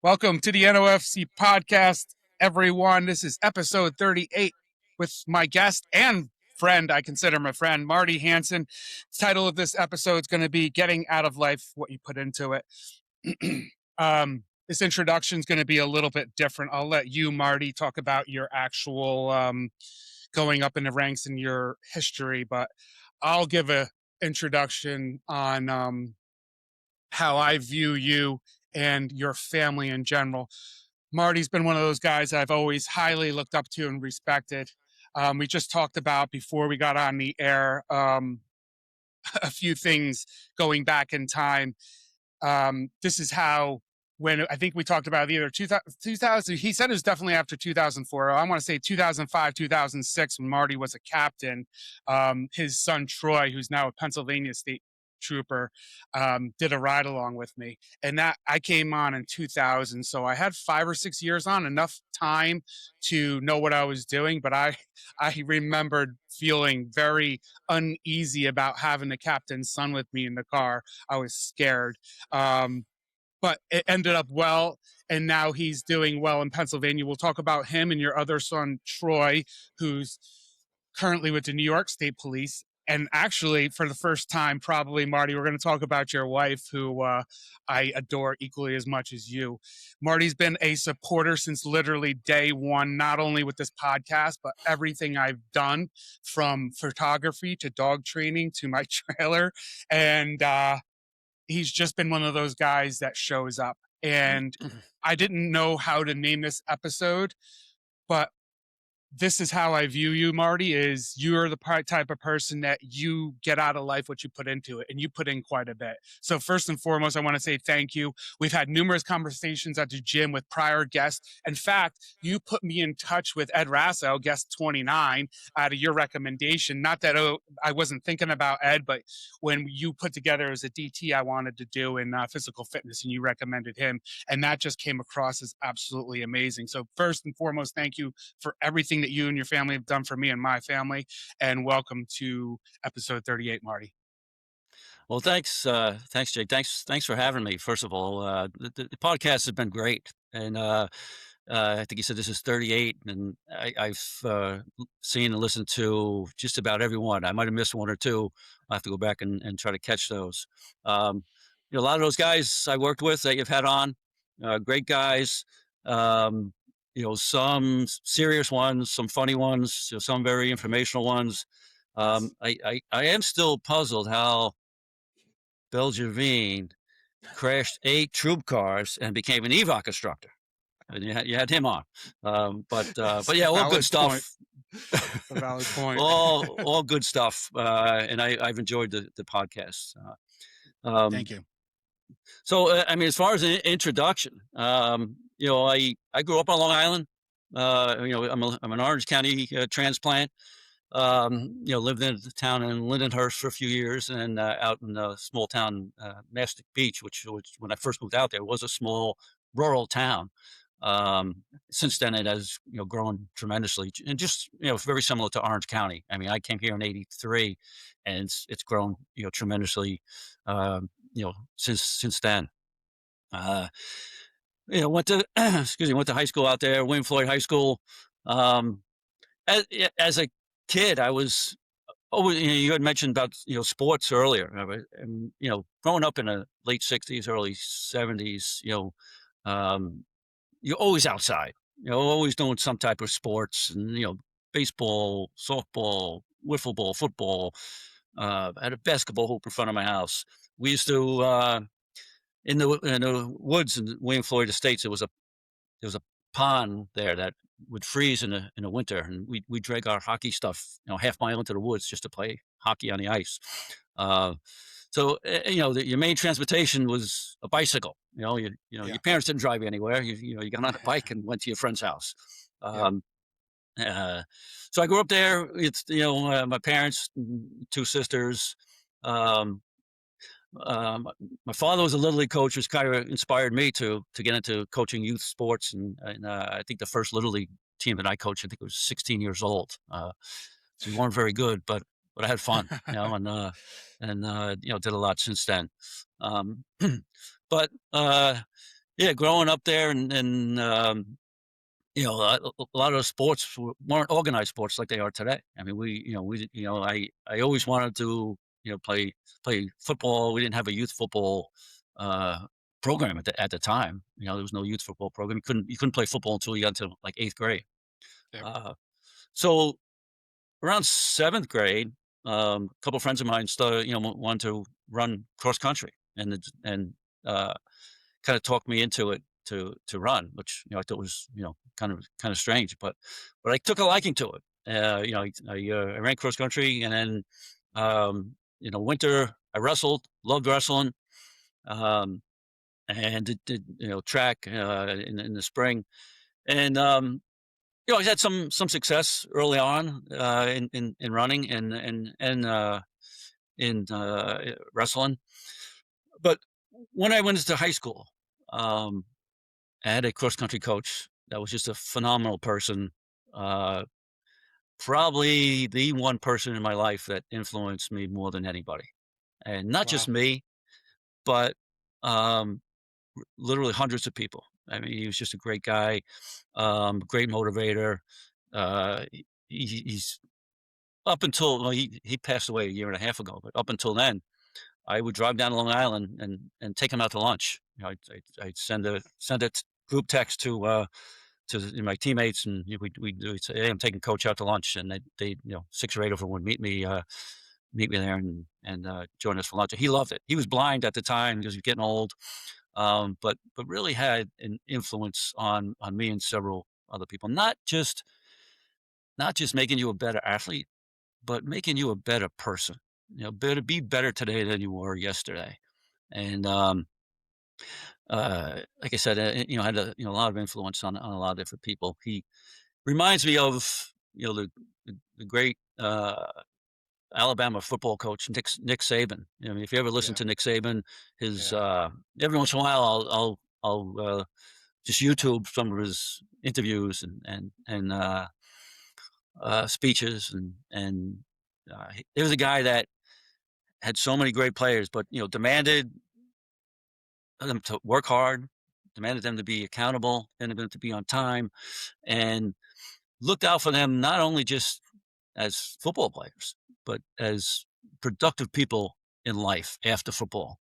Welcome to the NOFC podcast, everyone. This is episode 38 with my guest and friend, I consider my friend, Marty Hansen. The title of this episode is going to be Getting Out of Life, What You Put Into It. This introduction is going to be a little bit different. I'll let you, Marty, talk about your actual going up in the ranks in your history, but I'll give an introduction on how I view you and your family in general. Marty's been one of those guys I've always highly looked up to and respected. We just talked about before we got on the air a few things going back in time. This is how, when I think we talked about either 2000, he said it was definitely after 2004. I want to say 2005, 2006, when Marty was a captain. His son, Troy, who's now a Pennsylvania State Trooper, did a ride along with me, and that I came on in 2000, so I had 5 or 6 years on, enough time to know what I was doing. But I remembered feeling very uneasy about having the captain's son with me in the car. I was scared, but it ended up well, and now he's doing well in Pennsylvania. We'll talk about him and your other son, Troy, who's currently with the New York State Police. And actually, for the first time, probably, Marty, we're going to talk about your wife, who I adore equally as much as you. Marty's been a supporter since literally day one, not only with this podcast, but everything I've done, from photography to dog training to my trailer. And he's just been one of those guys that shows up. And I didn't know how to name this episode, but this is how I view you, Marty, is you're the type of person that you get out of life what you put into it, and you put in quite a bit. So first and foremost, I want to say thank you. We've had numerous conversations at the gym with prior guests. In fact, you put me in touch with Ed Rasso, guest 29, out of your recommendation. Not that I wasn't thinking about Ed, but when you put together as a DT I wanted to do in physical fitness, and you recommended him, and that just came across as absolutely amazing. So first and foremost, thank you for everything that you and your family have done for me and my family, and welcome to episode 38, Marty. Well, thanks, Jake. Thanks for having me. First of all, the podcast has been great, and I think you said this is 38, and I've seen and listened to just about every one. I might have missed one or two. I have to go back and try to catch those. A lot of those guys I worked with that you've had on, great guys. Some serious ones, some funny ones, some very informational ones. I am still puzzled how Bill Javine crashed 8 troop cars and became an EVOC instructor. And you had him on. But yeah, all good stuff. A valid point. all good stuff. And I've enjoyed the podcast. Thank you. So, as far as an introduction, I grew up on Long Island. I'm an Orange County transplant. Lived in a town in Lindenhurst for a few years, and out in a small town, Mastic Beach, which when I first moved out there was a small rural town. Since then, it has grown tremendously, and just very similar to Orange County. I came here in '83, and it's grown tremendously, since then. Went to went to high school out there, William Floyd High School. As a kid, I was always, you had mentioned about sports earlier, and growing up in the late '60s, early '70s, you're always outside, always doing some type of sports, and baseball, softball, wiffle ball, football. I had a basketball hoop in front of my house. We used to in the woods in William Floyd Estates. There was a pond there that would freeze in the winter, and we drag our hockey stuff half mile into the woods just to play hockey on the ice. So your main transportation was a bicycle. Your parents didn't drive you anywhere. You got on a bike and went to your friend's house. So I grew up there. It's my parents, 2 sisters. um, my father was a little league coach, which kind of inspired me to get into coaching youth sports, and I think the first little league team that I coached, I think it was 16 years old. So we weren't very good, but I had fun, did a lot since then. Um, but yeah, growing up there and a lot of the sports weren't organized sports like they are today. I mean, I always wanted to, play football. We didn't have a youth football uh, program at the time. There was no youth football program. You couldn't play football until you got to like eighth grade. Yep. Uh, so around seventh grade, a couple friends of mine started, wanted to run cross country, and uh, kind of talked me into it to run, which I thought was kind of strange, but I took a liking to it. I ran cross country, and then winter I wrestled, loved wrestling, um, and did track in the spring, and I had some success early on in running and in wrestling, but when I went into high school. Um, I had a cross country coach that was just a phenomenal person. Uh, Probably the one person in my life that influenced me more than anybody, and not just Wow. me, but um, literally hundreds of people. I mean, he was just a great guy, great motivator. He's up until well, he passed away a year and a half ago, but up until then, I would drive down to Long Island and take him out to lunch. I'd send a group text to my teammates, and we'd say, "Hey, I'm taking coach out to lunch," and they 6 or 8 of them would meet me there and join us for lunch. And he loved it. He was blind at the time because he was getting old, but really had an influence on me and several other people. Not just making you a better athlete, but making you a better person. Be better today than you were yesterday. And like I said, had a lot of influence on a lot of different people. He reminds me of, the great, Alabama football coach, Nick Saban. I mean, if you ever listen Yeah. to Nick Saban, his, Yeah. every once in a while, I'll just YouTube some of his interviews and speeches, he was a guy that had so many great players, but, demanded them to work hard, demanded them to be accountable, demanded them to be on time, and looked out for them not only just as football players, but as productive people in life after football.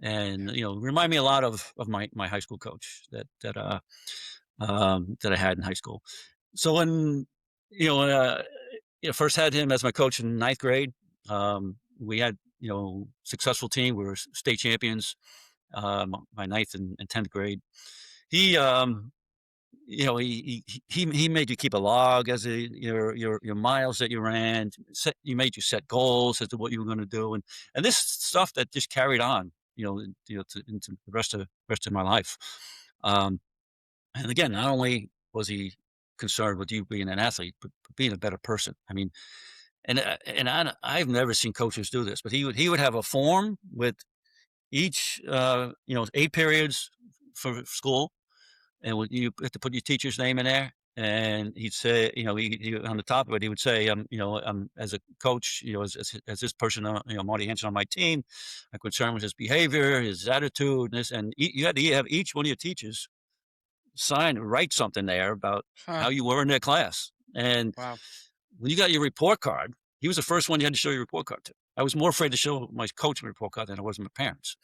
And Yeah. remind me a lot of my high school coach that I had in high school. So when you know first had him as my coach in ninth grade, we had successful team. We were state champions. My ninth and 10th grade. He he made you keep a log as your miles that you ran. He made you set goals as to what you were going to do, and this stuff that just carried on, into the rest of my life. Um, and again, not only was he concerned with you being an athlete, but being a better person. I mean, I've never seen coaches do this, but he would have a form with each 8 periods for school, and you have to put your teacher's name in there. And he'd say, he on the top of it, he would say, as a coach, as this person, Marty Hansen on my team, I'm concerned with his behavior, his attitude, and this, and you had to have each one of your teachers write something there about Huh. how you were in their class. And Wow. when you got your report card, he was the first one you had to show your report card to. I was more afraid to show my coach my report card than I was my parents.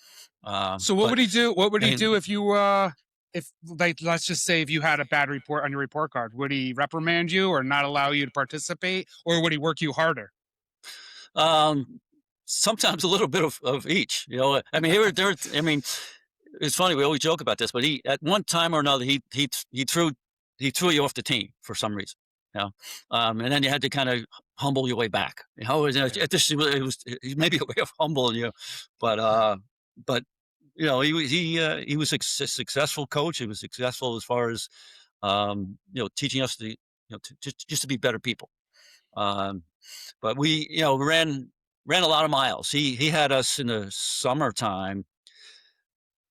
So what But would he do? What would he and do if like let's just say if you had a bad report on your report card, would he reprimand you or not allow you to participate, or would he work you harder? um, sometimes a little bit of each. I mean, I mean, it's funny. We always joke about this, but he at one time or another he threw you off the team for some reason. You know, and then you had to kind of humble your way back. Yeah. It was maybe a way of humbling you, but but he was a successful coach. He was successful as far as teaching us to just to be better people. Um, but we ran ran a lot of miles. He had us in the summertime,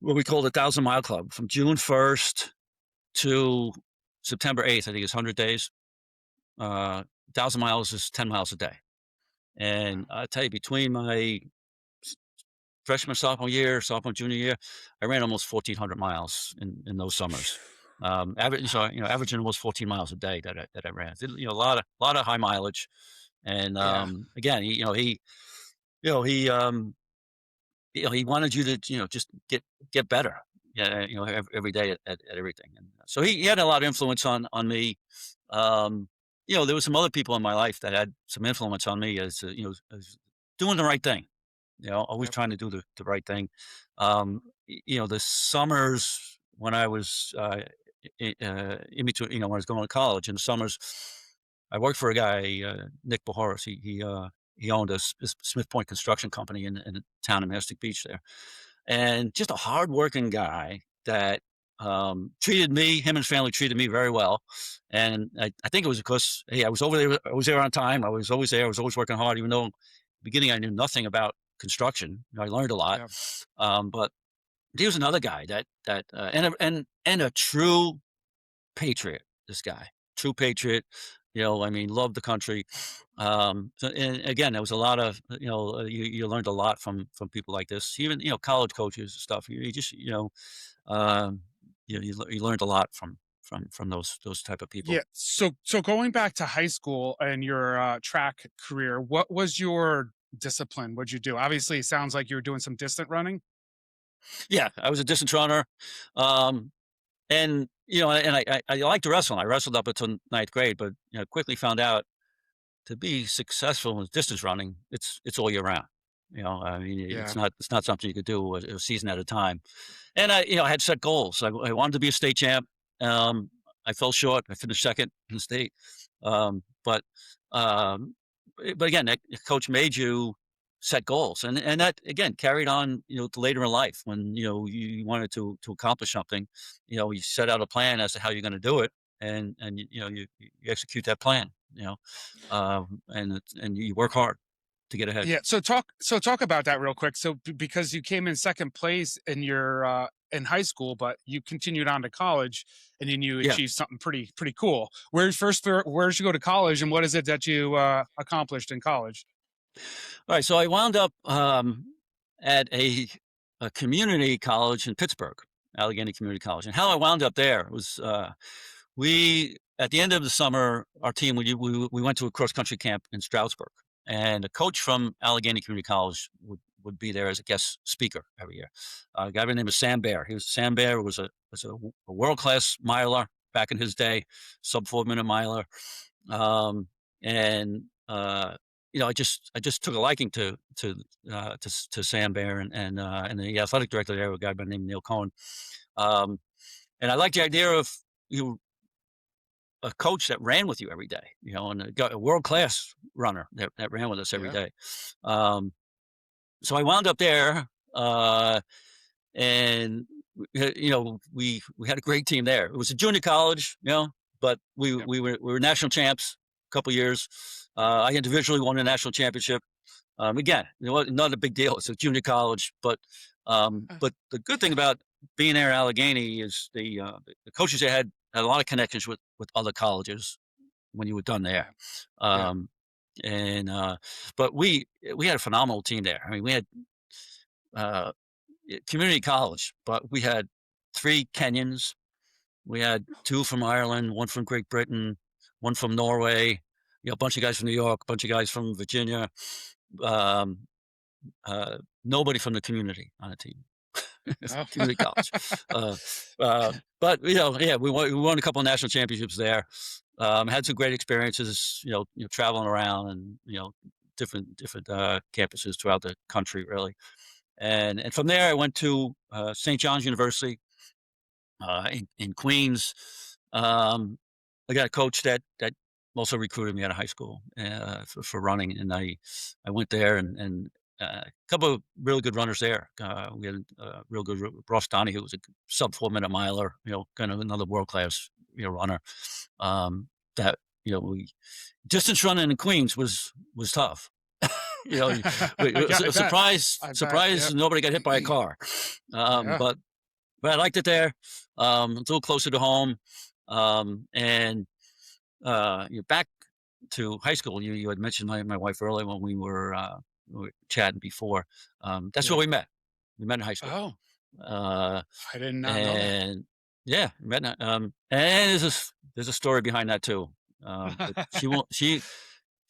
what we called a 1,000-mile club from June 1st to September 8th, I think it's 100 days. 1,000 miles is 10 miles a day. And Wow. I tell you, between my freshman, sophomore year, sophomore, junior year, I ran almost 1,400 miles in those summers. Average, so, averaging almost 14 miles a day that I ran. A lot of high mileage. And Yeah. again, you know, he, um, he wanted you to, just get better. Yeah, every day at everything. And so he had a lot of influence on me. Um, there was some other people in my life that had some influence on me as doing the right thing. Always Yep. trying to do the right thing. The summers when I was in between, when I was going to college in the summers, I worked for a guy, Nick Bohoris. He owned a Smith Point construction company in a town in Mastic Beach there, and just a hardworking guy that treated me, him and his family treated me very well. And I think it was because, hey, I was over there, I was there on time, I was always there, I was always working hard, even though in the beginning I knew nothing about construction. I learned a lot. Yep. But he was another guy and a true patriot. This guy, true patriot. I mean, loved the country. And again, there was a lot of you learned a lot from people like this. Even college coaches and stuff. You just um, you learned a lot from those type of people. Yeah. So going back to high school and your track career, what was your discipline? What'd you do? Obviously, it sounds like you were doing some distant running. Yeah, I was a distance runner. Um, And, I liked wrestling. I wrestled up until ninth grade, but, quickly found out to be successful in distance running, it's all year round. I mean, Yeah. it's not something you could do a season at a time. And I had set goals. I wanted to be a state champ. Um, I fell short. I finished second in the state. But um, but again, that coach made you set goals, and that again carried on, to later in life when you wanted to accomplish something. You set out a plan as to how you're going to do it, and you execute that plan. And you work hard to get ahead. Yeah. So talk about that real quick. So because you came in second place in your in high school, but you continued on to college, and then you Yeah. achieved something pretty cool. Where'd you go to college, and what is it that you accomplished in college? All right, so I wound up at a community college in Pittsburgh, Allegheny Community College, and how I wound up there was we at the end of the summer, our team we went to a cross country camp in Stroudsburg, and a coach from Allegheny Community College would be there as a guest speaker every year. A guy by the name of Sam Bear. Sam Bear was a world class miler back in his day, sub 4 minute miler, um, and I just took a liking to Sam Bear and the athletic director there, a guy by the name of Neil Cohen, um, and I liked the idea of you a coach that ran with you every day, and a world class runner that ran with us every Yeah. day. Um, so I wound up there, and we had a great team there. It was a junior college, but we Yep. we were national champs a couple years. I individually won a national championship. Again, not a big deal. It's a junior college, but the good thing about being there at Allegheny is the coaches they had a lot of connections with other colleges when you were done there. Yeah. Yeah. Um, and but we had a phenomenal team there. I mean, we had uh, community college, but we had three Kenyans. We had two from Ireland, one from Great Britain, one from Norway. A bunch of guys from New York, a bunch of guys from Virginia. Um, Nobody from the community on the team. Oh. Community college. Uh, but yeah, we won a couple of national championships there. Had some great experiences, traveling around and different campuses throughout the country, really. And from there, I went to St. John's University in Queens. Um, I got a coach that also recruited me out of high school for running, and I went there and a couple of really good runners there. We had real good Ross Donahue, who was a sub 4 minute miler, kind of another world class runner. That we distance running in Queens was tough. You know, Yeah, I bet. surprise, I bet. surprise, Yep. nobody got hit by a car. Um, Yeah. but but I liked it there. A little closer to home. And you're back to high school. You had mentioned my wife earlier when we were chatting before. That's where Yeah. we met. We met in high school. Oh, Uh, I did not know that. and yeah, we met. And there's a story behind that too. But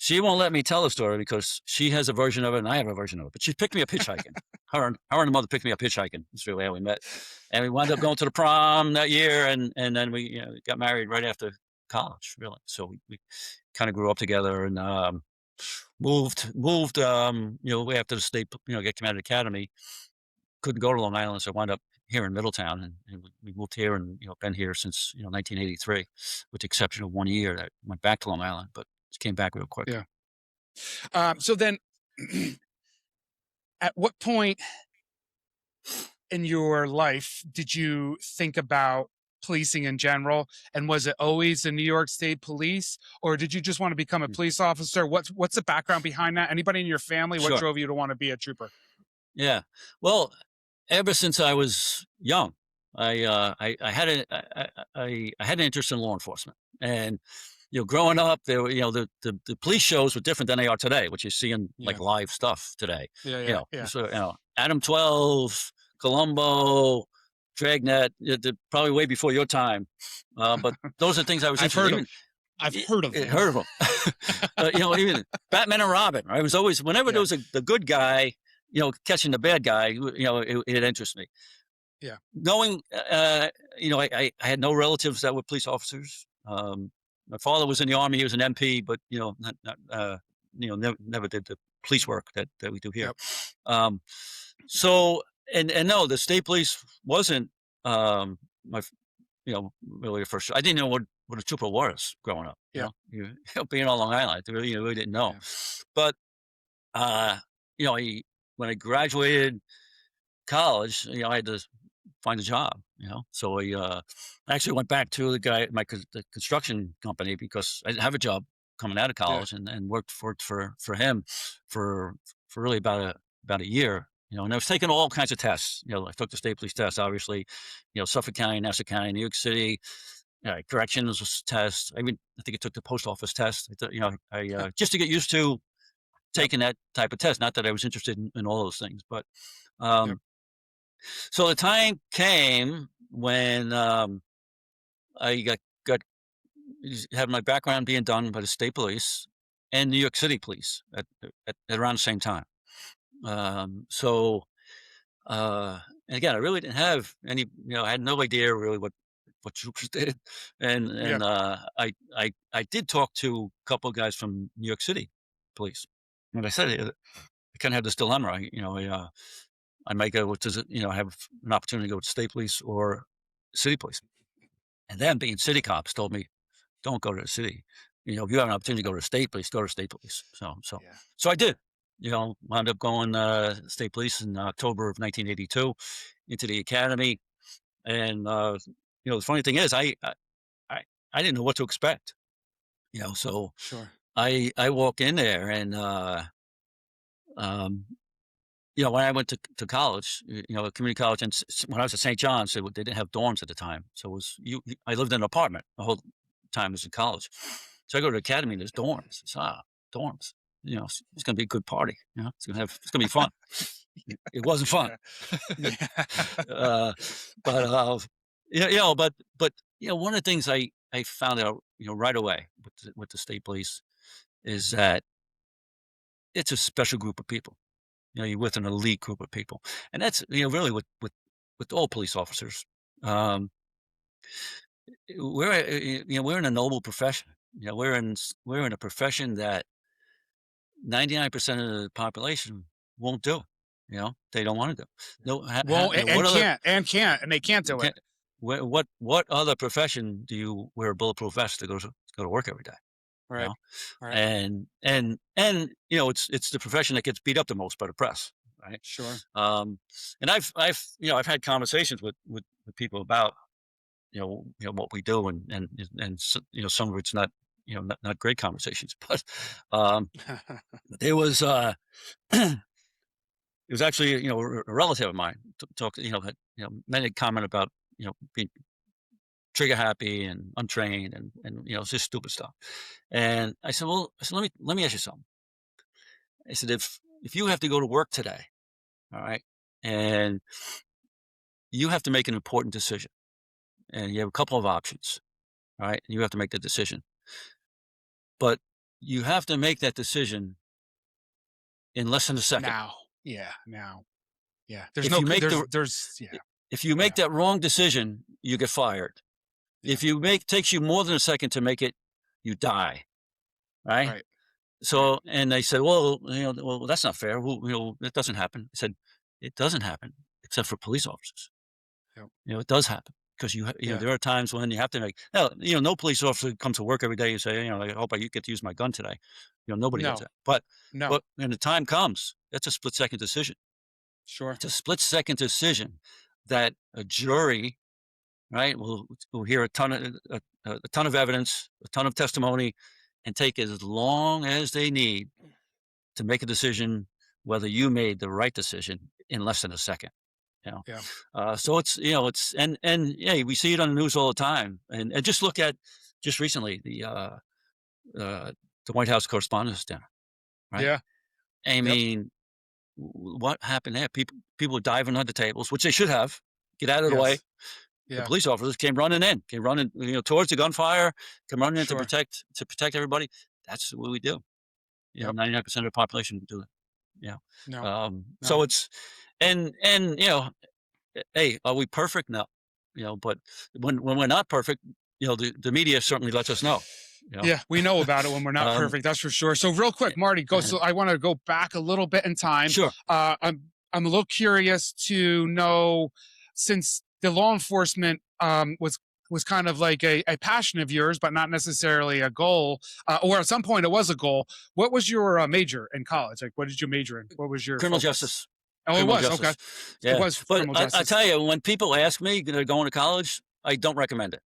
she won't let me tell the story because she has a version of it and I have a version of it. But she picked me up hitchhiking. Her and the mother picked me up hitchhiking. That's really how we met, and we wound up going to the prom that year, and then we got married right after college. Really, so we kind of grew up together and moved way after the state get commanded academy. Couldn't go to Long Island, so I wound up here in Middletown, and we moved here and been here since 1983, with the exception of 1 year that went back to Long Island, but just came back real quick. Yeah. So then, at what point in your life did you think about policing in general? And was it always the New York State Police, or did you just want to become a Mm, police officer? What's the background behind that? Anybody in your family? What sure. drove you to want to be a trooper? Yeah. Well, ever since I was young, I had I had an interest in law enforcement, and growing up, there were the police shows were different than they are today, which you see in Yeah. like live stuff today. Yeah. Yeah. Yeah. So Adam 12, Columbo, Dragnet, they're probably way before your time, but those are things I was I've interested heard in. of. I've heard of them. Heard of them. Even Batman and Robin. Right? It was always whenever there Yeah. was the good guy, catching the bad guy. It interests me. Yeah. Knowing, I had no relatives that were police officers. My father was in the army; he was an MP, but never did the police work that we do here. Yep. Um, so, and no, the state police wasn't my really the first. I didn't know what a trooper was growing up. Yep. Being on Long Island, I really didn't know. Yeah. But uh, when I graduated college, I had to find a job. So I actually went back to the construction company because I didn't have a job coming out of Yeah. college, and worked for him for really about a year. And I was taking all kinds of tests. I took the state police test, obviously. Suffolk County, Nassau County, New York City. Corrections was test. I mean, I think I took the post office test. I just to get used to Yep. taking that type of test. Not that I was interested in all those things, but Yep. um, so the time came when I got had my background being done by the state police and New York City police at around the same time. So and again, I really didn't have any. I had no idea really what troopers did, Yeah. I did talk to a couple of guys from New York City police, and I said I kind of have this dilemma. I might go to have an opportunity to go to state police or city police. And then being city cops told me, don't go to the city. If you have an opportunity to go to state police, go to state police. Yeah. So I did. Wound up going state police in October of 1982 into the academy. And the funny thing is, I I didn't know what to expect. So Sure. I walk in there and um, when I went to college, community college, and when I was at St. John's, they didn't have dorms at the time, so it was I lived in an apartment the whole time I was in college. So I go to the academy, and there's dorms. It's dorms. It's going to be a good party. It's going to be fun. It wasn't fun, Yeah. uh, but one of the things I found out right away with the state police is that it's a special group of people. You're with an elite group of people, and that's really with all police officers. Um, we're in a noble profession. We're in a profession that 99% of the population won't do. They don't want to do. No, Well, what other and they can't do it. can't, what other profession do you wear a bulletproof vest to go to work every day? You Right. know, Right. and it's the profession that gets beat up the most by the press, right? Sure. And I've had conversations with people about what we do, and some of it's not not great conversations, but, um, there was, it was actually, a relative of mine talk, had, made a comment about, being trigger happy and untrained and, it's just stupid stuff. And I said, "Well," I said, "Let me ask you something." I said, "If you have to go to work today, all right, and you have to make an important decision, and you have a couple of options, all right, and you have to make the decision, but you have to make that decision in less than a second. Now. Yeah, now. Yeah. There's If no you make yeah, if you make yeah, that wrong decision, you get fired. yeah. If you make takes you more than a second to make it, you die, right?" Right, right. So, and they said, "Well, that's not fair. Well, that doesn't happen." I said, "It doesn't happen except for police officers. Yep. It does happen because Yeah. there are times when you have to make now, no police officer comes to work every day and say, "I hope I get to use my gun today." Nobody does No, that. But no. but when the time comes, that's a split-second decision. Sure. It's a split-second decision that a jury, right, will hear a ton of evidence, a ton of testimony, and take as long as they need to make a decision whether you made the right decision in less than a second. You know, Yeah. so it's and yeah, we see it on the news all the time. And just look at just recently uh, the White House Correspondents' Dinner, right? Yeah. I Yep. mean, what happened there? People were diving under tables, which they should have. Get out of the way. Yes. The Yeah. police officers came running, towards the gunfire, came running in Sure. to protect everybody. That's what we do. Yep. 99% of the population do it. Yeah. No, So no. it's and hey, are we perfect? No. But when we're not perfect, the media certainly lets us know. You know. Yeah, we know about it when we're not Um, perfect, that's for sure. So real quick, Marty, go so I wanna go back a little bit in time. sure. I'm a little curious to know, since the law enforcement, was kind of like a passion of yours, but not necessarily a goal, or at some point it was a goal. What was your, major in college? Like, what did you major in? What was your Criminal focus? justice. Oh, it Criminal was, okay. justice. It Yeah. was But criminal I justice. tell you, when people ask me, they're going to college, I don't recommend it.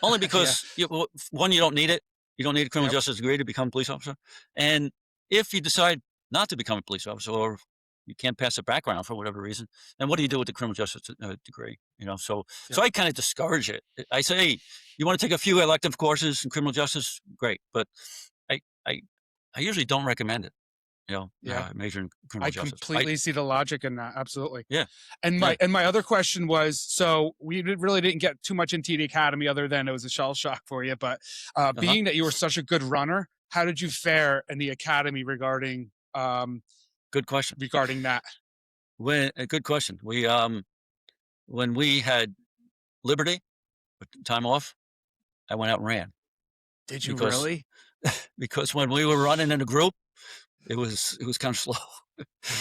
Only Yeah, because one, you don't need it. You don't need a criminal yep, justice degree to become a police officer. And if you decide not to become a police officer, or you can't pass a background for whatever reason, then what do you do with the criminal justice degree? So yep, I kind of discourage it. I say, hey, you want to take a few elective courses in criminal justice, great, but I I I usually don't recommend it. yeah. Major in criminal I justice. I completely see the logic in that, absolutely. Yeah, And yeah, my other question was, so really didn't get too much into the academy other than it was a shell shock for you, but, uh-huh. being that you were such a good runner, how did you fare in the academy Good question. regarding that? Good question. When we had liberty, time off, I went out and ran Did you because really? when we were running in a group, it was kind of slow.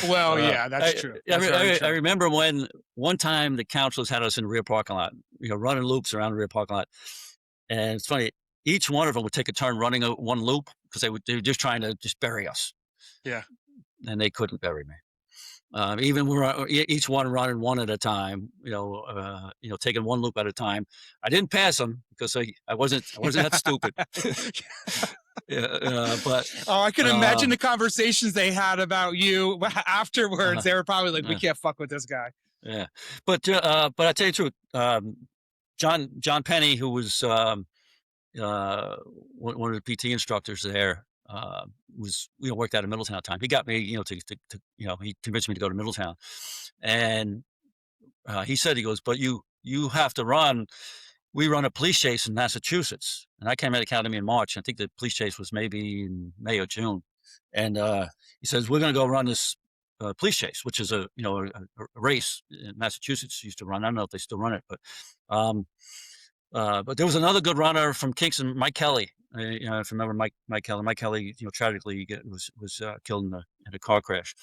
Well, Uh, yeah, that's I true. I, That's re- very I true. remember when one time the counselors had us in the rear parking lot, running loops around the rear parking lot, and it's funny. Each one of them would take a turn running one loop because they were just trying to just bury us, Yeah. and they couldn't bury me. Even we're each one running one at a time, taking one loop at a time. I didn't pass them because I wasn't that stupid. Yeah, but Oh, I can imagine um, the conversations they had about you afterwards. uh, They were probably like, "We uh, can't fuck with this guy." yeah, but I tell you the truth, John Penny, who was one of the PT instructors there, was worked out of Middletown at the time. He got me, he convinced me to go to Middletown, and he said, he goes, but you have to run. We run a police chase in Massachusetts, and I came out of academy in March. I think the police chase was maybe in May or June, and he says we're going to go run this police chase, which is a race in Massachusetts used to run. I don't know if they still run it, um, but there was another good runner from Kingston, Mike Kelly. If you remember Mike Kelly. Mike Kelly, tragically was killed in a car crash.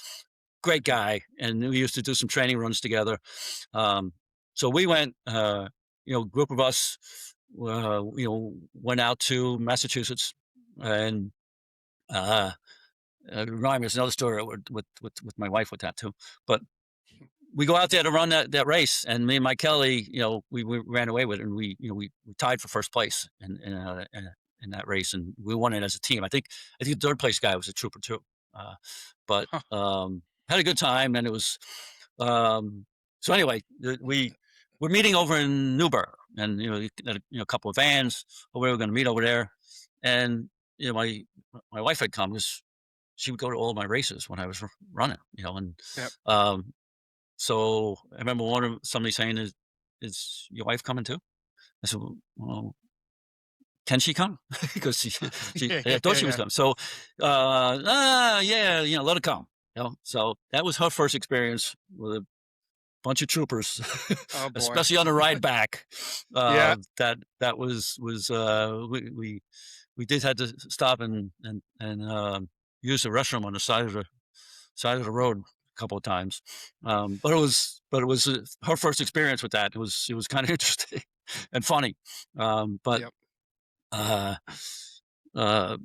Great guy, and we used to do some training runs together. Um, so we went, group of us, went out to Massachusetts, and uh, remind me, there's another story with my wife with that too. But we go out there to run that race, and me and Mike Kelly, we ran away with it, and we tied for first place in that race, and we won it as a team. I think the third place guy was a trooper too. Uh, but Huh. had a good time, and it was so anyway. We were meeting over in Newburgh, and you had a couple of vans. We were going to meet over there, and my wife had come because she would go to all of my races when I was running, and Yep. um, so I remember somebody saying, "Is your wife coming too?" I said, "Well, can she come?" Because Yeah, I yeah, thought yeah, she was yeah. coming. So, yeah, let her come. So that was her first experience with a bunch of troopers, Oh boy. especially on the ride back. Yeah. We did had to stop and use the restroom on the side of the road a couple of times. But it was her first experience with that. It was kind of interesting and funny. But Yep. uh, uh,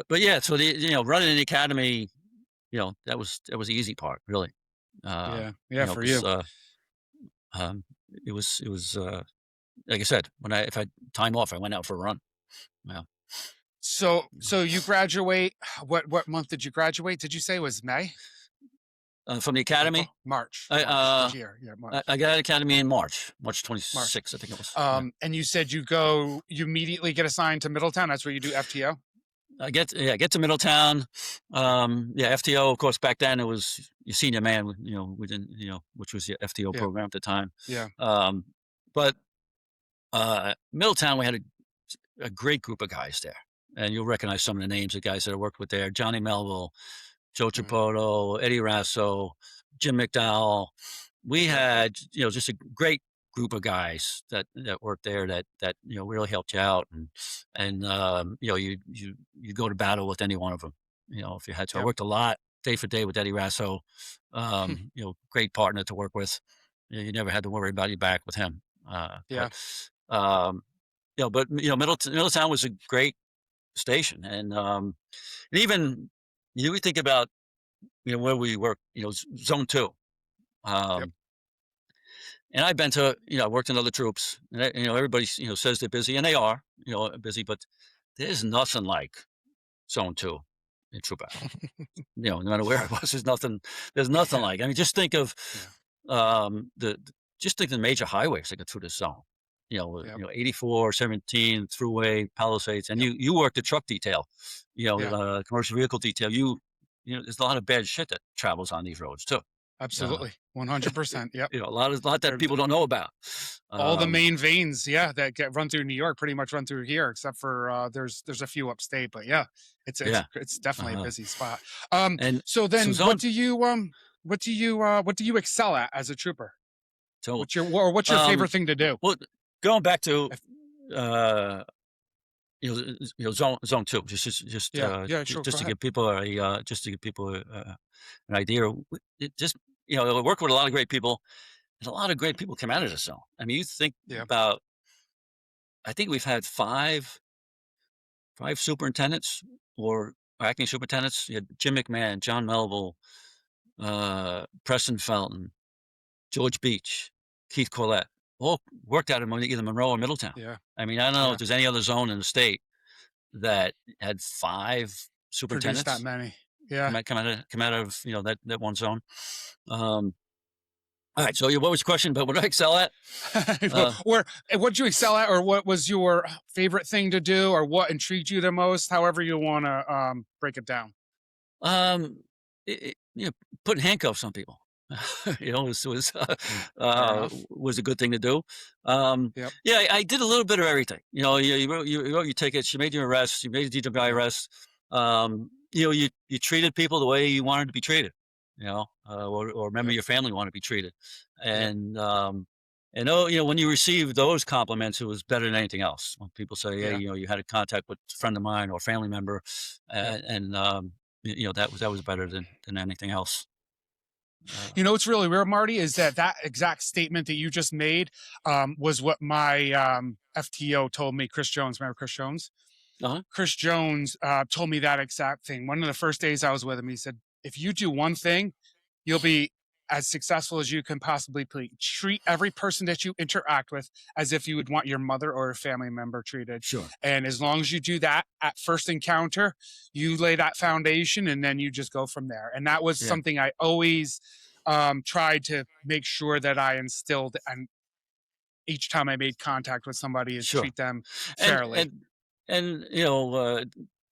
but yeah, so running in the academy, that was the easy part, really. Uh, Yeah. Yeah. For because you. um, it was like I said, if I had time off, I went out for a run. Yeah. So you graduate. What month did you graduate? Did you say it was May? From the academy, April? March. I March. uh, Which year? Yeah, I March. got out of academy in March March. 26th, I think it was. Yeah. And you said you immediately get assigned to Middletown. That's where you do FTO. I get to Middletown. Yeah, FTO, of course, back then it was your senior man, we didn't, which was the FTO Yeah. program at the time. Yeah. Um, but Middletown, we had a great group of guys there. And you'll recognize some of the names of guys that I worked with there: Johnny Melville, Joe Yeah. Tripotto, Eddie Rasso, Jim McDowell. We Yep. had, just a great group of guys that worked there that really helped you out, and you go to battle with any one of them, if you had to. I Yep. worked a lot day for day with Eddie Rasso, great partner to work with. You never had to worry about your back with him. Yeah. Um, Middletown was a great station, and even we think about where we work, zone two. Yep. Um, and I've been to, I worked in other troops, and everybody, says they're busy, and they are, busy, but there's nothing like zone two in troop battle. No matter where I was, there's nothing Yeah. like. I mean, just think of Yeah. just think of the major highways that go through this zone. Yep. 84, 17, Thruway, Palisades, and Yep. you work the truck detail, Yeah. commercial vehicle detail. There's a lot of bad shit that travels on these roads too. Uh, Absolutely. 100%. Yep. a lot that They're people don't know about. all the Um, main veins, yeah, that get run through New York pretty much run through here, except for there's a few upstate, but yeah, yeah, it's definitely a uh busy spot. Um, and so so then zone what do you excel at as a trooper? so What's your favorite um, thing to do? well, going back to If, uh, zone two, sure, go just to ahead. give people an idea. Just I work with a lot of great people, and a lot of great people come out of the zone. I mean, you think Yeah, about. I think we've had five superintendents or acting superintendents. You had Jim McMahon, John Melville, Preston Felton, George Beach, Keith Collette, all worked out in either Monroe or Middletown. yeah, I mean, I don't know if yeah. there's any other zone in the state that had five Produce that superintendents many. Yeah. come out of that one zone. Um, all right. So, what was your question about what do I excel at? Uh, Or what did you excel at, or what was your favorite thing to do, or what intrigued you the most? However you want to break it down. um, putting handcuffs on people. Fair enough. Was a good thing to do. Um, Yep. yeah, I did a little bit of everything. You wrote your tickets, you made your arrests, you made a DWI Yep. arrest. You treated people the way you wanted to be treated. Or member of Yep. your family wanted to be treated, Yep. and when you receive those compliments, it was better than anything else. When people say, "Hey, Yeah. you had a contact with a friend of mine or a family member," Yep. and that was better than anything else. Uh, You know what's really weird, Marty, is that exact statement that you just made was what my FTO told me. Chris Jones, remember Chris Jones? uh-huh. Chris Jones told me that exact thing. One of the first days I was with him, he said, "If you do one thing, you'll be as successful as you can possibly be. Treat every person that you interact with as if you would want your mother or a family member treated. Sure. And as long as you do that at first encounter, you lay that foundation and then you just go from there. And that was Yeah. something I always tried to make sure that I instilled and each time I made contact with somebody is Sure. treat them And fairly. and and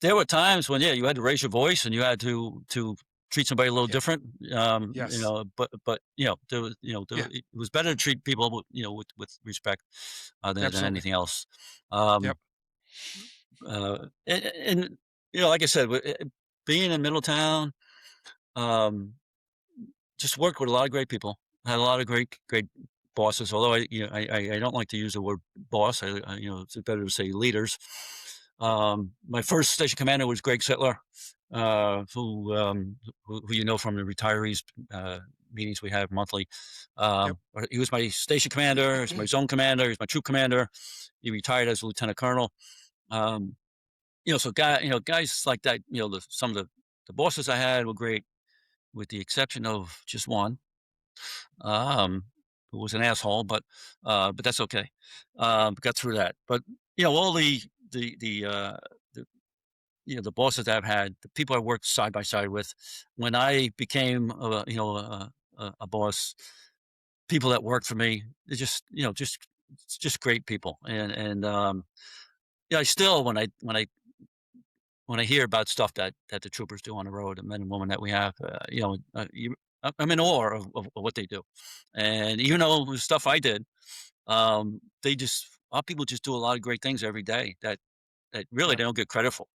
there were times when, yeah, you had to raise your voice and you had to treat somebody a little Yeah. different. Yes. But there was, Yeah. it was better to treat people with, with respect, than Absolutely. anything else. Yep. Um, and like I said, being in Middletown, um, just worked with a lot of great people. Had a lot of great bosses. Although I don't like to use the word boss. It's better to say leaders. My first station commander was Greg Sittler, who you know from the retirees meetings we have monthly. Yep. He was my station commander. He's my zone commander. He's my troop commander. He retired as a lieutenant colonel. Um, so guys like that. Some of the bosses I had were great, with the exception of just one, um, who was an asshole, but that's okay. Got through that. But all the the bosses that I've had, the people I worked side by side with, when I became a boss, people that worked for me, they're just great people. And I still, when I hear about stuff that the troopers do on the road, the men and women that we have, I'm in awe of what they do. And even though the stuff I did, our people just do a lot of great things every day that really Yep. they don't get credit for.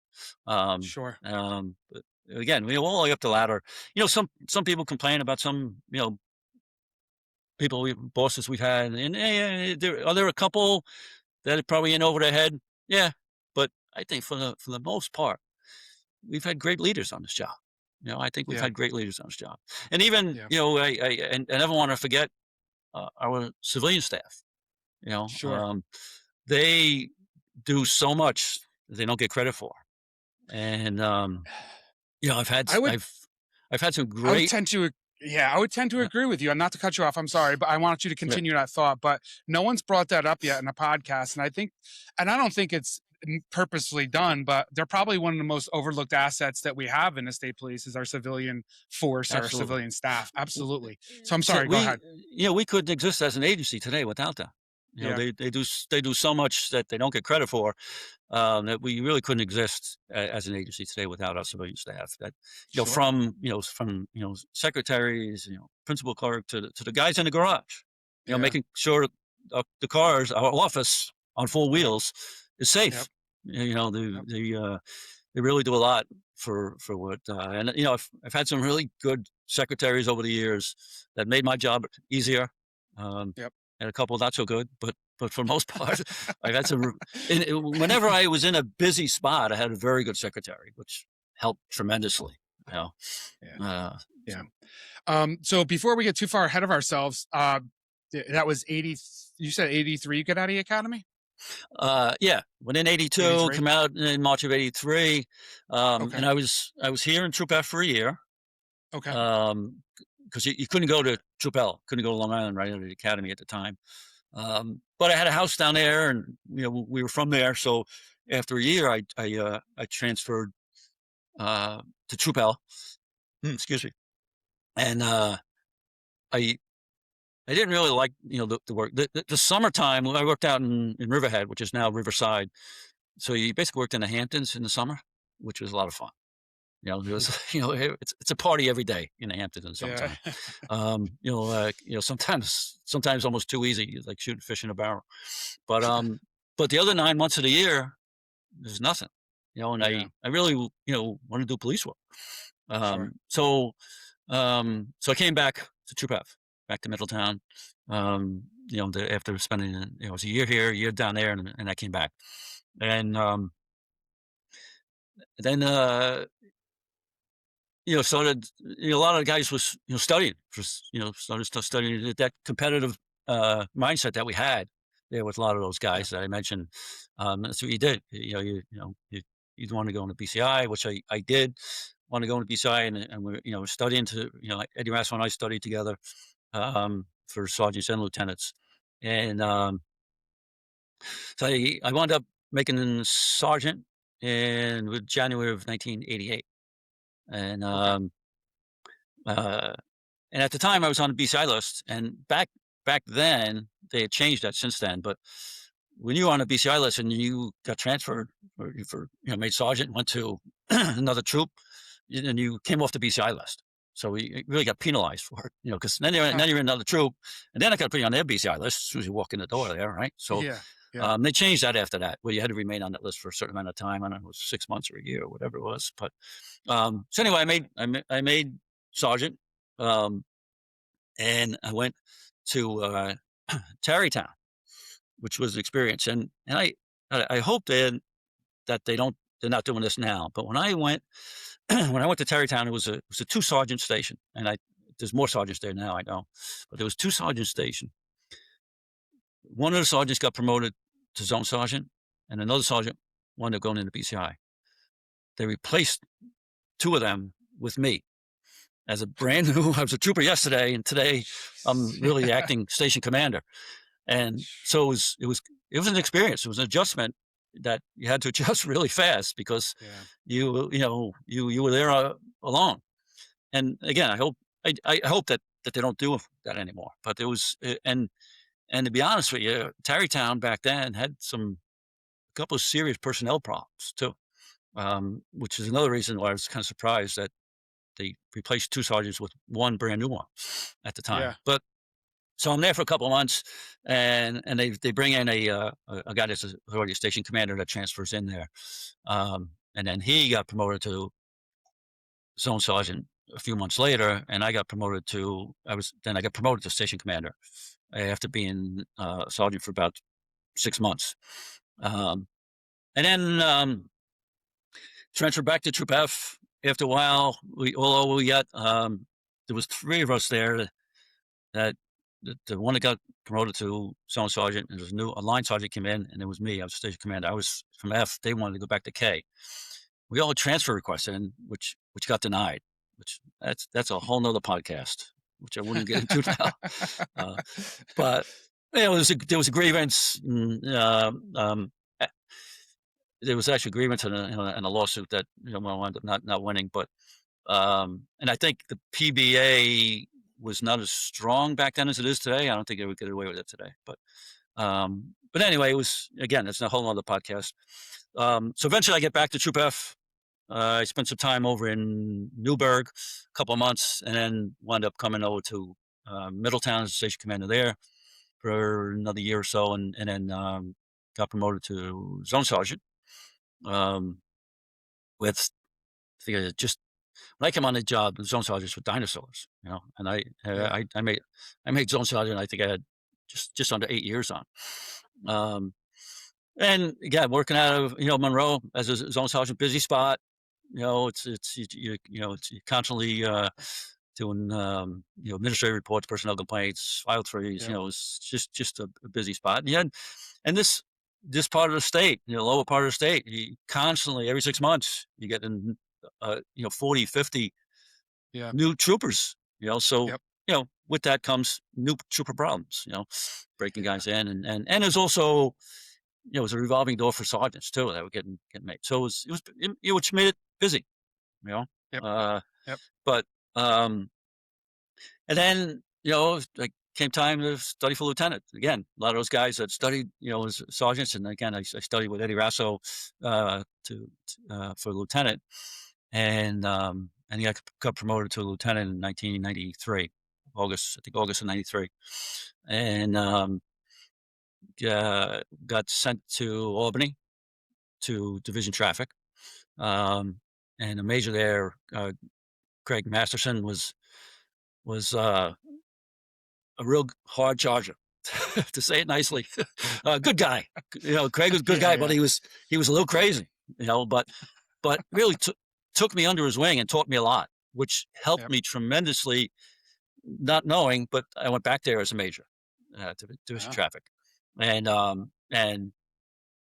Sure. But again, we all up the ladder. Some people complain about some, bosses we've had, and are there a couple that are probably in over their head? Yeah, but I think for the most part, we've had great leaders on this job. I think we've Yeah. had great leaders on this job. And even, Yeah. I never want to forget our civilian staff. You know, Sure. um, they do so much that they don't get credit for. And I would I've had some I would great. tend to yeah, I would tend to uh, agree with you, and not to cut you off, I'm sorry, but I want you to yeah, continue that thought, but no one's brought that up yet in a podcast, and I don't think it's purposefully done, but they're probably one of the most overlooked assets that we have in the state police is our civilian force, our absolutely. civilian staff. Absolutely. So I'm So sorry, go ahead. we couldn't exist as an agency today without them. Yeah, They do so much that they don't get credit for, that we really couldn't exist as an agency today without our civilian staff. That sure. from secretaries, principal clerk to the guys in the garage, Yeah, making sure the cars, our office on four yep, wheels, is safe. yep, yep, They really do a lot for what, and I've had some really good secretaries over the years that made my job easier, um, yep. and a couple not so good, but for the most part, I've had some. Whenever I was in a busy spot, I had a very good secretary, which helped tremendously. You know, Yeah, yeah. so So before we get too far ahead of ourselves, that was 80, you said 83 you get out of the academy? yeah, went in '82, 83? came out in March of '83, Okay, and I was here in Troop F for a year. okay, Um, because you couldn't go to Troop L, couldn't go to Long Island right out of the academy at the time. But I had a house down there, and we were from there. So after a year, I transferred to Troop L. Excuse me, and I I didn't really like the work. The summertime I worked out in Riverhead, which is now Riverside. So you basically worked in the Hamptons in the summer, which was a lot of fun. It was, it's a party every day in the Hamptons in the yeah. summertime. Sometimes almost too easy, like shooting fish in a barrel. But but the other 9 months of the year, there's nothing. And Yeah, I really want to do police work. sure. So I came back to Troop F, back to Middletown. After spending it was a year here, a year down there, and I came back, and then started, a lot of the guys was, studying for, started studying that competitive mindset that we had there with a lot of those Yeah, guys that I mentioned. That's what you did. You'd want to go into BCI, which I did. wanted to go into BCI, and we're, we're studying to, like Eddie Rasso and I studied together, for sergeants and lieutenants. And, so I wound up making sergeant in with January of 1988. And, Okay. uh, and at the time I was on the BCI list, and back then they had changed that since then. But when you were on a BCI list and you got transferred or made sergeant, went to another troop, and you came off the BCI list. So we really got penalized for it, because then you're in another troop, and then I got to put you on their BCI list as soon as you walk in the door there, right? So Yeah. Yeah. they changed that after that, where you had to remain on that list for a certain amount of time. I don't know, it was 6 months or a year or whatever it was. But so anyway, I made sergeant, um, and I went to Tarrytown, which was an experience. And I hope that they're not doing this now. But when I went when I went to Tarrytown, it was a two sergeant station, and there's more sergeants there now, I know, but there was two sergeant station. One of the sergeants got promoted to zone sergeant, and another sergeant wound up going into BCI. They replaced two of them with me as a brand new. I was a trooper yesterday, and today I'm really the Yeah. acting station commander. And so it was an experience. It was an adjustment that you had to adjust really fast because Yeah. you were there alone. And again, I hope that they don't do that anymore. But there was and to be honest with you, Tarrytown back then had a couple of serious personnel problems too, which is another reason why I was kind of surprised that they replaced two sergeants with one brand new one at the time. Yeah. But so I'm there for a couple of months, and they bring in a guy that's already a station commander that transfers in there, and then he got promoted to zone sergeant a few months later, and I got promoted to station commander after being sergeant for about 6 months, um, and then transferred back to Troop F. After a while, although we got there was three of us there that the one that got promoted to zone sergeant, and there's a line sergeant came in, and it was me. I was station commander. I was from F. They wanted to go back to K. We all had transfer requests in, which got denied. Which that's a whole nother podcast, which I wouldn't get into now. Uh, but there was a grievance. Eh, there was actually a grievance and a lawsuit that I wound up not winning. But and I think the PBA was not as strong back then as it is today. I don't think they would get away with it today. But anyway, it was, again, it's a whole other podcast. So eventually I get back to Troop F. I spent some time over in Newburgh, a couple of months, and then wound up coming over to Middletown as a station commander there for another year or so, and then got promoted to zone sergeant. With I think just when I came on the job, the zone sergeants were dinosaurs, and Yeah. I made zone sergeant. I think I had just under 8 years on. And again, working out of Monroe as a zone sergeant, busy spot. It's constantly doing administrative reports, personnel complaints, file trees. Yep. It's just a busy spot. And this part of the state, lower part of the state, you constantly every 6 months you get in 40, 50 Yeah. new troopers. So Yep. with that comes new trooper problems. Breaking Yeah. guys in, and there's also it was a revolving door for sergeants too that were getting made. So which made it busy. You know, Yep. uh, Yep. but and then like came time to study for lieutenant again. A lot of those guys that studied as sergeants, and again I studied with Eddie Rasso for lieutenant, and he got promoted to a lieutenant in 1993, August of '93, and got sent to Albany to division traffic, and a major there, Craig Masterson was a real hard charger, to say it nicely. Good guy, Craig was a good Yeah. guy, but Yeah. he was a little crazy, but really took me under his wing and taught me a lot, which helped Yep. me tremendously. Not knowing, but I went back there as a major, to division Ah. traffic, and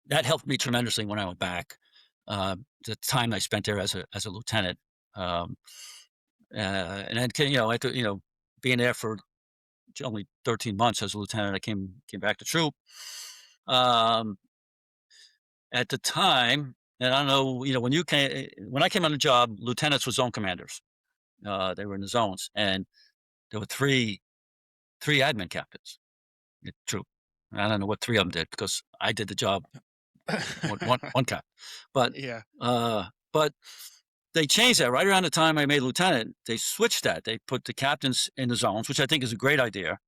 that helped me tremendously when I went back. The time I spent there as a lieutenant, Um, and then after being there for only 13 months as a lieutenant, I came back to troop. Um, at the time, and I don't know, when I came on the job, lieutenants were zone commanders. They were in the zones, and there were three admin captains at troop. I don't know what three of them did because I did the job one cap, but Yeah. uh, but they changed that right around the time I made lieutenant. They switched that. They put the captains in the zones, which I think is a great idea.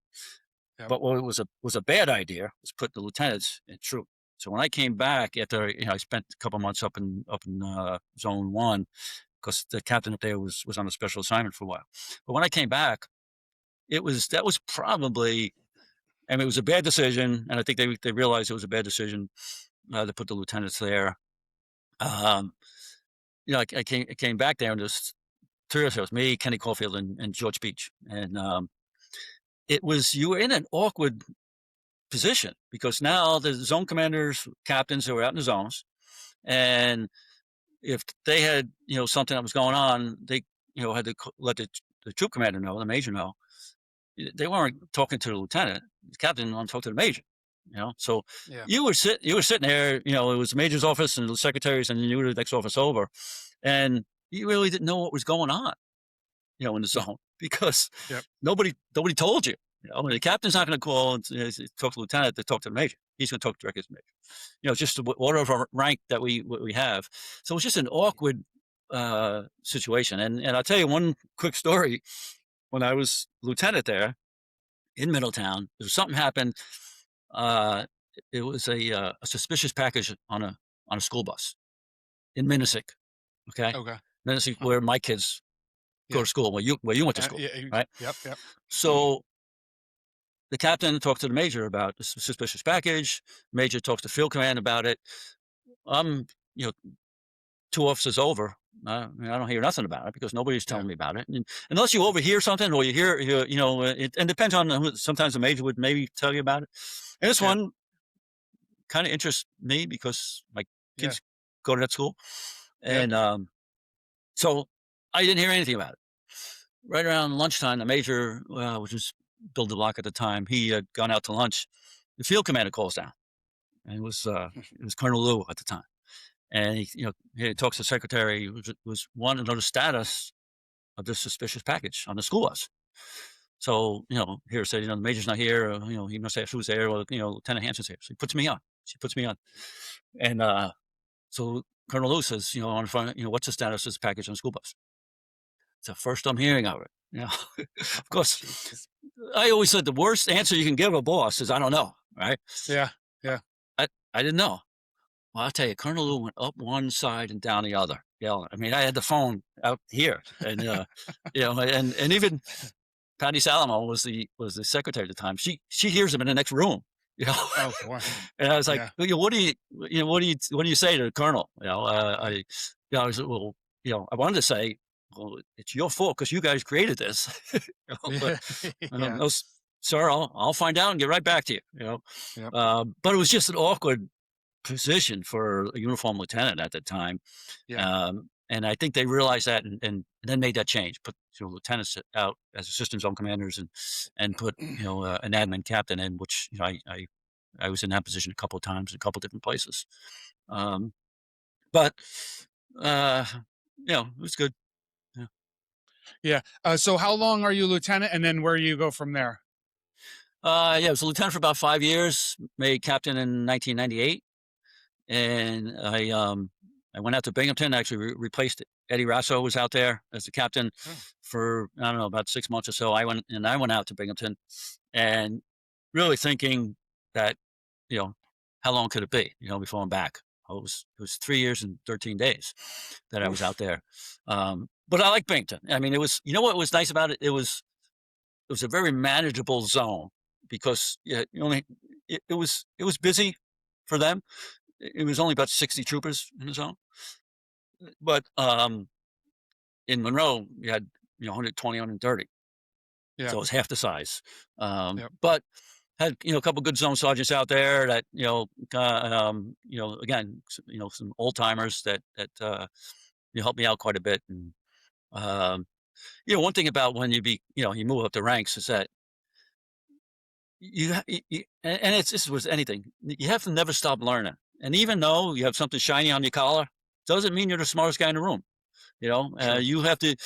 Yep. But what was a bad idea was put the lieutenants in troop. So when I came back after I spent a couple months up in zone one because the captain up there was on a special assignment for a while. But when I came back, that was probably, I mean, it was a bad decision, and I think they realized it was a bad decision to put the lieutenants there. Um, I came back there and just three of us, me, Kenny Caulfield, and George Beach, and you were in an awkward position because now the zone commanders, captains who were out in the zones, and if they had something that was going on, they had to let the troop commander know, the major know. They weren't talking to the lieutenant, the captain on talk to the major. So Yeah. you were sitting there. It was the major's office and the secretaries, and you were the next office over, and you really didn't know what was going on. In the zone because Yep. nobody told you. The captain's not going to call and talk to the lieutenant to talk to the major. He's going to talk directly to the major. Just the order of our rank that we have. So it's just an awkward situation. And I'll tell you one quick story. When I was lieutenant there in Middletown, there was something happened. Uh, it was a suspicious package on a school bus in Minnesink. Okay, Okay. Minnesink, Huh. where my kids go Yeah. to school, where you went to school, Yeah. right? Yep. Yep. So the captain talked to the major about the suspicious package. Major talks to field command about it. I'm, you know, two officers over. I don't hear nothing about it because nobody's Yeah. telling me about it. And unless you overhear something or you hear, it and depends on who. Sometimes the major would maybe tell you about it. And this Yeah. one kind of interests me because my Yeah. kids go to that school, Yep. and so I didn't hear anything about it. Right around lunchtime, the major, which was Bill DeBlock at the time, he had gone out to lunch. The field commander calls down, and it was Colonel Lou at the time, and he talks to the secretary, was wanting to know the status of this suspicious package on the school bus. So here said, the major's not here. He must ask who's there. Well, Lieutenant Hansen's here. So he puts me on. She puts me on, and so Colonel Lou says, I want to find, what's the status of this package on the school bus? It's the first I'm hearing of it. Of Oh, course, Jesus. I always said the worst answer you can give a boss is, "I don't know," right? Yeah. Yeah. I didn't know. Well, I'll tell you, Colonel Lou went up one side and down the other, yelling. I mean, I had the phone out here, and and even Patty Salamo was the secretary at the time. She hears him in the next room, you know. Oh boy. And I was like, Yeah. "Well, what do you say to the colonel?" I said, well, I wanted to say, well, it's your fault because you guys created this, but Yeah. Yeah. no, sir, I'll find out and get right back to you. Yep. But it was just an awkward position for a uniform lieutenant at the time. Yeah. And I think they realized that and then made that change, put lieutenants out as assistant zone commanders and put an admin captain in, which I was in that position a couple of times in a couple of different places. Um, but uh, it was good. Yeah. Yeah. So how long are you lieutenant, and then where do you go from there? I was a lieutenant for about 5 years, made captain in 1998. And I went out to Binghamton. Actually, replaced Eddie Rasso was out there as the captain Oh. for I don't know about 6 months or so. I went out to Binghamton, and really thinking that how long could it be before I'm back? Oh, it was 3 years and 13 days that I was out Oof. there. But I like Binghamton. I mean, it was what was nice about it. It was a very manageable zone because it was busy for them. It was only about 60 troopers in the zone, but in Monroe you had 120, 130, Yeah. so it was half the size. Yep. But had a couple good zone sergeants out there that again some old timers that helped me out quite a bit, and Um, one thing about when you move up the ranks is that and it's this with anything. You have to never stop learning. And even though you have something shiny on your collar, doesn't mean you're the smartest guy in the room. Sure. You have to.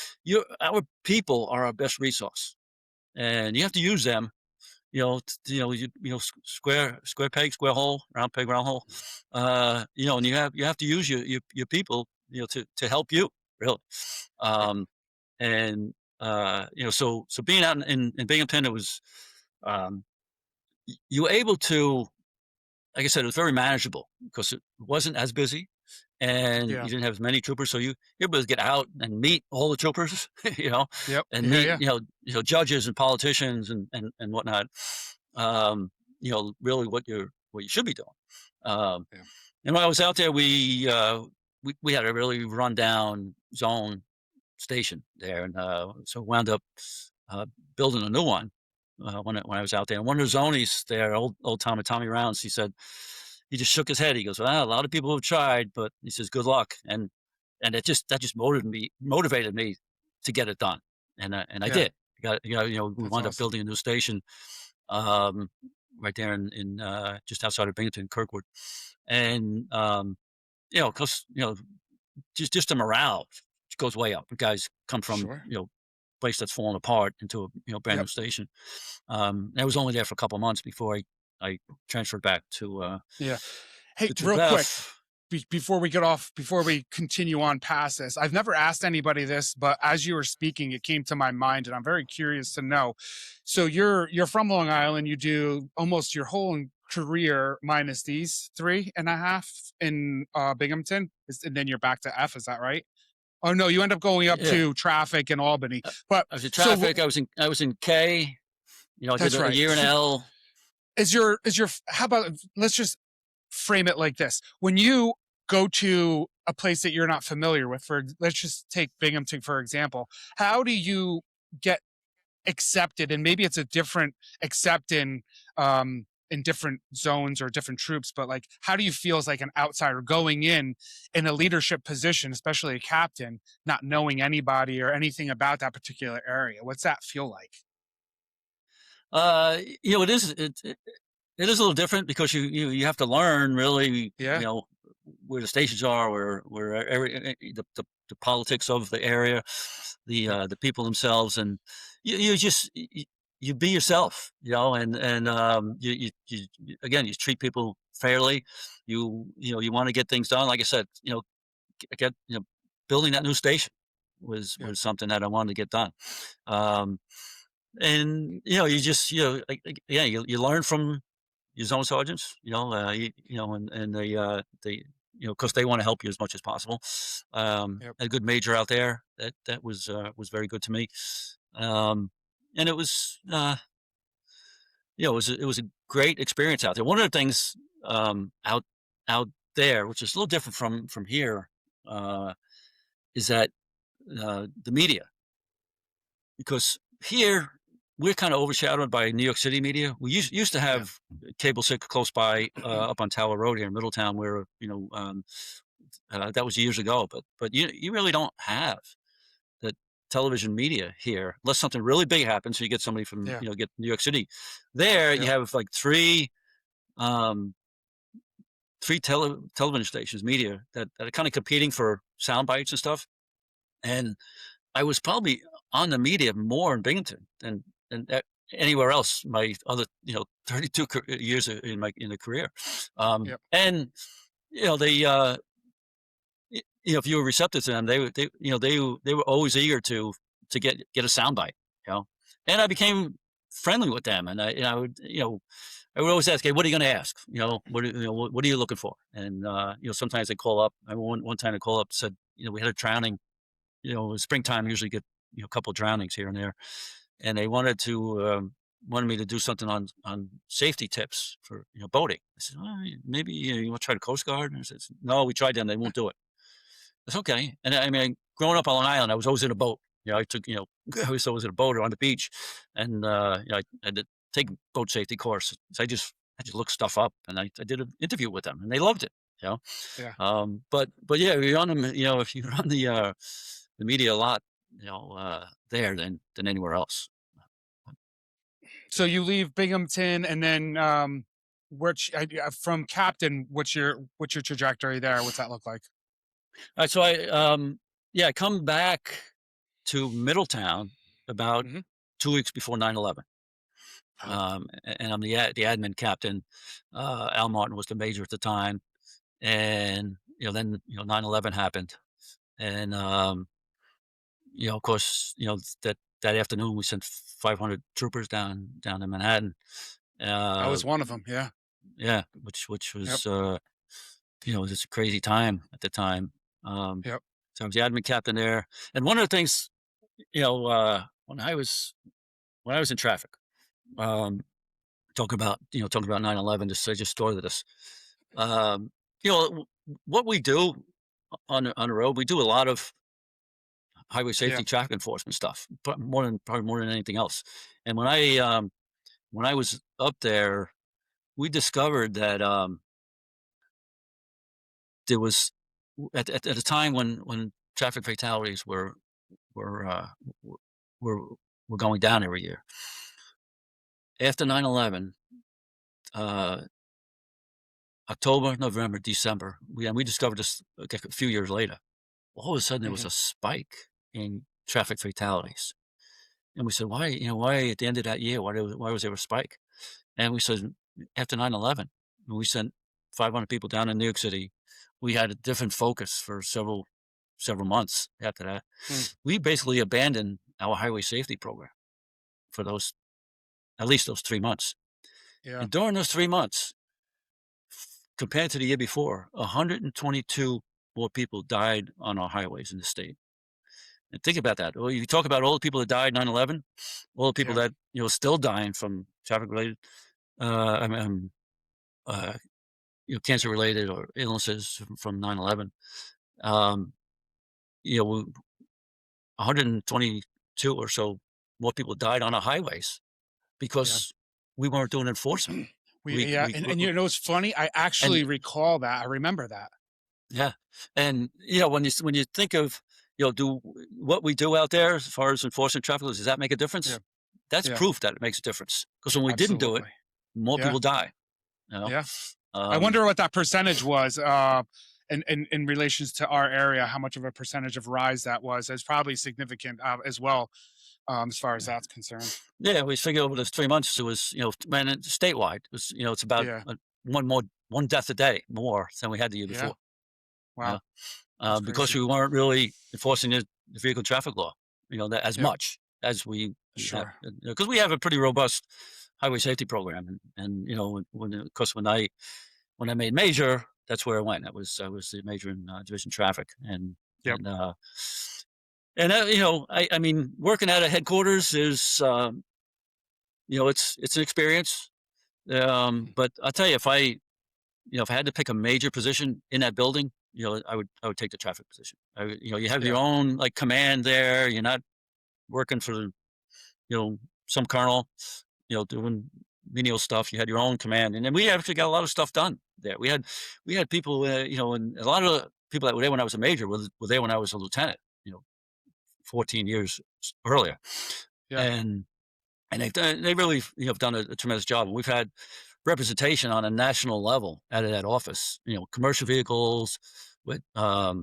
Our people are our best resource, and you have to use them. Square peg, square hole, round peg, round hole. And you have to use your people, to help you really. Yep. Um, and so being out in Binghamton, it was um, you were able to, like I said, it was very manageable because it wasn't as busy and Yeah. you didn't have as many troopers. So you're able to get out and meet all the troopers, Yep. and Yeah. meet, Yeah. judges and politicians and whatnot. Really what you should be doing. Um, Yeah. and when I was out there, we had a really rundown zone station there, and so wound up uh, building a new one when I was out there. And one of the zonies there, old Tommy Rounds, he just shook his head. He goes, "Well, a lot of people have tried, but," he says, "good luck." And that just motivated me to get it done, and I Yeah. did. We That's wound up awesome. building a new station um, right there in just outside of Binghamton, Kirkwood, and because just the morale goes way up. The guys come from Sure. place that's fallen apart into a brand new Yep. station. I was only there for a couple months before I transferred back Yeah. Hey, to real quick, Beth. before we continue on past this, I've never asked anybody this, but as you were speaking, it came to my mind, and I'm very curious to know. So you're from Long Island. You do almost your whole career minus these 3.5 in Binghamton, and then you're back to F. Is that right? Oh no, you end up going up Yeah, to traffic in Albany. uh, But I was in so traffic. I was in K. I did that's a right. year in So L. is your how about let's just frame it like this. When you go to a place that you're not familiar with, for let's just take Binghamton for example, how do you get accepted? And maybe it's a different accept in different zones or different troops, but like how do you feel as like an outsider going in a leadership position, especially a captain, not knowing anybody or anything about that particular area? What's that feel like? It is a little different because you have to learn really, Yeah. where the stations are, where the politics of the area, Yep. the people themselves, and you be yourself, and again, you treat people fairly. You want to get things done. Like I said, get building that new station Yep. was something that I wanted to get done. Um, and you just yeah, you learn from your zone sergeants, and they, because they want to help you as much as possible. Yep. A good major out there that was very good to me. Um, and it was, it was a great experience out there. One of the things out there, which is a little different from here, uh, is that the media, because here we're kind of overshadowed by New York City media. We used to Yeah. have cable six close by up on Tower Road here in Middletown, where that was years ago. But you really don't have the television media here unless something really big happens. So you get somebody from Yeah. get New York City. There you Yep. have like um, three television stations, media that are kind of competing for sound bites and stuff. And I was probably on the media more in Binghamton than anywhere else. My other, 32 years in the career, Yep. and they, if you were receptive to them, they were always eager to get a soundbite, and I became friendly with them, and I would, I would always ask, "Hey, what are you going to ask? What are you looking for?" And sometimes they call up. I remember one time they call up said, we had a drowning. Springtime usually get a couple drownings here and there, and they wanted me to do something on safety tips for boating. I said, well, maybe you want to try the Coast Guard? And I said, no, we tried them, they won't do it. It's okay. And I mean, growing up on Long Island, I was always in a boat. I took I was always in a boat or on the beach, and I did take boat safety course. So I just looked stuff up, and I did an interview with them, and they loved it. You know, Yeah. but yeah, you're on them. If you're on the media a lot, there than anywhere else. So you leave Binghamton, and then which from captain, what's your trajectory there? What's that look like? All right, so I come back to Middletown about Hmm. 2 weeks before 9/11. Oh, And I'm the admin captain. Al Martin was the major at the time, and then 9/11 happened, and of course, that afternoon we sent 500 troopers down to Manhattan. I Uh, was one of them. Yeah. yeah, which Yep. was just a crazy time at the time. Um, Yep. so I was the admin captain there, and one of the things, when I was in traffic, um, talking about 9/11, just I just thought of this. Um, what we do on the road, we do a lot of highway Yeah. safety traffic enforcement stuff, but probably more than anything else. And when I was up there, we discovered that there was at a time when traffic fatalities were w- were were going down every year. After 9/11, uh, October, November, December, we discovered this like a few years later. All of a sudden, there was Hmm. a spike in traffic fatalities, and we said, "Why? Why at the end of that year? Why was there a spike?" And we said, after 9/11, when we sent 500 people down in New York City, we had a different focus for several months after that. Mm. We basically abandoned our highway safety program for those at least those 3 months. Yeah. And during those 3 months, compared to the year before, 122 more people died on our highways in the state. And think about that. Well, you talk about all the people that died 9/11, all the people Yeah. that still dying from traffic related, uh, I mean, uh, cancer related or illnesses from 9/11. Um, you know, 122 or so more people died on our highways Yeah. because we weren't doing enforcement. Yeah, and it's funny. I And actually recall that. I remember that. yeah, and when you think of do what we do out there as far as enforcing traffic laws, does that make a Yeah. difference? That's Yeah. proof that it makes a difference. Because when we didn't do it, Absolutely. more Yeah. people die. You know, Yeah. I um, wonder what that percentage was, in relations to our area, how much of a percentage of rise that was. It's probably significant, as well, as far as that's concerned. yeah, we figured over those 3 months, it was man, it's statewide, it's about Yeah. one death a day more than we had the year Yeah. before. You Wow. know, That's because crazy. we weren't really enforcing the vehicle traffic law, that as Yep. much as we have, Sure. because we have a pretty robust highway safety program, and of course, when I made major, that's where I went. I was the major in division traffic, Yep. and uh, I mean, working at a headquarters is it's an experience. But I'll tell you, if I had to pick a major position in that building, I would take the traffic position. You have your Yeah. own like command there. You're not working for some colonel, doing menial stuff. You had your own command, and then we actually got a lot of stuff done there. We had people, and a lot of the people that were there when I was a major were there when I was a lieutenant. You know, 14 years earlier, Yeah. and they really have done a tremendous job. We've had representation on a national level out of that office. Commercial vehicles with a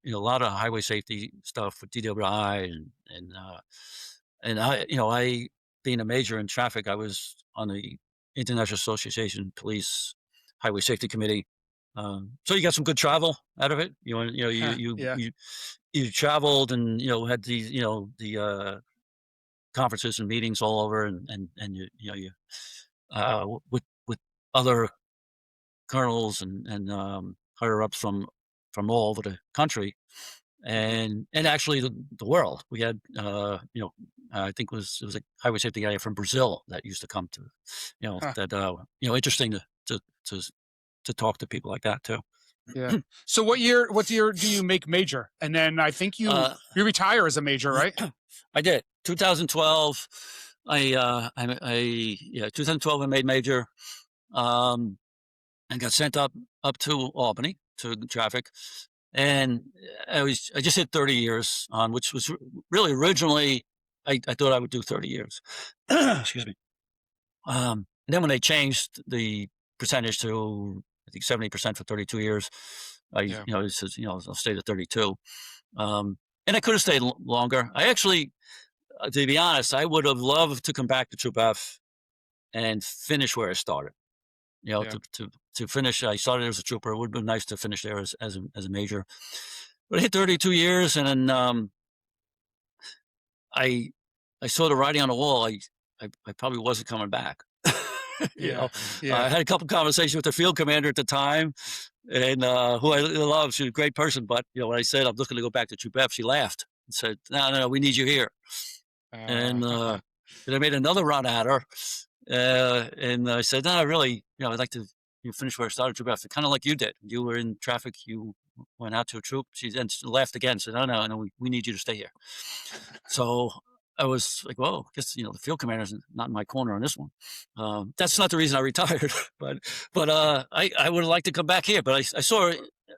lot of highway safety stuff with DWI and I being a major in traffic, I was on the International Association Police Highway Safety Committee. So you got some good travel out of it. Yeah. You traveled and had these the conferences and meetings all over, and with other colonels and higher ups from all over the country Mhm. and actually the world. We had I think it was a highway safety guy from Brazil that used to come to Huh. that interesting to to to talk to people like that too. Yeah. So what year do you make major? And then I think you uh, you retire as a major, right? I did 2012. I yeah 2012 I made major. Um, and got sent up to Albany to traffic. and I just hit 30 years on, which was really originally I thought I would do 30 years. Excuse me. And then when they changed the percentage to I think 70% for 32 years, Yeah. it says I'll stay to 32. Um, and I could have stayed longer. I actually, to be honest, I would have loved to come back to Troop F and finish where I started. Yeah. To finish, I started as a trooper. It would have been nice to finish there as a major. But I hit 32 years, and then I I saw the writing on the wall. I probably wasn't coming back. you Yeah. know, Yeah. I had a couple conversations with the field commander at the time, and who I love. She's a great person. But when I said I'm looking to go back to Troop F, she laughed and said, "No, no, no, we need you here." Uh, And I made another run at her, and I said, "No, really, I'd like to finish where I started, Troop F, kind of like you did. You were in traffic, you went out to a troop." She then laughed again, said, "No, no, no, we need you to stay here." So I was like, "Well, I guess the field commander's not in my corner on this one." That's not the reason I retired, but I would have liked to come back here. But I saw,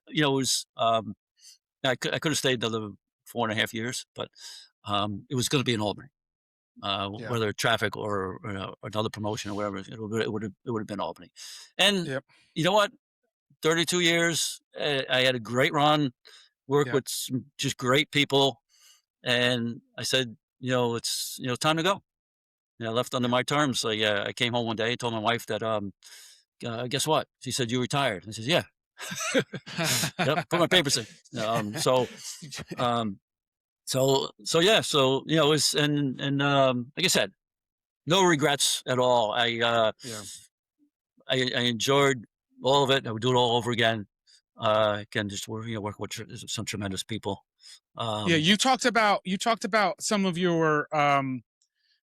it was I could have stayed another 4.5 years, but it was going to be in Albany. yeah. Whether traffic or another promotion or whatever, it would have been Albany. And Yep. you know what? 32 years. I had a great run. Worked Yep. with some just great people, and I said, it's time to go. I left under Yep. my terms. I came home one day and told my wife that guess what? She said, "You retired." I said, "Yeah." Yep. Put my papers in. Um, so yeah. So it was and like I said, no regrets at all. Yeah. I enjoyed all of it. I would do it all over again. Again, just work with some tremendous people. Yeah. Um, You talked about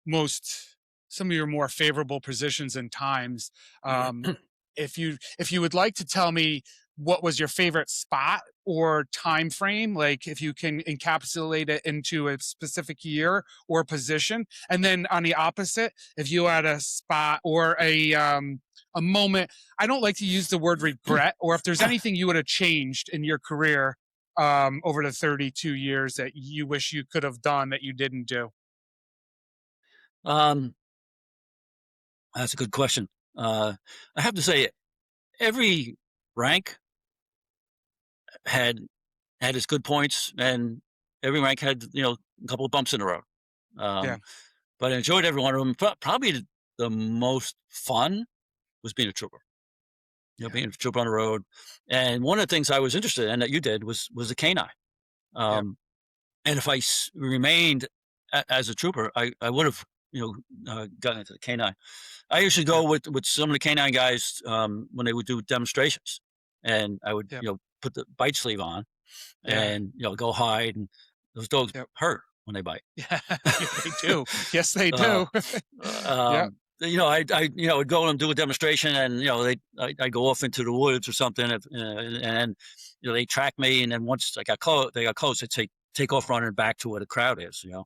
most some of your more favorable positions and times. Um, if you would like to tell me what was your favorite spot or time frame, like if you can encapsulate it into a specific year or position, and then on the opposite, if you had a spot or a moment, I don't like to use the word regret, or if there's anything you would have changed in your career over the 32 years that you wish you could have done that you didn't do. um, that's a good question. I have to say, every rank had had its good points, and every rank had a couple of bumps in the road. Yeah. Um, but I enjoyed every one of them. Probably the most fun was being a trooper. Yeah. Being a trooper on the road. And one of the things I was interested in that you did was the canine. Yep. Um, and if I remained as a trooper, I would have gotten into the canine. I used to go Yep. with some of the canine guys when they would do demonstrations, and I would Yep. put the bite sleeve on Yeah. and go hide, and those dogs Yep. hurt when they bite. Yeah. Yeah, they do. Yes, they uh, do. Yep. I would go and do a demonstration, and I go off into the woods or something, and they track me, and then once they got close, they take off running back to where the crowd is, Yeah.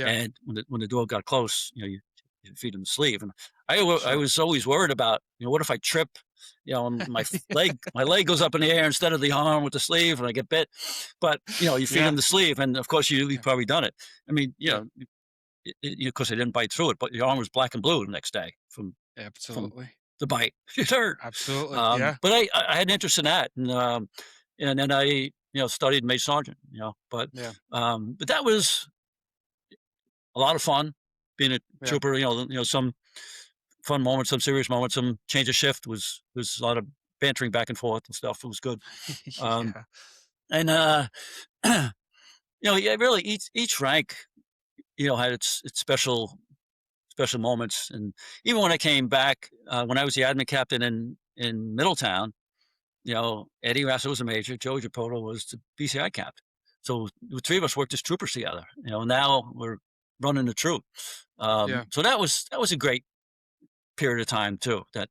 and when the dog got close, you feed them the sleeve, and I Sure. was always worried about what if I trip, and my leg goes up in the air instead of the arm with the sleeve, and I get bit, but you feed them Yeah. the sleeve, and of course you've Yeah. probably done it. I mean, Yeah. of course, I didn't bite through it, but your arm was black and blue the next day from Absolutely. the bite. It hurt. Absolutely. Yeah. But I had an interest in that, and then I studied Mace Sergeant. Yeah. But that was a lot of fun being a Yeah. trooper. Some fun moments, some serious moments, some change of shift was a lot of bantering back and forth and stuff. It was good. Um, Yeah. and yeah, really each rank had its special moments. And even when I came back, when I was the admin captain in Middletown, Eddie Rassa was a major, Joe Giapoto was the BCI captain. So the three of us worked as troopers together. Now we're running the troop. Yeah. So that was a great period of time too. That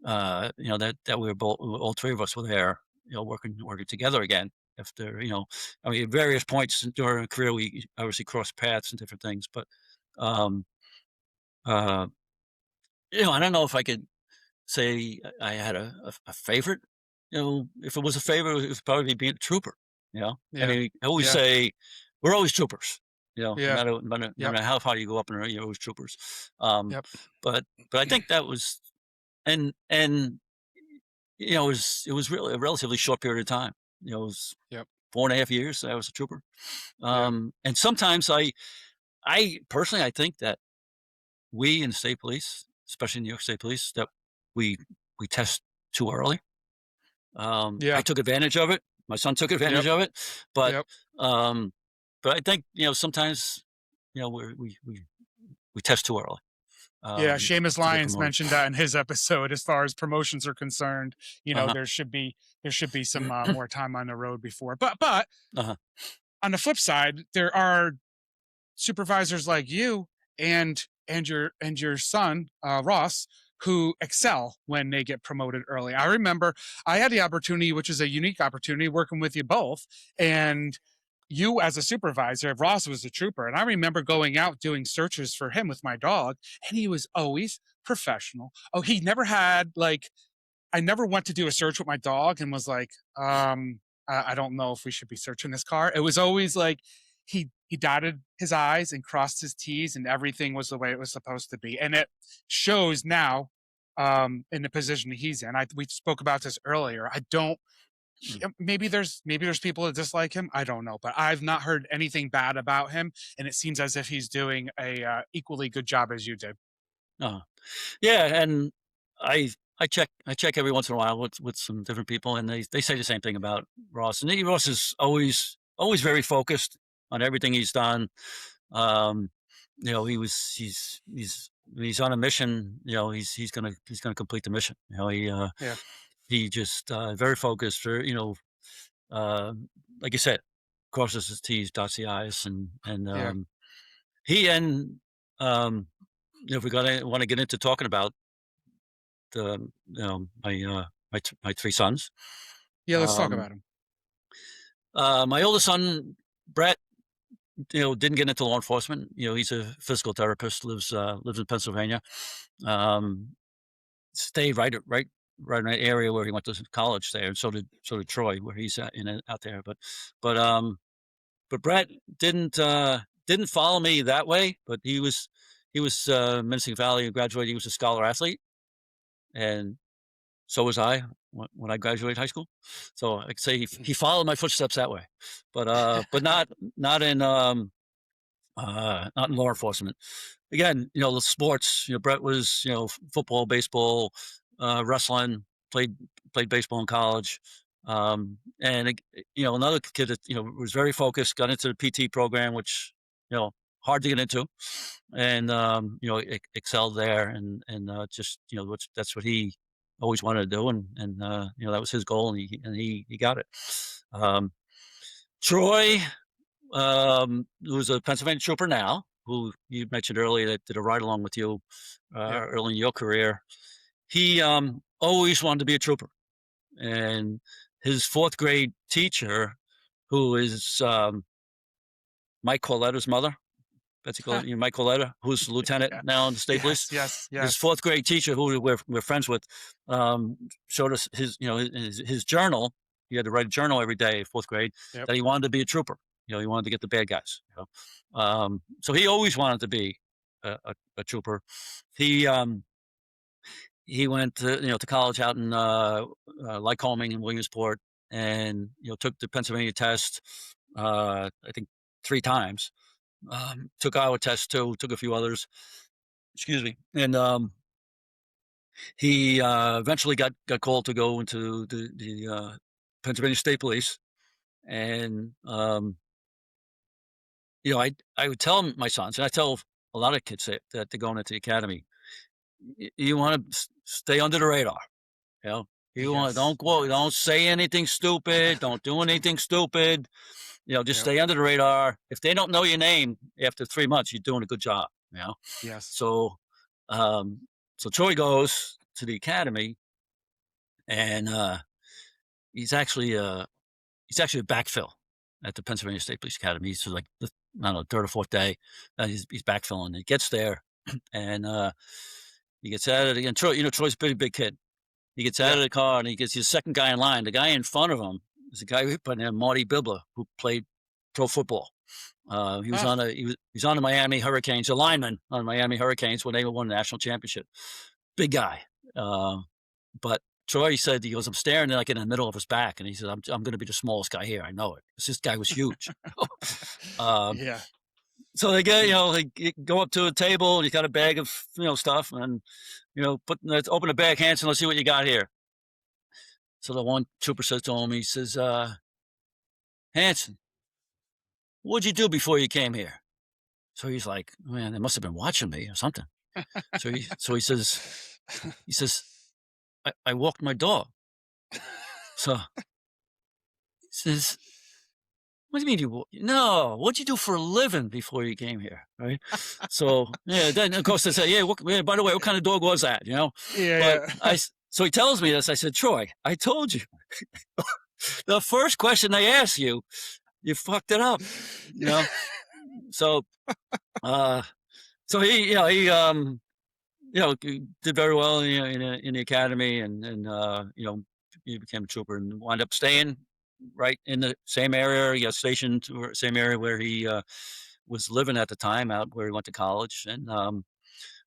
we were both, all three of us were there, working together again. After I mean, at various points during our career, we obviously crossed paths and different things, but um, uh, I don't know if I could say I had a favorite if it was a favor, it would probably be being a trooper, you know? I Yeah. mean, I always Yeah. say, "We're always troopers," no Yeah. matter no Yep. matter how far you go up in the rank, you're always troopers. Um, Yep. but I think that was and, it was really a relatively short period of time. It was Yep. 4.5 years I was a trooper. Yeah. And sometimes I personally, I think that we in the state police, especially in New York State Police, that we we test too early. I Yeah. took advantage of it. My son took Yep. advantage of it, but Yep. um, I think sometimes we test too early Yeah, Seamus to get Lyons promoted. mentioned that in his episode. As far as promotions are concerned, Uh there should be some huh. more time on the road before. But uh huh. on the flip side, there are supervisors like you and your son Ross who excel when they get promoted early. I remember I had the opportunity, which is a unique opportunity, working with you both, and you as a supervisor. Ross was a trooper, and I remember going out doing searches for him with my dog, and he was always professional. Oh, he never had like I never went to do a search with my dog and was like, I don't know if we should be searching this car. It was always like he dotted his I's and crossed his T's, and everything was the way it was supposed to be. And it shows now in the position he's in. We spoke about this earlier. I don't. Maybe there's people that dislike him. I don't know, but I've not heard anything bad about him, and it seems as if he's doing a equally good job as you did. uh Yeah, and I I check every once in a while with some different people, and they say the same thing about Ross. And Ross is always very focused on everything he's done. Um, he's on a mission. He's gonna complete the mission. Yeah, He just very focused. Uh, like you said, crosses his T's, dots the I's, and yeah, he and if we gotta want to get into talking about my 3 sons. yeah. Let's talk Um, about him. my oldest son, Brett, didn't get into law enforcement. He's a physical therapist, lives in Pennsylvania. Um, stayed right in that area where he went to college there, and so did Troy, where he's out there. But Brett didn't follow me that way, but he was Menacing Valley graduated. He was a scholar athlete, and so was I when I graduated high school. So I could say he followed my footsteps that way, but not in not in law enforcement. Again, the sports. Brett was football, baseball, wrestling. Played baseball in college, another kid that was very focused. Got into the PT program, which you know hard to get into, and excelled there, and just that's what he always wanted to do, and that was his goal, and he got it. Um, Troy, who's a Pennsylvania trooper now, who you mentioned earlier that did a ride along with you Yep. early in your career. He always wanted to be a trooper, and his fourth grade teacher, who is Mike Coletta's mother, Betsy Coletta, Mike Coletta, who's the lieutenant Yeah. now in the state police. Yes, yes, His yes. fourth grade teacher, who we're friends with, showed us his journal. He had to write a journal every day, fourth grade, Yep. that he wanted to be a trooper. He wanted to get the bad guys. So he always wanted to be a trooper. He he went to college out in Lycoming and Williamsport, and took the Pennsylvania test. I think 3 times. Took Iowa test too. Took a few others. Excuse me. And he eventually got called to go into the Pennsylvania State Police. And I would tell my sons, and I tell a lot of kids that they're going into the academy. You want to stay under the radar. You know, you want Yes, don't yes. say anything stupid. Don't do anything stupid. Just Yep. stay under the radar. If they don't know your name after 3 months, you're doing a good job. Yes. So, um, so Troy goes to the academy, and he's actually he's actually a backfill at the Pennsylvania State Police Academy. He's like I don't know, third or fourth day. He's backfilling. He gets there, and he gets at it again. Troy's a pretty big kid, He gets out Yeah. of the car and he gets his second guy in line. The guy in front of him is a guy by the name Marty Bibler, who played pro football. He was Ah, on a he was on the Miami Hurricanes, a lineman on the Miami Hurricanes when they won the national championship. Big guy. Uh, but Troy said, he goes, I'm staring like in the middle of his back, and he said, I'm going to be the smallest guy here. I know it. 'Cause this guy was huge. um, yeah. so they get, they go up to a table and he's got a bag of, stuff, and let's open the bag, Hanson. Let's see what you got here. So the one trooper says to him, he says, Hanson, what'd you do before you came here? So he's like, man, they must have been watching me or something. So he says, I walked my dog. So he says, what do you mean no, what'd you do for a living before you came here? Right. So, yeah, then of course they say, yeah, by the way, what kind of dog was that? But Yeah. Yeah. so he tells me this. I said, Troy, I told you. The first question they ask you, you fucked it up, you know? So, uh, so he did very well in the academy, and he became a trooper and wound up staying right in the same area. He got stationed to the same area where he was living at the time, out where he went to college. And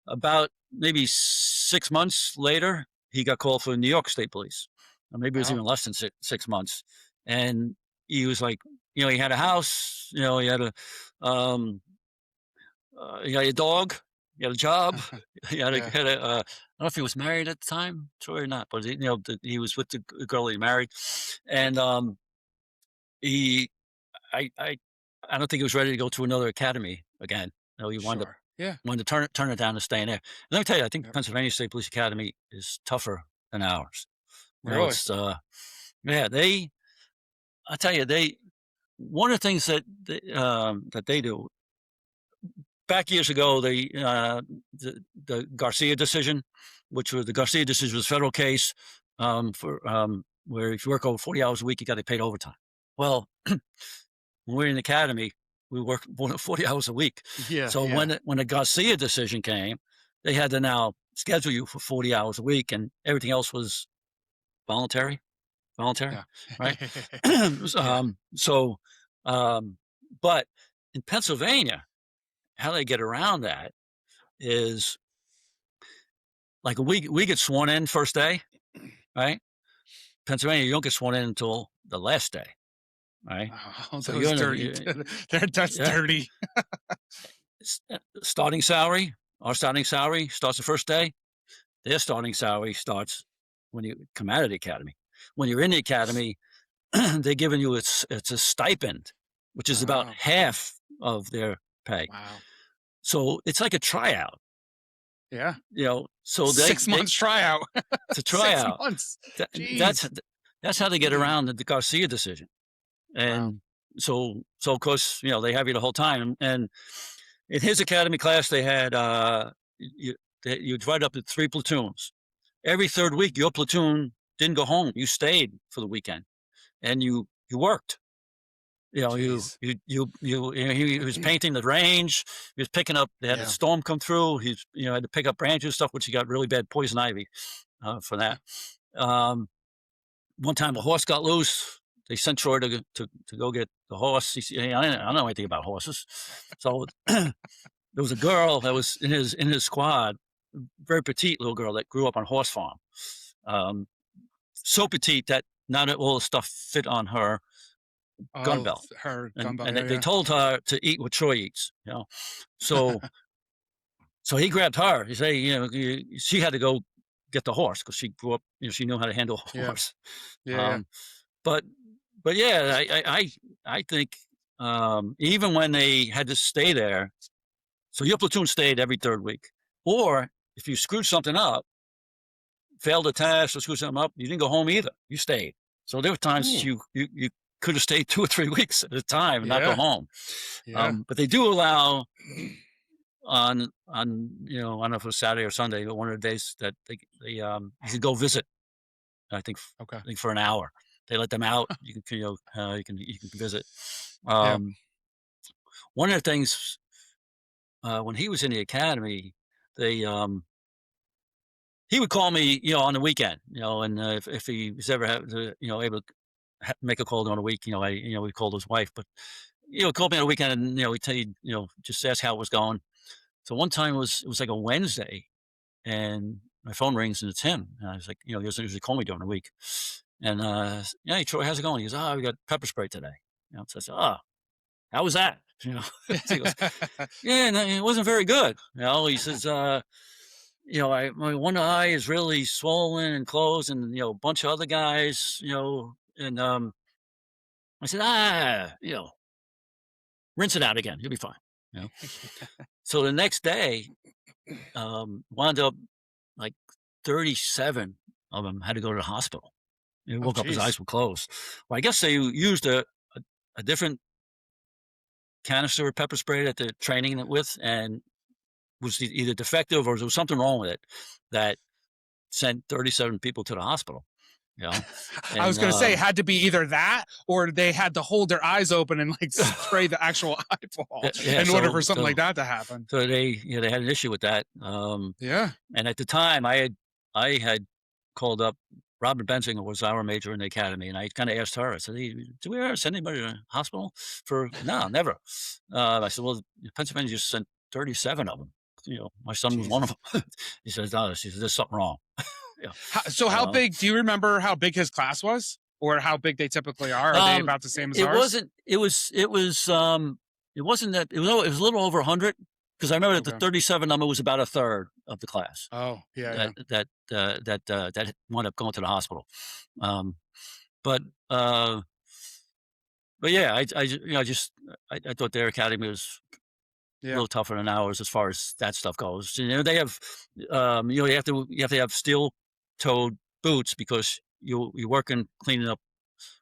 about maybe 6 months later, he got called for the New York State Police. Or maybe it was Wow. even less than 6 months. And he was like, he had a house, he had he had a dog, he had a job, Yeah. I don't know if he was married at the time, Troy, or not, but he was with the girl he married, and he, I, I don't think he was ready to go to another academy again. He wound up Sure. Yeah. wanted to turn it down and stay in there. And let me tell you, I think Yep. Pennsylvania State Police Academy is tougher than ours. Really. It's yeah, I tell you, one of the things that they do back years ago, the Garcia decision, the Garcia decision was a federal case, for where if you work over 40 hours a week, you got to pay overtime. Well, when we're in the academy, we work more than 40 hours a week. Yeah. So Yeah. when the Garcia decision came, they had to now schedule you for 40 hours a week, and everything else was voluntary, voluntary, Yeah. right? Yeah. So, um, but in Pennsylvania, how they get around that is like we get sworn in first day, right? Pennsylvania, you don't get sworn in until the last day, right? Oh, So you're those in dirty. the That's yeah, dirty. starting salary. Our starting salary starts the first day. Their starting salary starts when you come out of the academy. When you're in the academy, they're giving you it's a stipend, which is about Oh, half of their pay. wow. So it's like a tryout, Yeah. So they 6 months tryout. it's a 6 tryout. months. That, Jeez. that's how they get around the Garcia decision. Wow. And so of course, they have you the whole time. And in his academy class, they had you you divide up to 3 platoons. Every third week, your platoon didn't go home. You stayed for the weekend, and you worked. Jeez. He was painting the range. He was picking up. They had a Yeah. storm come through. He's had to pick up branches and stuff, which he got really bad poison ivy for that. Um, One time a horse got loose. They sent Troy to go get the horse. I don't know anything about horses, so there was a girl that was in his squad, very petite little girl that grew up on a horse farm. Um, so petite that not all the stuff fit on her gun Oh, belt, her and gumbo. and Yeah. they Yeah. told her to eat what Troy eats. So so he grabbed her. He said, she had to go get the horse because she grew up. She knew how to handle a Yeah. horse. Yeah. Yeah. Um, but but yeah, I think even when they had to stay there, so your platoon stayed every third week, or if you screwed something up, failed a test or screwed something up, you didn't go home either. You stayed. So there were times Ooh. you could have stayed 2 or 3 weeks at a time and not go Yeah. home. Yeah. But they do allow I don't know if it was Saturday or Sunday, but one of the days that they you can go visit. I think Okay. for an hour. They let them out. You can visit. Yeah. Um, One of the things when he was in the academy, they he would call me, on the weekend, and if he was ever able to make a call during the week, we called his wife, but called me on the weekend, and he'd tell you, just ask how it was going. So one time it was like a Wednesday, and my phone rings and it's him. And I was like, he doesn't usually call me during the week. And yeah, hey Troy, how's it going? He goes, oh, we got pepper spray today. So I said, oh, how was that? So he goes, yeah, no, it wasn't very good. He says, my one eye is really swollen and closed, and a bunch of other guys, and I said, rinse it out again, you'll be fine. You know. So the next day, wound up like 37 of them had to go to the hospital. He Oh, woke up, his geez. eyes were closed. Well, I guess they used a different canister of pepper spray that they're training it with, and was either defective or there was something wrong with it that sent 37 people to the hospital. You know, I was and going to say it had to be either that or they had to hold their eyes open and like spray the actual eyeball yeah, in order for so something so like that to happen. so they had an issue with that. Yeah. And at the time, I had called up Robin Benzinger was our major in the academy, and I kind of asked her. I said, "Hey, do we ever send anybody to the hospital for?" No, never. I said, "Well, Pennsylvania just sent 37 of them. My son was one of Jesus. them." He says, "No," she says, "There's something wrong." Yeah. So how Uh, big, do you remember how big his class was or how big they typically are? Are they um, about the same as it ours? wasn't. It wasn't that. It was a little over 100 because I remember that the Okay. 37 number was about a third of the class. Oh, yeah, that yeah. that that wound up going to the hospital. Um, but uh, but yeah, I thought their academy was a Yeah. little tougher than ours as far as that stuff goes. They have, you have to have steel toed boots because you're working cleaning up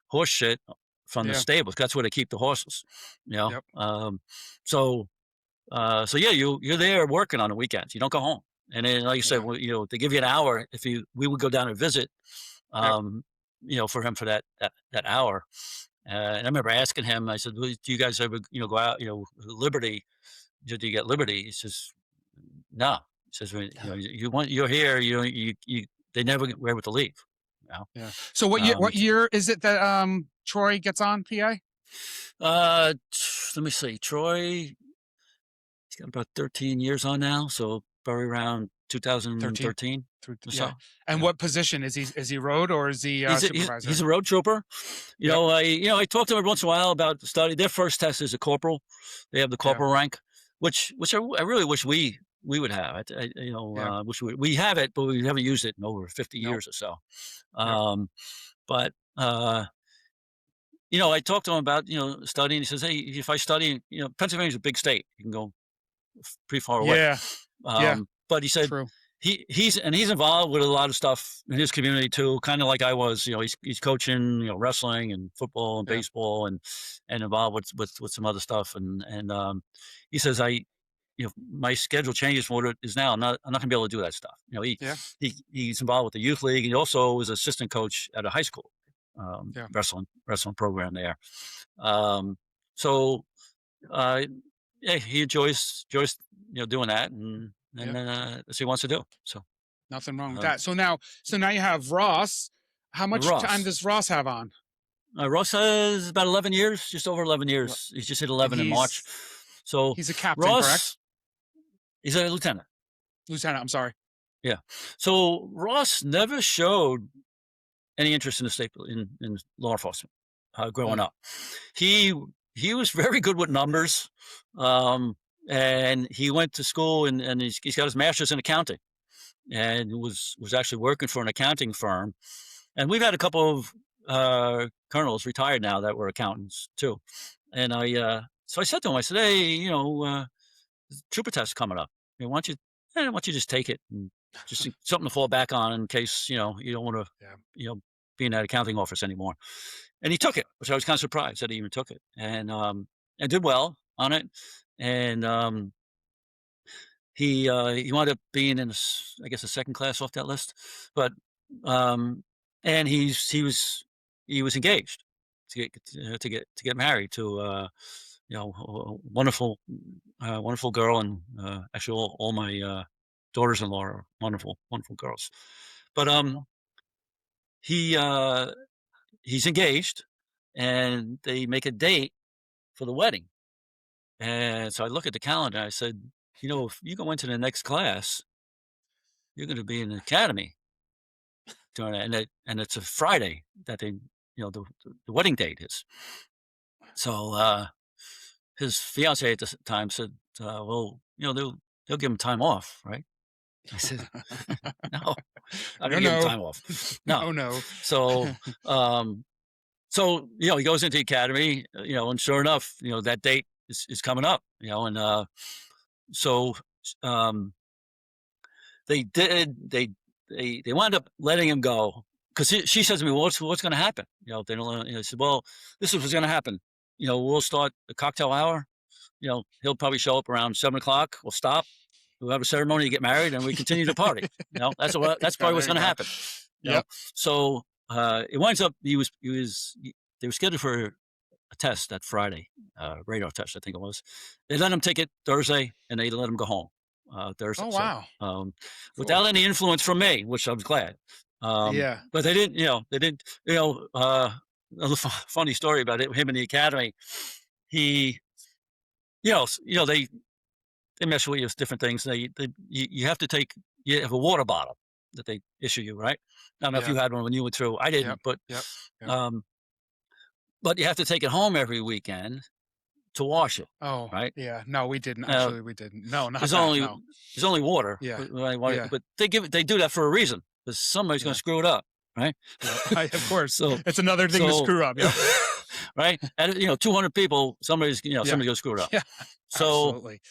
horse shit from the Yeah. stables. That's where they keep the horses. You know, Yep. um, so so yeah, you're there working on the weekends. You don't go home. And then, like you said, Yeah. well, they give you an hour. We would go down and visit, Yep. for him for that hour. And I remember asking him. I said, well, "Do you guys ever, go out? Liberty? Do you get Liberty?" He says, "No." He says, You're here. They never were able to leave." You know? Yeah. So what It's, year is it that Troy gets on PA? let me see. Troy, he's got about 13 years on now, so probably around 13 2013 through, or yeah. so. And Yeah. What position is he road or is he He's supervisor? a road trooper. Yep. I talk to him every once in a while about the study. Their first test is a corporal. They have the Yeah. corporal rank, which I really wish we would have. Yeah. Wish we have it, but we haven't used it in over 50 Nope. years or so. Yep. Um, but I talked to him about studying. He says, "Hey, if I study, Pennsylvania's a big state. You can go pretty far away." Yeah. Yeah. But he said True. he's involved with a lot of stuff in his community too, kind of like I was. He's coaching, wrestling and football and Yeah. baseball and involved with some other stuff. And he says my schedule changes from what it is now. I'm not gonna be able to do that stuff. Yeah. He's involved with the youth league. He also is assistant coach at a high school Yeah. wrestling program there. Um, so uh, yeah, he enjoys doing that, and Yeah. that's what he wants to do. So Nothing wrong with um, that. So now you have Ross. How much time Ross, does Ross have on? Ross has about 11 years, just over 11 Ele- years. He's just hit And 11 in March. So he's a captain, correct? Ross, he's a lieutenant. Lieutenant, I'm sorry. Yeah. So Ross never showed any interest in the state in law enforcement growing Mm. up. He he was very good with numbers, um, and he went to school and he's got his master's in accounting, and was actually working for an accounting firm. And we've had a couple of colonels retired now that were accountants too. And so I said to him, I said, "Hey, trooper test coming up. Why don't you just take it and just something to fall back on in case you don't want to Yeah. be in that accounting office anymore." And he took it, which I was kind of surprised that he even took it, and did well on it. And he wound up being in, I guess, a second class off that list, but um, and he was engaged to get married to a wonderful girl, and actually all my daughters-in-law are wonderful, wonderful girls. But he he's engaged, and they make a date for the wedding. And so I look at the calendar. I said, if you go into the next class, you're going to be in the academy during that, and it's a Friday that the wedding date is. So his fiance at the time said, "Well, they'll give him time off, right?" I said, "No, I'm No, gonna give him no, time off. No." no, no. So, um, he goes into the academy, and sure enough, that date is coming up, and so um, they did they wound up letting him go because she says to me, "Well, what's going to happen?" If they don't, I said, "Well, this is what's going to happen. We'll start the cocktail hour. He'll probably show up around 7 o'clock. We'll stop. We'll have a ceremony to get married, and we continue to party. That's Yeah, probably there what's you going to go. happen. You know, Yep. so it winds up they were scheduled for a test that Friday, radar test, I think it was. They let him take it Thursday, and they let him go home Thursday. Oh, So wow. Cool. without any influence from me, which I was glad. Yeah. But they didn't. A funny story about him in the academy. He, they mess with you with different things. You have to take you have a water bottle that they issue you, right? I don't know if you Yep. had one when you went through. I Yep. didn't, Yep. Yep. um, but you have to take it home every weekend to wash it, Oh, right? yeah. No, we didn't. Uh, Actually, we didn't. No, not there's that. only No. there's only water, Yeah. but Yeah. they do that for a reason because somebody's going to Yeah. screw it up, right? Yep. Of course. so It's another thing to so screw up. Yep. right, and 200 people, Yeah. somebody's going to screw it up. Yeah. So Absolutely.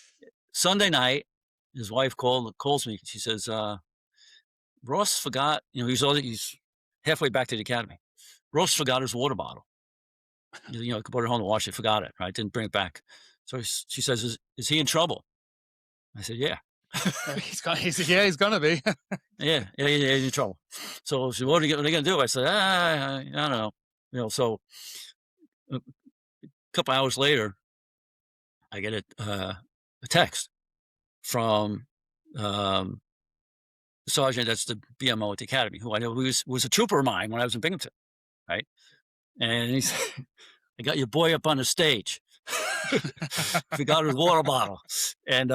Sunday night, his wife calls me. She says, Ross forgot. He's halfway back to the academy. Ross forgot his water bottle. He brought it home to wash it. Forgot it. Right? Didn't bring it back. So she says, "Is he in trouble?" I said, "Yeah, He's gonna be. yeah, he's in trouble." So she, what are they going to do? I said, I don't know. So a couple hours later, I get a text from um, the sergeant that's the BMO at the academy, who I know was a trooper of mine when I was in Binghamton, right? And he said, "I got your boy up on the stage. Forgot his water bottle." And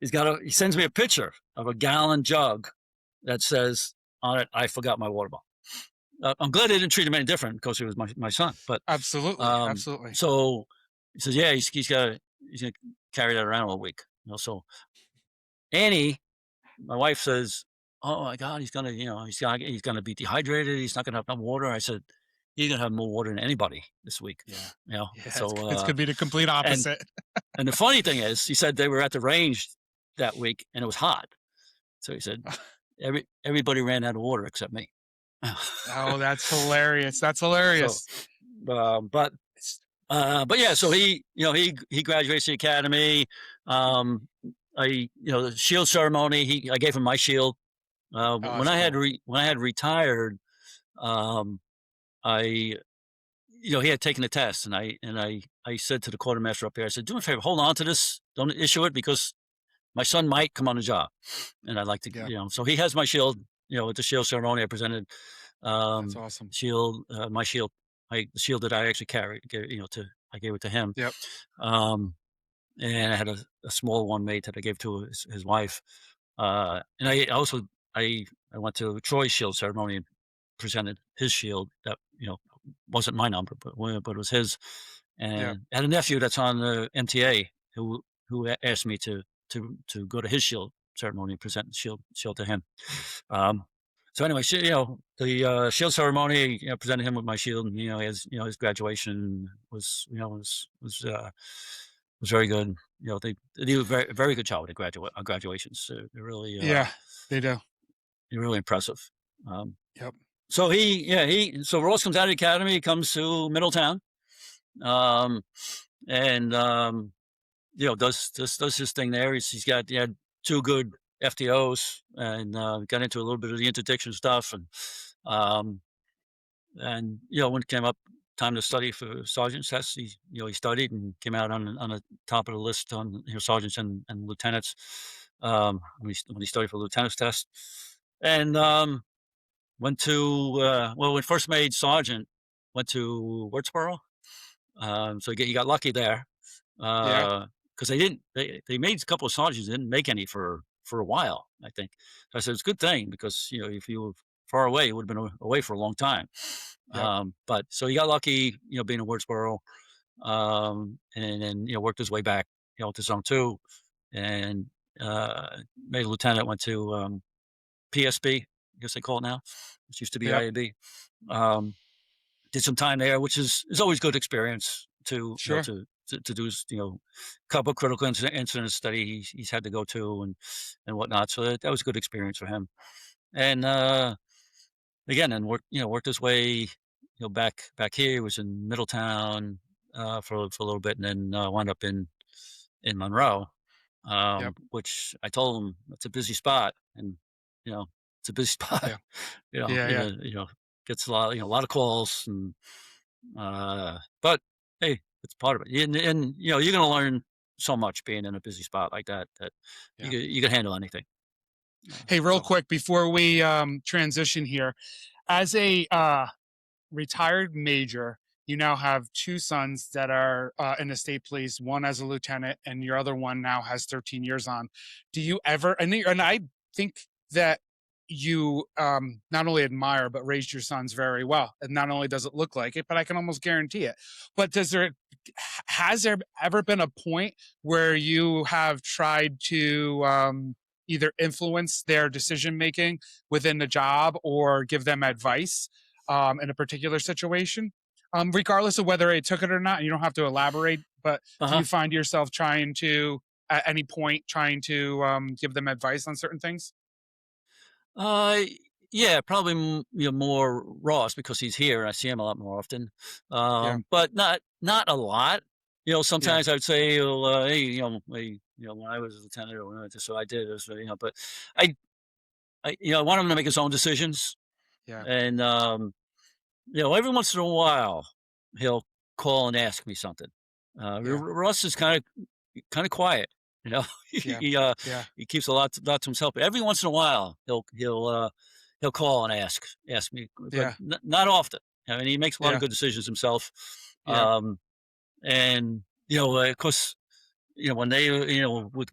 he sends me a picture of a gallon jug that says on it, "I forgot my water bottle." I'm glad they didn't treat him any different because he was my son. But Absolutely. Absolutely. so he says, "Yeah, he's gonna carry that around all week." So Annie, my wife, says, "Oh my God, he's gonna be dehydrated. He's not gonna have enough water." I said, "He's gonna have more water than anybody this week." Yeah. Yeah. So It's gonna be the complete and opposite. the funny thing is, he said they were at the range that week and it was hot. So he said everybody ran out of water except me. Oh, that's hilarious. That's so, hilarious. um, but It's- but yeah, so he graduates the academy. Um, the shield ceremony. I gave him my shield. Oh, When that's I had cool. when I had retired, um, I he had taken the test, and I said to the quartermaster up here, I said, "Do me a favor, hold on to this, don't issue it because my son might come on the job, and I'd like to, Yeah. So he has my shield. At the shield ceremony, I presented That's awesome. shield, my shield, the shield that I actually carry. I gave it to him, Yep. um, and I had a small one made that I gave to his wife. And I also I went to Troy's shield ceremony and presented his shield that wasn't my number, but it was his. Yep. And I had a nephew that's on the MTA asked me to go to his shield ceremony and present the shield to him. Um, so anyway, the shield ceremony, presented him with my shield, and his graduation was very good. They do a very very good job with the graduations. Yeah. They do. They're really impressive. Um, Yep. so Ross comes out of the academy, he comes to Middletown, um, and does his thing there. He had two good FTOs, and got into a little bit of the interdiction stuff, um, and when it came up time to study for sergeant's test, he studied and came out on the top of the list on sergeants and lieutenants. when he studied for the lieutenant's test, and went to well, when first made sergeant, went to Wurtsboro. So he got lucky there Yeah. because they made a couple of sergeants, didn't make any for a while, I think. So I said it's a good thing because if you were far away, you would have been away for a long time. Yep. But so he got lucky, being in Wurtsboro, and then worked his way back, to Zone Two, and made a lieutenant. Went to PSB, I guess they call it now, which used to be Yep. IAB. Um, did some time there, which is always good experience to Sure. to do couple critical incidents that he's had to go to and whatnot. So that was a good experience for him. And again, and worked his way back here. He was in Middletown for a little bit, and then wound up in Monroe, Yep. which I told him it's a busy spot, and it's a busy spot. Yeah. Yeah. Yeah. Gets a lot of calls, and but hey, it's part of it. And you're going to learn so much being in a busy spot like that that Yeah. you can handle anything. Hey, real So quick before we transition here, as a retired major, you now have two sons that are in the state police. One as a lieutenant, and your other one now has 13 years on. Do you ever? And I think that you not only admire but raised your sons very well. And not only does it look like it, but I can almost guarantee it. But has there ever been a point where you have tried to either influence their decision making within the job or give them advice in a particular situation, regardless of whether they took it or not? You don't have to elaborate, but do uh-huh. you find yourself trying to, at any point, trying to give them advice on certain things? Uh, yeah, probably more Ross because he's here and I see him a lot more often. Yeah, But not a lot. yeah, Sometimes I would say, hey, when I was a lieutenant or so I did this, but I I want him to make his own decisions. yeah, And every once in a while he'll call and ask me something. yeah, Russ is kind of quiet. You know, yeah, yeah, he keeps a lot to himself. But every once in a while, he'll call and ask me, but yeah, not often. I mean, he makes a lot of yeah, good decisions himself. yeah, Um, and of course, when they with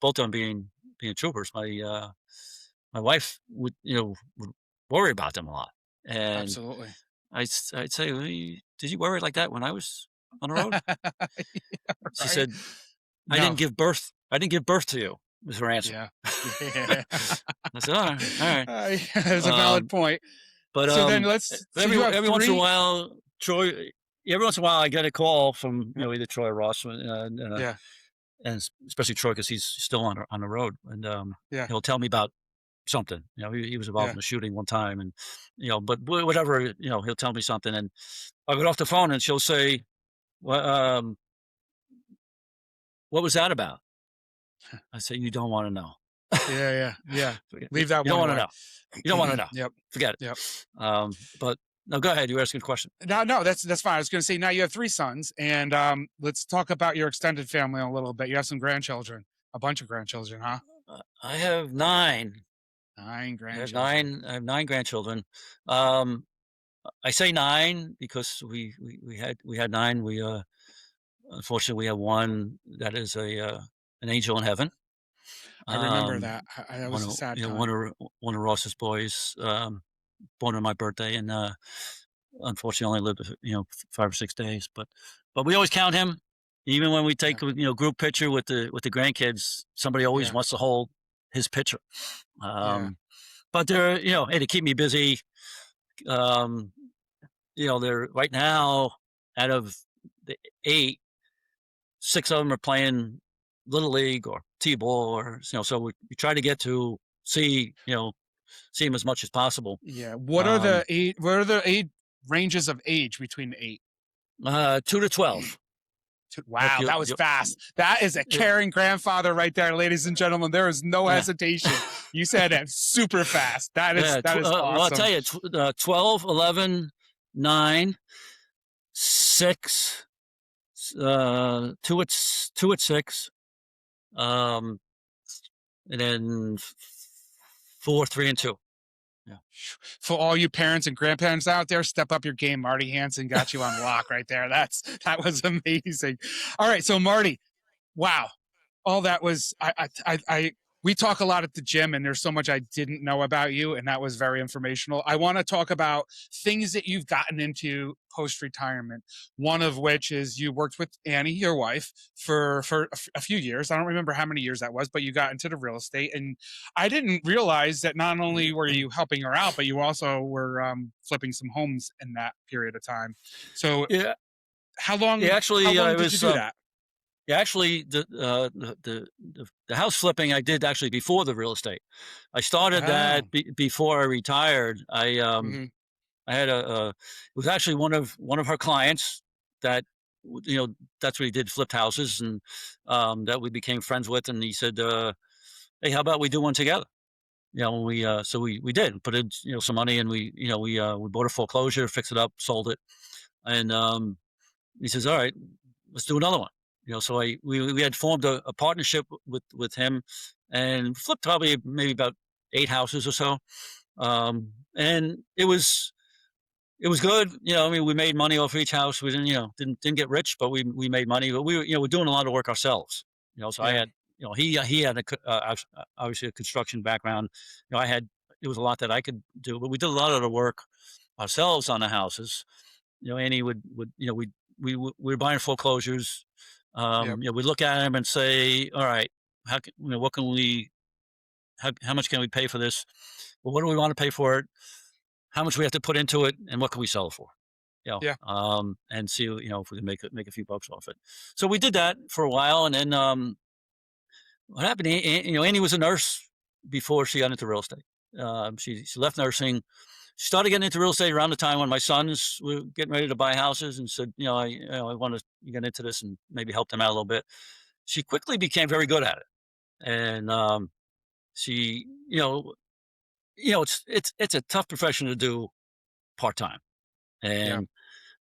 both of them being troopers, my wife would worry about them a lot, and absolutely. I'd say, "Well, did you worry like that when I was on the road?" Yeah, She right? said, "I didn't No. give birth. I didn't give birth to you," was her answer. Yeah. Yeah. I said, "All right, all right." Yeah, that's a valid Um, point. but So then let's, so every you have every once in a three. while, Troy. Every once in a while, I get a call from Yep. either Troy or Ross, Yeah. and especially Troy because he's still on the road, and Yeah. he'll tell me about something. He was involved Yeah. in a shooting one time, and but whatever, he'll tell me something, and I'll get off the phone, and she'll say, "What what was that about?" I say, "You don't want to know. Yeah. Yeah. Yeah. You Leave that don't one want to away. know. You don't want to know. Yep. Forget it." Yep. But no, go ahead. You were asking a question. No, no, that's fine. I was going to say now you have three sons, and let's talk about your extended family a little bit. You have some grandchildren, a bunch of grandchildren, huh? I have nine. Nine I have grandchildren. nine. I have nine grandchildren. Um, I say nine because we had nine. We unfortunately we have one that is an angel in heaven. I remember Um, that. That was a sad time. one of Ross's boys, born on my birthday, and unfortunately only lived 5 or 6 days. But we always count him, even when we Yeah. take a group picture with the grandkids. Somebody always Yeah. wants to hold his picture. Yeah. But they're hey, to keep me busy. Um, they're right now out of the eight, six of them are playing little league or t-ball, or so we try to get to see him as much as possible. Yeah. Um, What are the eight ranges of age between the eight? 2 to 12. Hope Wow, that was you fast. That is a uh, caring grandfather right there, ladies and gentlemen. There is no yeah. hesitation. You said it super fast. That is Yeah, well, I'll tell awesome. you, 12, 11, 9, 6, 2 at 6, um, and then 4, 3, and 2. Yeah. For all you parents and grandparents out there, step up your game. Marty Hansen got you on lock right there. That was amazing. All right, so Marty, wow, all that was I we talk a lot at the gym, and there's so much I didn't know about you, and that was very informational. I want to talk about things that you've gotten into post retirement. One of which is you worked with Annie, your wife, for a few years. I don't remember how many years that was, but you got into the real estate, and I didn't realize that not only were you helping her out, but you also were flipping some homes in that period of time. So Yeah. how Yeah, long how actually, long I did you was, do that? yeah, actually, the house flipping I did actually before the real estate. I started Oh, that before I retired. hmm, I had it was actually one of her clients that you know that's what he did, flipped houses, and that we became friends with. And he said, "Hey, how about we do one together?" So we did put in some money, and we bought a foreclosure, fixed it up, sold it, and he says, "All right, let's do another one." So we had formed a partnership with him, and flipped probably maybe about 8 houses or so, and it was good. I mean, we made money off each house. We didn't get rich, but we made money. But we're doing a lot of work ourselves. So I yeah, had, he had obviously a construction background. I had There was a lot that I could do, but we did a lot of the work ourselves on the houses. Annie would we were buying foreclosures. yep, We'd look at them and say, all right, what can we, how much can we pay for this? Well, what do we want to pay for it? How much we have to put into it, and what can we sell it for? yeah, And see, if we can make a few bucks off it. So we did that for a while, and then what happened? Annie was a nurse before she got into real estate. She left nursing, started getting into real estate around the time when my sons were getting ready to buy houses, and said, I want to get into this and maybe help them out a little bit. She quickly became very good at it, and she, it's a tough profession to do part time. yeah, And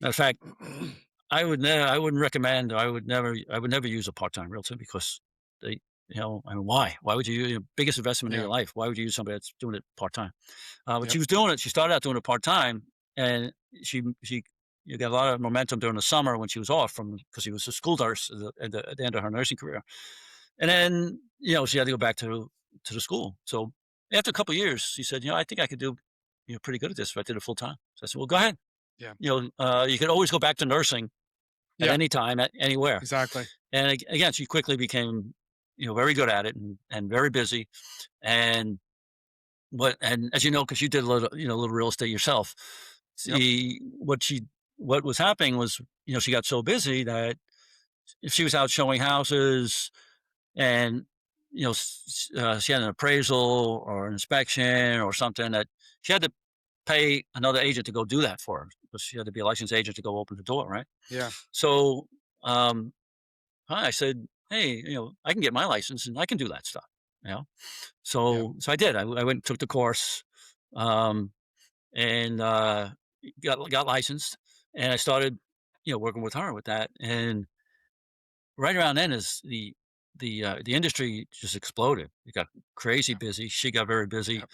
matter of fact, I wouldn't recommend. I would never use a part time realtor because they, I mean, why? Why would you? Biggest investment in yeah, your life. Why would you use somebody that's doing it part time? But yep, she was doing it. She started out doing it part time, and she you got a lot of momentum during the summer when she was off from because she was a school nurse at the end of her nursing career, and then she had to go back to the school. So after a couple of years, she said, I think I could do pretty good at this if I did it full time. So I said, well, go ahead. yeah, You could always go back to nursing at yeah, any time, at anywhere. exactly. And again, she quickly became very good at it, and very busy. And and as you know, because you did a little real estate yourself, Yep, see what was happening was, she got so busy that if she was out showing houses, and she had an appraisal or an inspection or something, that she had to pay another agent to go do that for her, because she had to be a licensed agent to go open the door, right? yeah, So um, I said, hey, I can get my license and I can do that stuff. You know, yeah, so I did. I went and took the course, um, and got licensed, and I started, working with her with that. And right around then, is the industry just exploded. It got crazy yeah, busy. She got very busy. yep,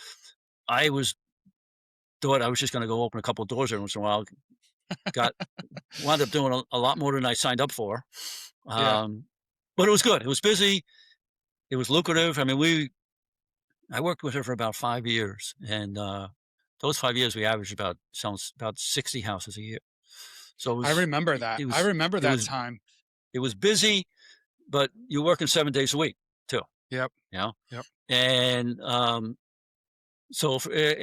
I was thought I was just going to go open a couple of doors every once in a while. Got Wound up doing a lot more than I signed up for. yeah. Um, but it was good. It was busy. It was lucrative. I mean, I worked with her for about 5 years, and those 5 years we averaged about 60 houses a year. So I remember that. I remember it that was time. it was busy, but you're working 7 days a week too. Yep, You know, yep, and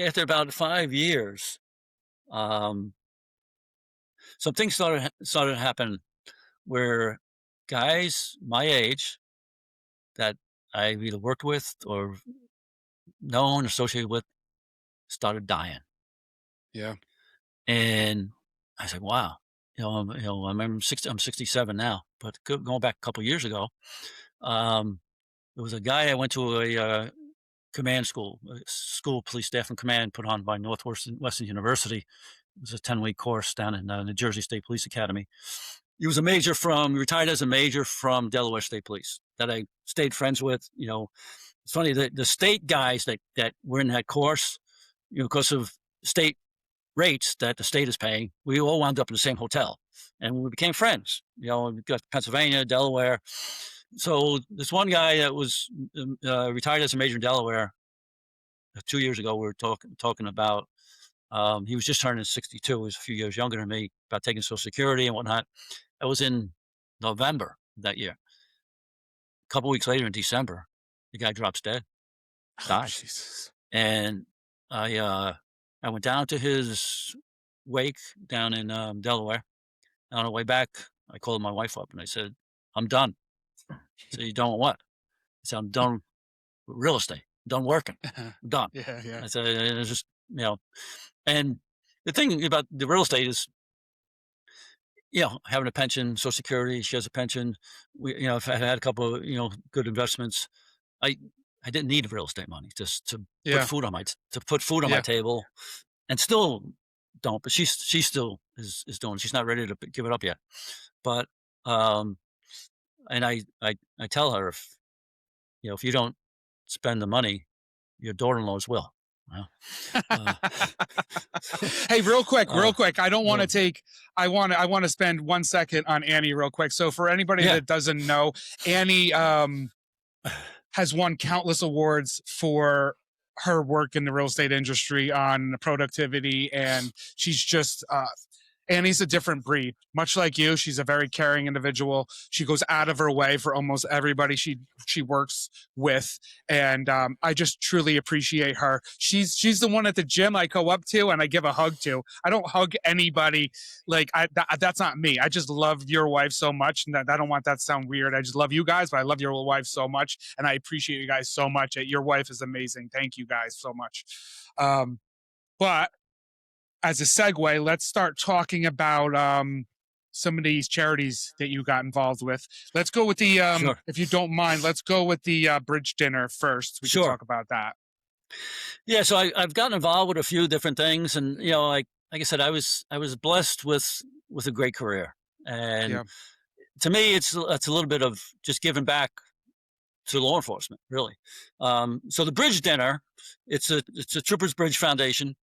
after about 5 years, um, some things started to happen where guys my age that I've either worked with or known, associated with, started dying. yeah, And I said, wow, I'm 67 now, but going back a couple years ago, um, there was a guy I went to a command school, school police staff and command put on by Western University. It was a 10-week course down in New Jersey State Police Academy. He retired as a major from Delaware State Police that I stayed friends with, it's funny that the state guys that were in that course, because of state rates that the state is paying, we all wound up in the same hotel, and we became friends. We got Pennsylvania, Delaware. So this one guy that was retired as a major in Delaware 2 years ago, we were talking about. He was just turning 62. He was a few years younger than me, about taking Social Security and whatnot. That was in November that year. A couple weeks later, in December, the guy drops dead, Oh, dies, Jesus. and I uh, I went down to his wake down in Delaware. On the way back, I called my wife up and I said, "I'm done." So "You done with what?" I said, "I'm done with real estate. I'm done working. I'm done." Yeah, yeah. I said, "It's just And the thing about the real estate is, having a pension, Social Security. She has a pension. If I had a couple of good investments, I I didn't need real estate money just to put Yeah, food on my yeah. table, and still don't. But she still is doing. She's not ready to give it up yet. But um, and I tell her, if you don't spend the money, your daughter-in-laws will. Well, uh, Hey, real uh, quick. I don't want uh, to take. I want to spend 1 second on Annie, real quick. So, for anybody yeah, that doesn't know, Annie has won countless awards for her work in the real estate industry on productivity, and she's just Annie's a different breed. Much like you, she's a very caring individual. She goes out of her way for almost everybody she works with, and I just truly appreciate her. She's the one at the gym I go up to and I give a hug to. I don't hug anybody like that's not me. I just love your wife so much, and I don't want that to sound weird. I just love you guys, but I love your wife so much, and I appreciate you guys so much. Your wife is amazing. Thank you guys so much. But as a segue, let's start talking about some of these charities that you got involved with. Let's go with the, sure, if you don't mind, let's go with the bridge dinner first. We could sure. talk about that. Yeah, so I've gotten involved with a few different things, and like I said, I was blessed with a great career, and Yeah, to me, it's a little bit of just giving back to law enforcement, really. So the Bridge Dinner, it's a Troopers Bridge Foundation.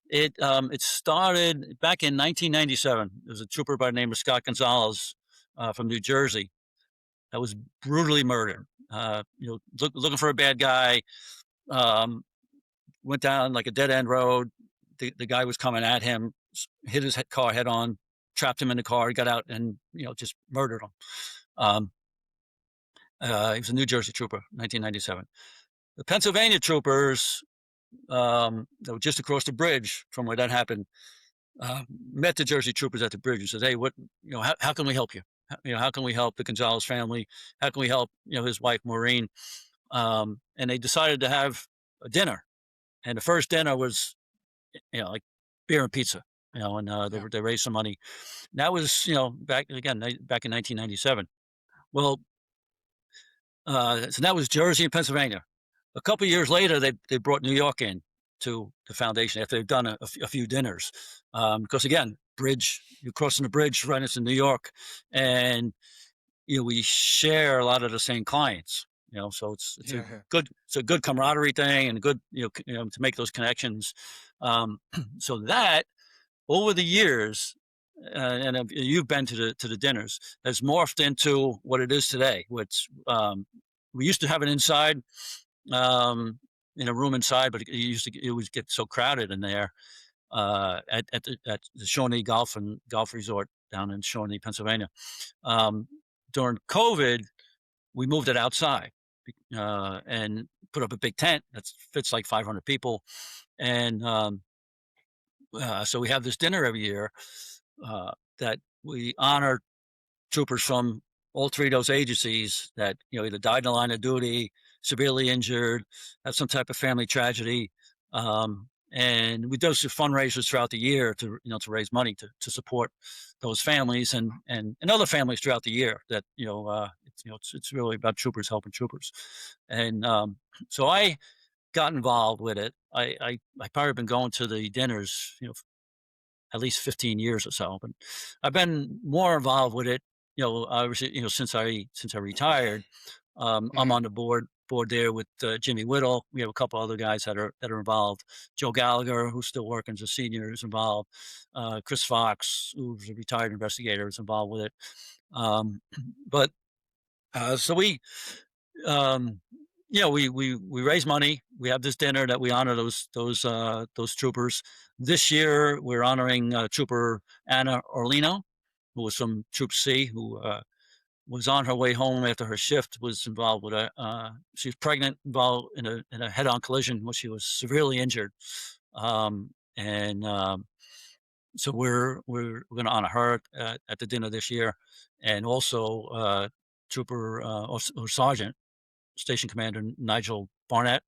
It started back in 1997. There was a trooper by the name of Scott Gonzalez from New Jersey that was brutally murdered. Looking for a bad guy. Um, Went down like a dead end road. The guy was coming at him, hit his car head on, trapped him in the car. He got out and just murdered him. Um, he was a New Jersey trooper, 1997. The Pennsylvania troopers that were just across the bridge from where that happened uh, met the Jersey troopers at the bridge and said, "Hey, how can we help you? How can we help the Gonzalez family? How can we help his wife Maureen?" And they decided to have a dinner. And the first dinner was like beer and pizza, and yeah, they raised some money. And that was back in 1997. Well, so that was Jersey and Pennsylvania. A couple of years later, they brought New York in to the foundation after they've done a few dinners, because again, you're crossing the bridge right into New York, and we share a lot of the same clients. So yeah, yeah, it's a good camaraderie thing and good to make those connections. So that over the years, and you've been to the dinners, has morphed into what it is today. Which we used to have it inside, in a room inside, but it would get so crowded in there at the Shawnee Golf Resort down in Shawnee, Pennsylvania. Um, During COVID, we moved it outside and put up a big tent that fits like 500 people, and so we have this dinner every year that we honor troopers from all three of those agencies that either died in the line of duty, severely injured, have some type of family tragedy, and we do some fundraisers throughout the year to raise money to support those families and other families throughout the year. That it's really about troopers helping troopers, and so I got involved with it. I probably been going to the dinners at least 15 years or so. But I've been more involved with it, obviously, since I retired. I'm hmm on the board board there with Jimmy Whittle. We have a couple other guys that are involved. Joe Gallagher, who's still working as a senior, is involved. Chris Fox, who's a retired investigator, is involved with it. But so um, we raise money. We have this dinner that we honor those troopers. This year, we're honoring Trooper Anna Orlino, who was from Troop C, who was on her way home after her shift. Was involved with she was pregnant, involved in a head-on collision where she was severely injured, and so we're going to honor her at the dinner this year, and also Trooper or Sergeant Station Commander Nigel Barnett,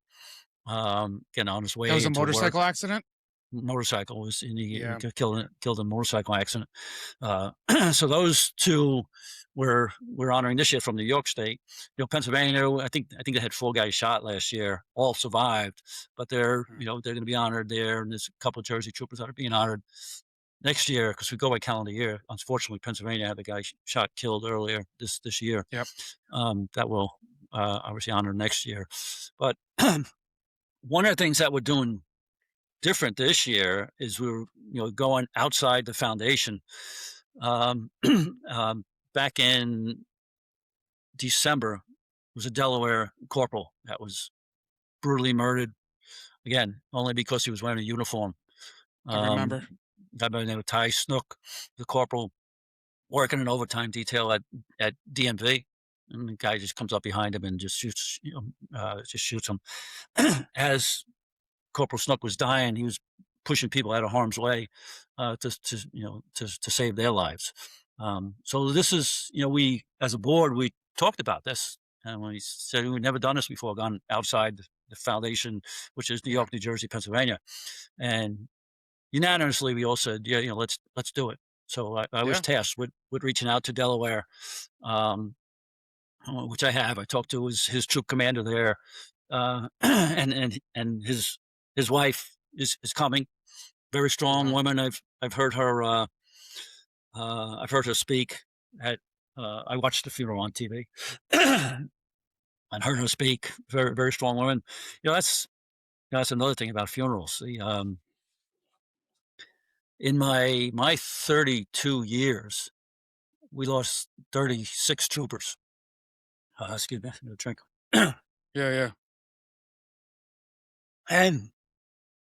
getting on his That way was a into work. motorcycle accident. Motorcycle was he Yeah. got killed in a motorcycle accident. So those two we're honoring this year from New York State. Pennsylvania, I think they had 4 guys shot last year, all survived, but they're going to be honored there, and there's a couple of Jersey troopers that are being honored next year because we go by calendar year. Unfortunately, Pennsylvania had the guy shot killed earlier this year. Yep. That will obviously honor next year. But one of the things that we're doing different this year is we're going outside the foundation. Back in December, was a Delaware corporal that was brutally murdered. Again, only because he was wearing a uniform. I remember. Guy by the name of Ty Snook, the corporal, working an overtime detail at DMV, and the guy just comes up behind him and just shoots him. As Corporal Snook was dying, he was pushing people out of harm's way to save their lives. So this is, we as a board, we talked about this, and we said we'd never done this before, gone outside the foundation, which is New York, New Jersey, Pennsylvania, and unanimously we all said, let's do it. So I was tasked with reaching out to Delaware, which I have. I talked to his troop commander there, and his wife is coming. Very strong woman. I've heard her. I've heard her speak at. I watched the funeral on TV, and heard her speak. Very very strong woman. That's another thing about funerals. In my 32 years, we lost 36 troopers. Excuse me, a drink. Yeah. And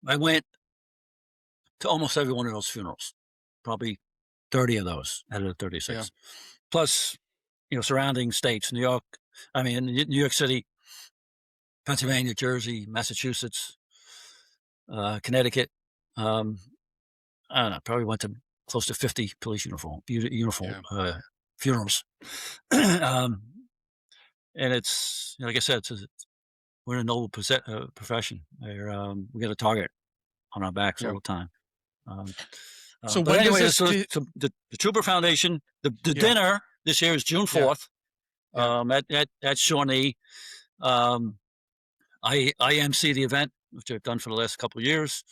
I went to almost every one of those funerals, probably 30 of those out of the 36. Yeah. Plus, surrounding states, New York City, Pennsylvania, Jersey, Massachusetts, Connecticut. I don't know, probably went to close to 50 police uniform funerals. And it's, like I said, we're in a noble profession. We got a target on our backs all the time. So but when anyway, does so this the Trooper Foundation, the dinner this year is June 4th at Shawnee. I MC the event, which I've done for the last couple of years.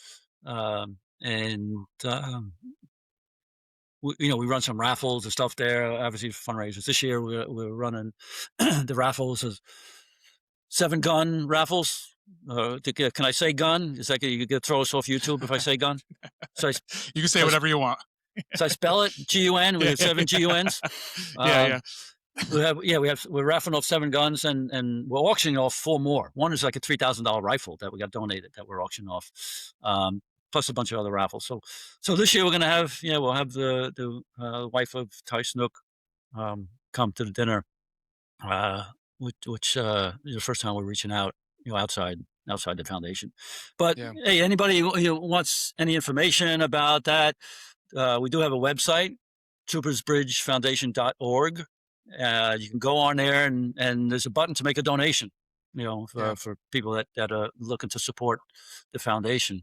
We run some raffles and stuff there, obviously fundraisers. This year we're running the raffles as 7-gun raffles. Can I say gun? Is that you could throw us off YouTube if I say gun? So you can say whatever you want. So I spell it GUN. We have 7 GUNs. We're raffling off 7 guns, and we're auctioning off 4 more. One is like a $3,000 rifle that we got donated that we're auctioning off, plus a bunch of other raffles. So this year we're gonna have we'll have the wife of Ty Snook come to the dinner, which is the first time we're reaching out outside the foundation. But hey, anybody who wants any information about that, we do have a website, troopersbridgefoundation.org. You can go on there and there's a button to make a donation, for people that are looking to support the foundation.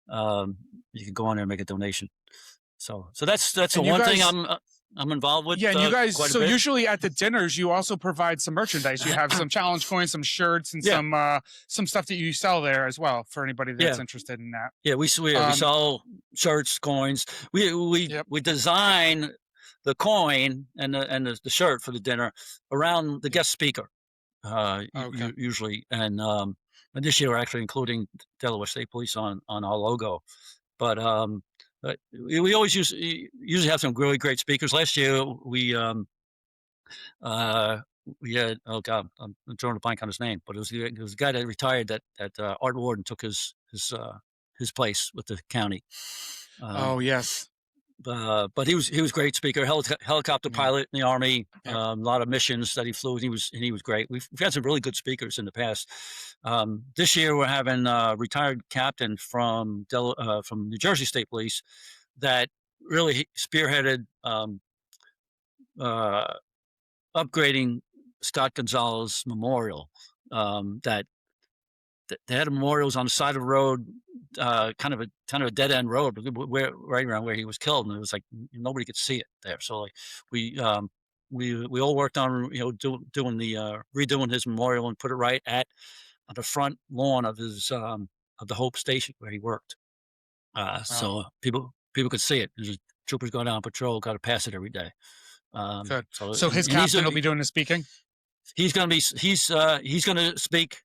You can go on there and make a donation. So that's the one thing I'm involved with. Yeah, and you guys, quite a so bit. usually at the dinners, you also provide some merchandise. You have some challenge coins, some shirts, and some stuff that you sell there as well for anybody that's interested in that. Yeah, we sell shirts, coins. We design the coin and the shirt for the dinner around the guest speaker. Okay. usually, and this year we're actually including Delaware State Police on our logo. But we always usually have some really great speakers. Last year uh, we had, oh god, I'm drawing a blank on his name, but it was a guy that retired that Art Warden took his place with the county. Um, Oh, yes. but he was a great speaker, helicopter Yeah. pilot in the Army, Yep. a lot of missions that he flew, and he was great. We've had some really good speakers in the past. This year we're having a retired captain from New Jersey State Police that really spearheaded uh, upgrading Scott Gonzalez Memorial. That they had memorials on the side of the road, kind of a dead end road, right around where he was killed, and it was like nobody could see it there. So like we um, we all worked on doing the redoing his memorial and put it right at on the front lawn of the Hope Station where he worked. Wow. So people could see it. There's troopers going down patrol, got to pass it every day. Good. So So his and captain will be doing the speaking. he's gonna speak.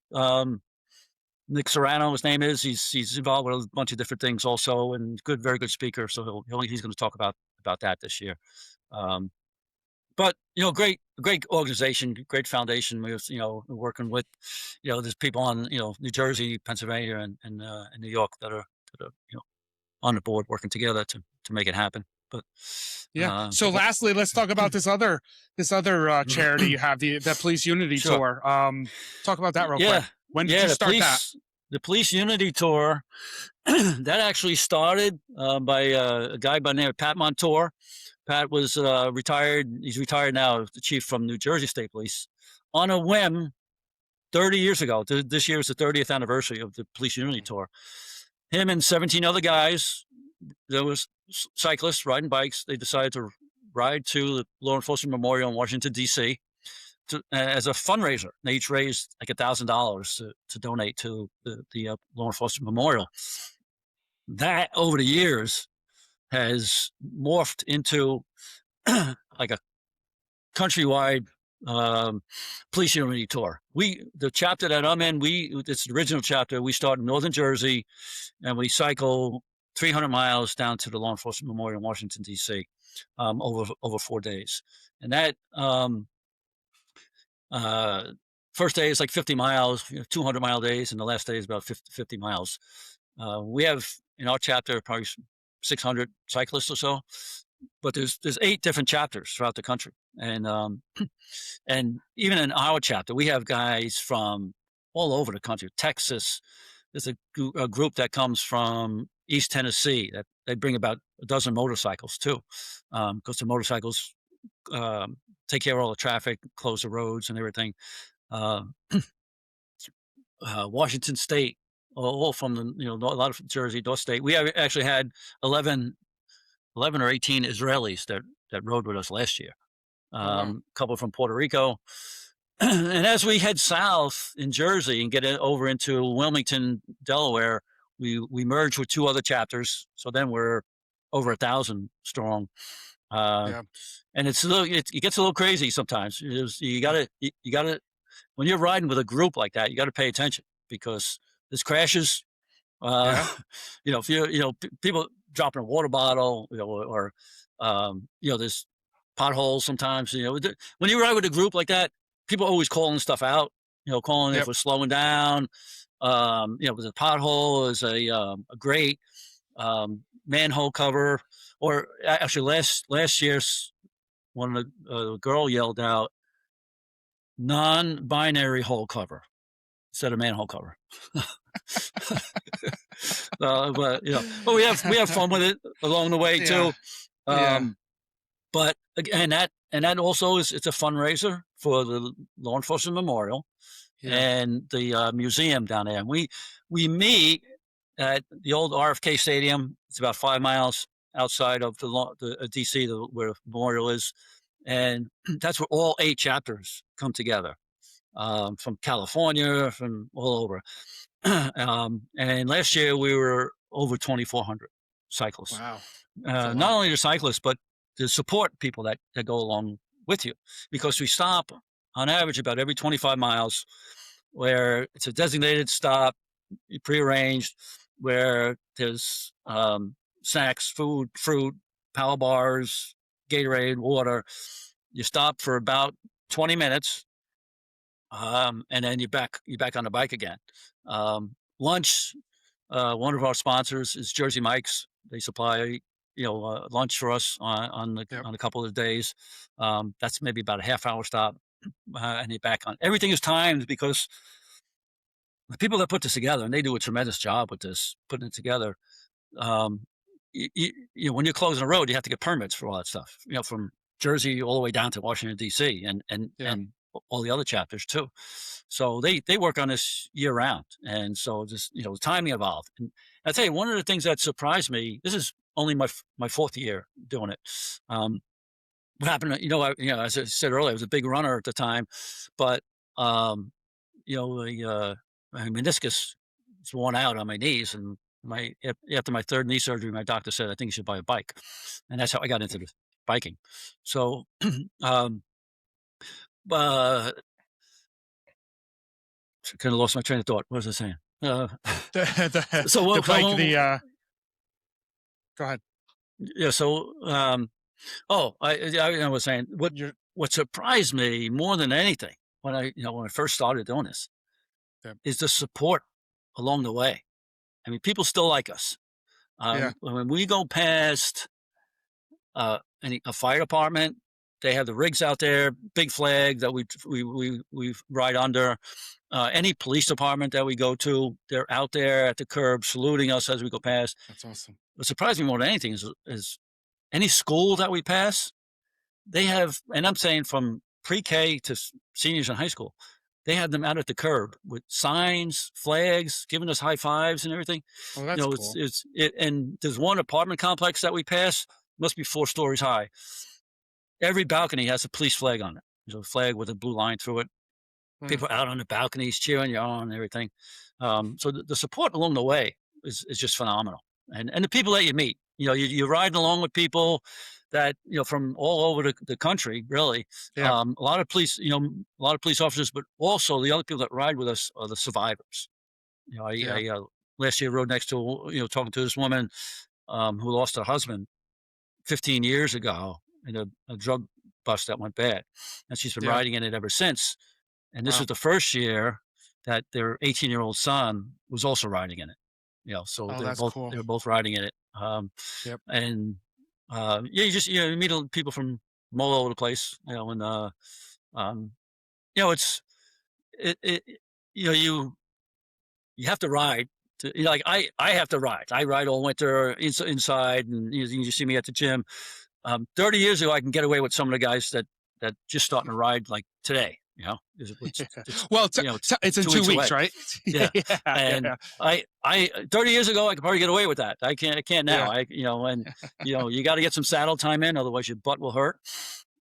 Nick Serrano, his name is. He's involved with a bunch of different things also, and very good speaker. So he's going to talk about that this year. Um, but great organization, great foundation. We're working with, there's people on New Jersey, Pennsylvania, and New York that are on the board working together to make it happen. But Yeah. So lastly, let's talk about this other charity you have, the Police Unity sure. Tour. Talk about that real quick. Yeah, When did yeah. you start that? The police unity tour that actually started by a guy by the name of Pat Montour. Pat was retired. He's retired now, the chief from New Jersey State Police, on a whim 30 years ago. This year is the 30th anniversary of the police unity tour. Him and 17 other guys, there was cyclists riding bikes. They decided to ride to the Law Enforcement Memorial in Washington, D.C. As a fundraiser. They each raised like $1,000 to donate to the Law Enforcement Memorial. That over the years has morphed into like a countrywide police unity tour. The chapter that I'm in, it's the original chapter. We start in northern Jersey, and we cycle 300 miles down to the Law Enforcement Memorial in Washington D.C. Over 4 days, and that. First day is like 50 miles, 200-mile days, and the last day is about 50 miles. We have in our chapter probably 600 cyclists or so, but there's 8 different chapters throughout the country, and even in our chapter, we have guys from all over the country. Texas, there's a group that comes from East Tennessee that they bring about a dozen motorcycles too, because the motorcycles take care of all the traffic, close the roads and everything. Uh, Washington State, all from a lot of Jersey, North State. We actually had 11 or 18 Israelis that rode with us last year. Oh, wow. A couple from Puerto Rico. And as we head south in Jersey and get over into Wilmington, Delaware, we merge with 2 other chapters. So then we're over 1,000 strong. Yeah. And it gets a little crazy sometimes. You gotta when you're riding with a group like that, you got to pay attention because there's crashes. Yeah. If people dropping a water bottle, or there's potholes sometimes. When you ride with a group like that, people always calling stuff out. Calling if Yep. we're slowing down. There's a pothole, is a grate, manhole cover, or actually last year's one of the girl yelled out non-binary hole cover instead of manhole cover. But we have fun with it along the way too. Yeah. But again, that also it's a fundraiser for the Law Enforcement Memorial Yeah. and the museum down there. And we meet at the old RFK Stadium. It's about 5 miles outside of the DC, where the memorial is, and that's where all 8 chapters come together, from California, from all over. And last year we were over 2,400 cyclists. Wow. Not only the cyclists, but the support people that go along with you, because we stop on average about every 25 miles, where it's a designated stop, prearranged, where there's snacks, food, fruit, power bars, Gatorade, water. You stop for about 20 minutes, and then you're back on the bike again. Lunch. One of our sponsors is Jersey Mike's. They supply lunch for us Yep. on a couple of days. That's maybe about a half hour stop, and you're back on. Everything is timed because the people that put this together, and they do a tremendous job with this, putting it together. Um, when you're closing a road, you have to get permits for all that stuff. From Jersey all the way down to Washington D.C. and and Yeah. and all the other chapters too. So they work on this year round, and so just the timing involved. And I tell you, one of the things that surprised me. This is only my fourth year doing it. Um, what happened? As I said earlier, I was a big runner at the time, but um, my meniscus was worn out on my knees, and after my third knee surgery, my doctor said I think you should buy a bike, and that's how I got into the biking. So, um, uh, kind of lost my train of thought. What was I saying? So, The what, bike, so go ahead. yeah, so I was saying You're what surprised me more than anything when I first started doing this yeah. is the support along the way. I mean, people still like us. Yeah. When we go past a fire department, they have the rigs out there, big flag that we ride under. Any police department that we go to, they're out there at the curb saluting us as we go past. That's awesome. What surprised me more than anything is any school that we pass, they have, and I'm saying from pre-K to seniors in high school, they have them out at the curb with signs, flags, giving us high fives and everything. Oh, that's cool. And there's one apartment complex that we pass, must be 4 stories high. Every balcony has a police flag on it. There's a flag with a blue line through it. Mm. People out on the balconies cheering you on and everything. So the support along the way is just phenomenal. And the people that you meet, you're riding along with people that, from all over the country, really. Yeah. A lot of police officers, but also the other people that ride with us are the survivors. Yeah. I last year rode next to, talking to this woman who lost her husband 15 years ago in a drug bust that went bad. And she's been Yeah. riding in it ever since. And this Wow. was the first year that their 18-year-old son was also riding in it. So Oh, they're that's both cool. they're both riding in it. Yep. And you meet people from all over the place. And um, it's it you have to ride. Like I have to ride. I ride all winter inside, and you see me at the gym. 30 years ago, I can get away with some of the guys that just starting to ride like today. It's Well, it's it's in 2 2 weeks weeks, away. right? Yeah, Yeah. and Yeah. I 30 years ago, I could probably get away with that. I can't now. Yeah. And you got to get some saddle time in, otherwise your butt will hurt.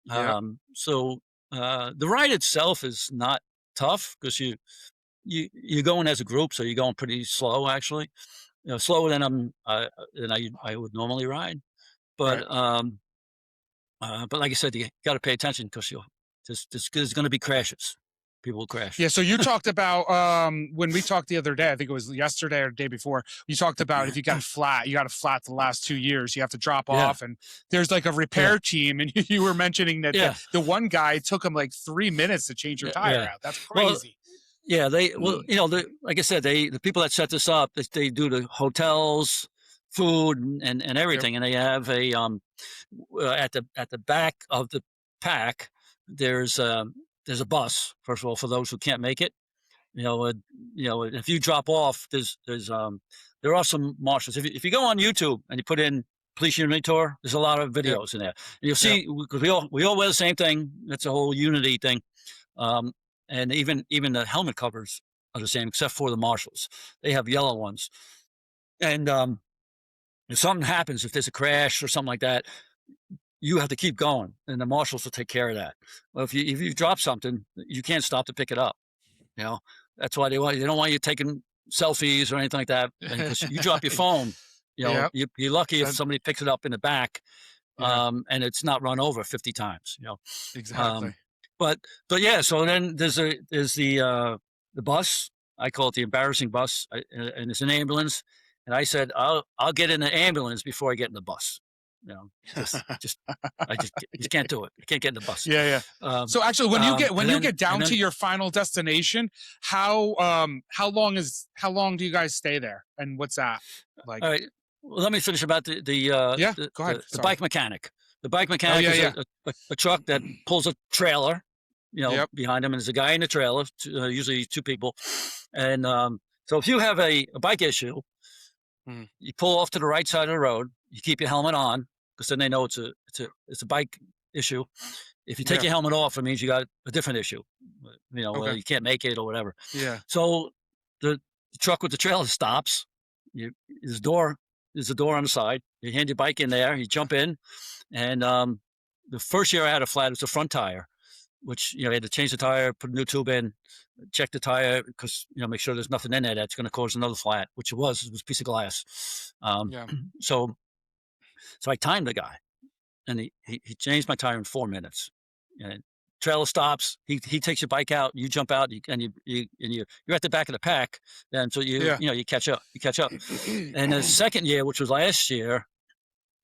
Yep. So the ride itself is not tough because you're going as a group, so you're going pretty slow actually. Slower than I would normally ride. Right. But like I said, you got to pay attention because there's going to be crashes. People will crash. Yeah, so you talked about when we talked the other day, I think it was yesterday or the day before, you talked about if you got a flat the last 2 years, you have to drop Yeah, off and there's like a yeah, repair team and you were mentioning that yeah, the one guy took him like 3 minutes to change your tire yeah. out. That's Well, crazy. yeah. Like I said, the people that set this up, they do the hotels, food, and Yep. everything, and they have at the back of the pack. There's there's a bus. First of all, for those who can't make it. If you drop off, there are some marshals. If you go on YouTube and you put in police unity tour, there's a lot of Yep. videos in there. And you'll Yep. see because we all wear the same thing. That's a whole unity thing. Um, and even the helmet covers are the same, except for the marshals. They have yellow ones. And if something happens, if there's a crash or something like that, you have to keep going, and the marshals will take care of that. Well, if you drop something, you can't stop to pick it up. You know, that's why they don't want you taking selfies or anything like that. Because you drop your phone, Yep. you're lucky if That, somebody picks it up in the back, yeah, and it's not run over 50 times. Um, exactly. but yeah. So then there's the bus. I call it the embarrassing bus, and it's an ambulance. And I said, I'll get in the ambulance before I get in the bus. You know, just I just can't do it. I can't get in the bus. Yeah, yeah. Um, So actually, when you get and down to then your final destination, how long do you guys stay there, and what's that like? all right. Well, let me finish about Yeah, go ahead. the Sorry. bike mechanic. The bike Oh mechanic yeah, is yeah. a truck that pulls a trailer, Yep. behind him, and there's a guy in the trailer, usually two people. And so if you have a bike issue, Mm, you pull off to the right side of the road. You keep your helmet on because then they know it's a bike issue. If you take yeah. your helmet off, it means you got a different issue. Okay. You can't make it or whatever. Yeah. So the truck with the trailer stops. You there's a door there's a door on the side. You hand your bike in there. You jump in, and the first year I had a flat, it was the front tire, which you had to change the tire, put a new tube in, check the tire because make sure there's nothing in there that's going to cause another flat, which it was a piece of glass. Yeah. So I timed the guy, and he changed my tire in 4 minutes. And trailer stops. He takes your bike out. You jump out, you're at the back of the pack. Then so Yeah. you catch up. You catch up. And the second year, which was last year,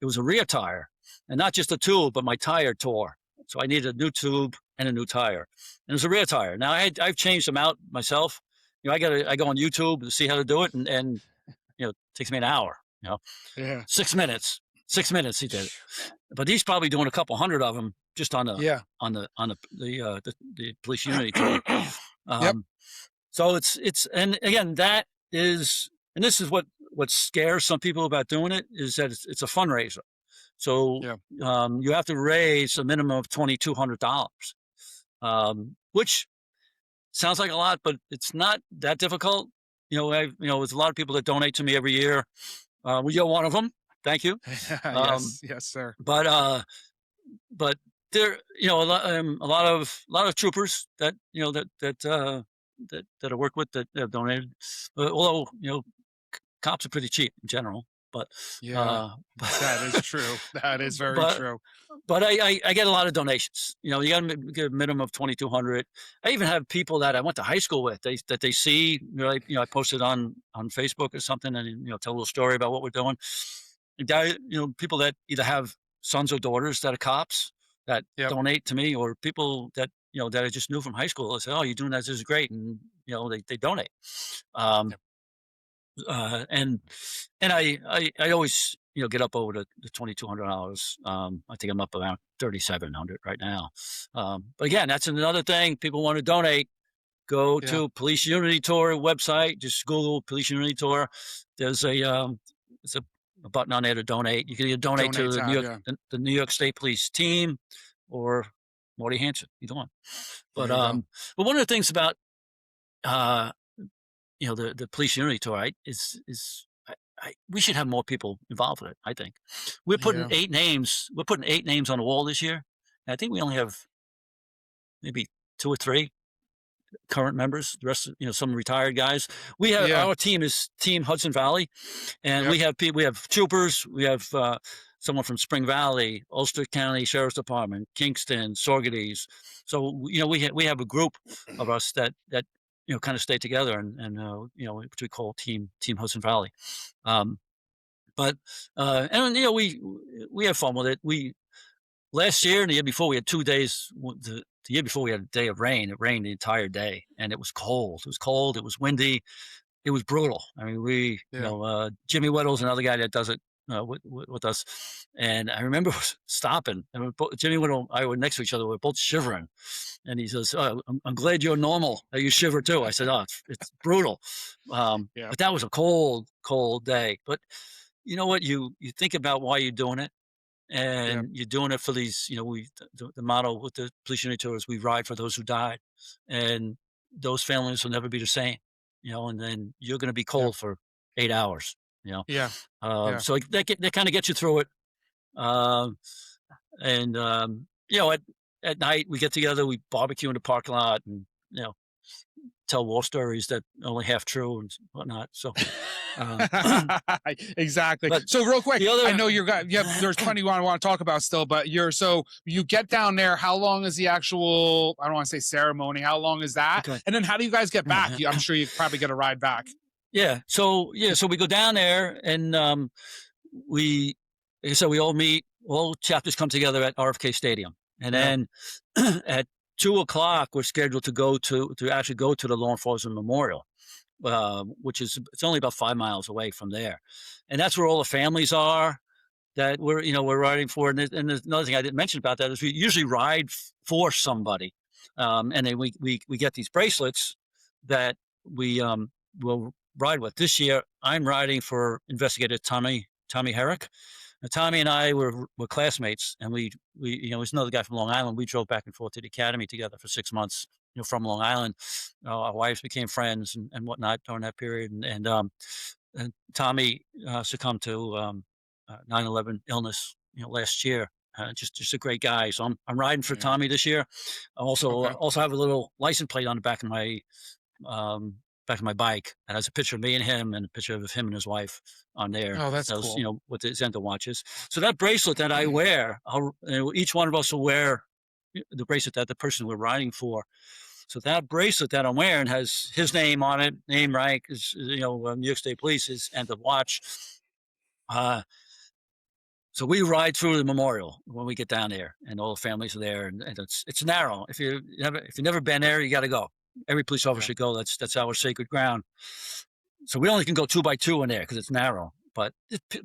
it was a rear tire, and not just a tube, but my tire tore. So I needed a new tube and a new tire. And it was a rear tire. Now I've changed them out myself. I go on YouTube to see how to do it, and it takes me an hour. You know, Yeah. 6 minutes. 6 minutes he did it. But he's probably doing a couple hundred of them just on Yeah. the police unity tour. Yep. Um, so and again and this is what scares some people about doing it is that it's a fundraiser. So Yeah. you have to raise a minimum of $2,200, which sounds like a lot, but it's not that difficult. There's a lot of people that donate to me every year. Well, you're one of them. Thank you. Um, Yes. Yes, sir. but but there, a lot of troopers that that I work with that have donated. Although cops are pretty cheap in general, but Yeah. uh, That is true. That is very but true. I get a lot of donations. You got to get a minimum of 2,200. I even have people that I went to high school with. They see I posted on Facebook or something, and tell a little story about what we're doing. People that either have sons or daughters that are cops that Yep. donate to me, or people that that I just knew from high school. I say, "Oh, you're doing that. This is great," and they donate. Um, Yep. and I always get up over the $2,200. I think I'm up around 3,700 right now. But again, that's another thing. People want to donate. Go Yeah. to Police Unity Tour website. Just Google Police Unity Tour. There's a button on there to donate. You can either donate to Donate the tab. Yeah. the New York State Police team or Marty Hansen, either one. There you go. But one of the things about uh, the Police Unity Tour, right, we should have more people involved with it. I think we're putting Yeah. 8 names. We're putting 8 names on the wall this year. And I think we only have maybe 2 or 3 current members. The rest, some retired guys. We have Yeah. our team is Team Hudson Valley, and Yep. we have troopers. We have someone from Spring Valley, Ulster County Sheriff's Department, Kingston, Saugerties. So we have a group of us that kind of stay together, and which we call Team Hudson Valley. Um, but and we have fun with it. We last year and the year before we had 2 days. The year before we had a day of rain. It rained the entire day, and it was cold. It was cold. It was windy. It was brutal. I mean, Yeah. Jimmy Weddle's another guy that does it with us. And I remember stopping, and Jimmy Weddle and I were next to each other. We were both shivering. And he says, "Oh, I'm glad you're normal. That you shiver too." I said, "Oh, it's brutal." Yeah. But that was a cold, cold day. But you know what? You think about why you're doing it, Yep. and you're doing it for these. The motto with the police unit tour is "We ride for those who died," and those families will never be the same. And then you're going to be Yep. cold for 8 hours. Yeah. Yeah. So that kind of gets you through it. Um, and at night we get together, we barbecue in the parking lot, and tell war stories that are only half true and whatnot. So, um, Exactly. but So real quick, the I other know you're got, yeah, there's plenty you want to talk about still, but so you get down there. How long is the actual, I don't want to say ceremony. How long is that? okay. And then how do you guys get back? I'm sure you probably get a ride back. So we go down there and we like I said, we all meet, all chapters come together at RFK Stadium. And Yeah. then at 2 o'clock we're scheduled to go to actually go to the law enforcement memorial, which is it's only about 5 miles away from there. And that's where all the families are that we're riding for. And there's another thing I didn't mention about that is we usually ride for somebody. And then we get these bracelets that we will ride with. This year, I'm riding for Investigator Tommy Herrick. Tommy and I were classmates, and there's another guy from Long Island. We drove back and forth to the academy together for 6 months. From Long Island, our wives became friends and whatnot during that period. And Tommy succumbed to 9/11 illness, last year. Just a great guy. So I'm riding for Yeah. Tommy this year. I Okay. also have a little license plate on the um, back of my bike that has a picture of me and him and a picture of him and his wife on there. Oh, that's Those, cool. with the Zenda watches. So that bracelet that I wear, each one of us will wear the bracelet that the person we're riding for. So that bracelet that I'm wearing has his name on it, name, rank, is New York State Police is, and the watch. Uh, so we ride through the memorial when we get down there, and all the families are there, and it's narrow. If you've never been there, you got to go. Every police officer Yeah. should go. That's our sacred ground. So we only can go 2 by 2 in there because it's narrow. But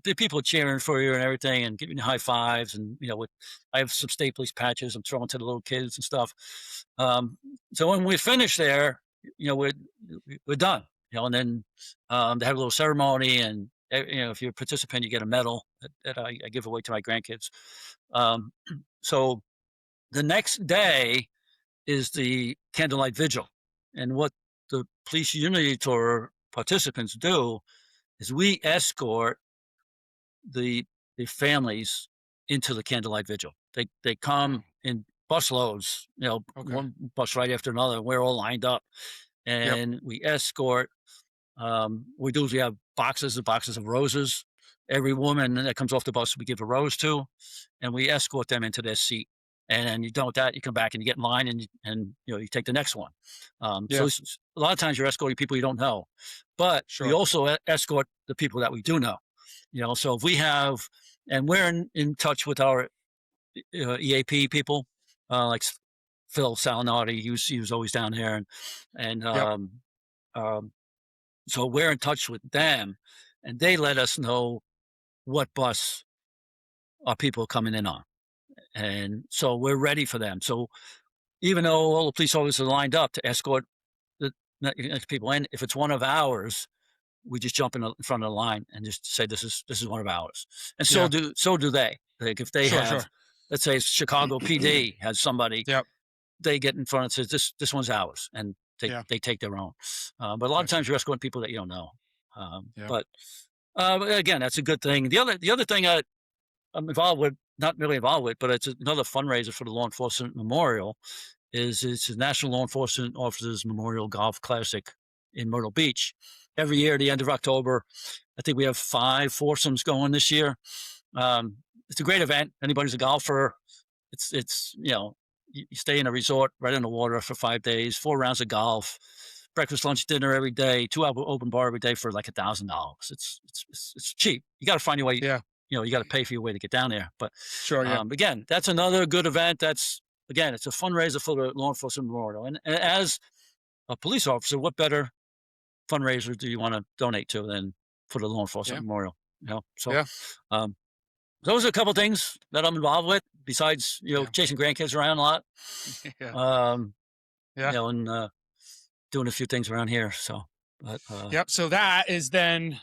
the people are cheering for you and everything, and giving you high fives, and I have some state police patches I'm throwing to the little kids and stuff. Um, so when we finish there, we're done. And then they have a little ceremony, and if you're a participant, you get a medal that I give away to my grandkids. Um, so the next day is the candlelight vigil, and what the police unity tour participants do is we escort the families into the candlelight vigil. They Wow. come in busloads, Okay. one bus right after another. We're all lined up, Yep. and we escort. We do is we have boxes and boxes of roses. Every woman that comes off the bus, we give a rose to, and we escort them into their seat. And then you done with that, you come back and you get in line, and you take the next one. So Yeah. a lot of times you're escorting people you don't know, but we Sure. also escort the people that we do know. So if we have, and we're in touch with our EAP people, like Phil Salinati. He was always down there, and Yep. um, so we're in touch with them, and they let us know what bus our people are coming in on, and so we're ready for them. So even though all the police officers are lined up to escort the next people in, if it's one of ours, we just jump in front of the line and just say this is one of ours, and Yeah. so do they. Like if they Sure. have, Sure. let's say Chicago PD has somebody, Yep. they get in front and says this one's ours, and Yeah. they take their own. But a lot of Gotcha. times you're escorting people that you don't know. Yep. But again, that's a good thing. The other thing I'm involved with, not really involved with, but it's another fundraiser for the Law Enforcement Memorial. It's a National Law Enforcement Officers Memorial Golf Classic in Myrtle Beach. Every year, at the end of October, I think we have 5 foursomes going this year. It's a great event. Anybody's a golfer. You stay in a resort right on the water for 5 days, 4 rounds of golf, breakfast, lunch, dinner every day, 2 hour open bar every day for like $1,000. It's cheap. You got to find your way. Yeah. You got to pay for your way to get down there. But Sure. Yeah. again, that's another good event. It's a fundraiser for the Law Enforcement Memorial. And as a police officer, what better fundraiser do you want to donate to than for the Law Yeah. Enforcement Memorial? So Yeah. um, those are a couple of things that I'm involved with besides Yeah. chasing grandkids around a lot. Yeah. Um, Yeah. and doing a few things around here. So, but Yep. So that is then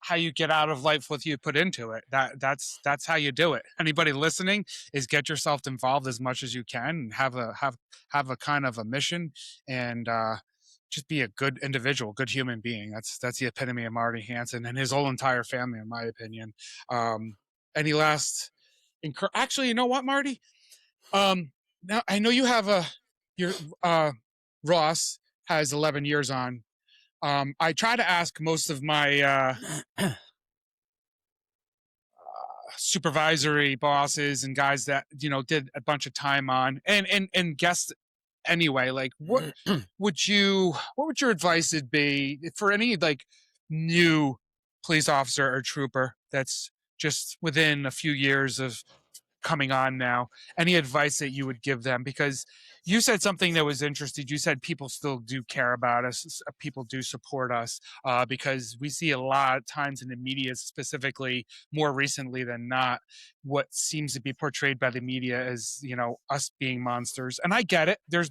how you get out of life what you put into it. That's how you do it. Anybody listening is get yourself involved as much as you can and have a kind of a mission and just be a good individual, good human being. That's the epitome of Marty Hansen and his whole entire family, in my opinion. Um, any last actually, you know what, Marty? Now I know you have a your Ross. has 11 years on. I try to ask most of my supervisory bosses and guys that did a bunch of time on and guests anyway, like what would your advice would be for any like new police officer or trooper that's just within a few years of coming on now, any advice that you would give them? Because you said something that was interesting. You said people still do care about us, people do support us, because we see a lot of times in the media, specifically more recently than not, what seems to be portrayed by the media as us being monsters. And I get it. There's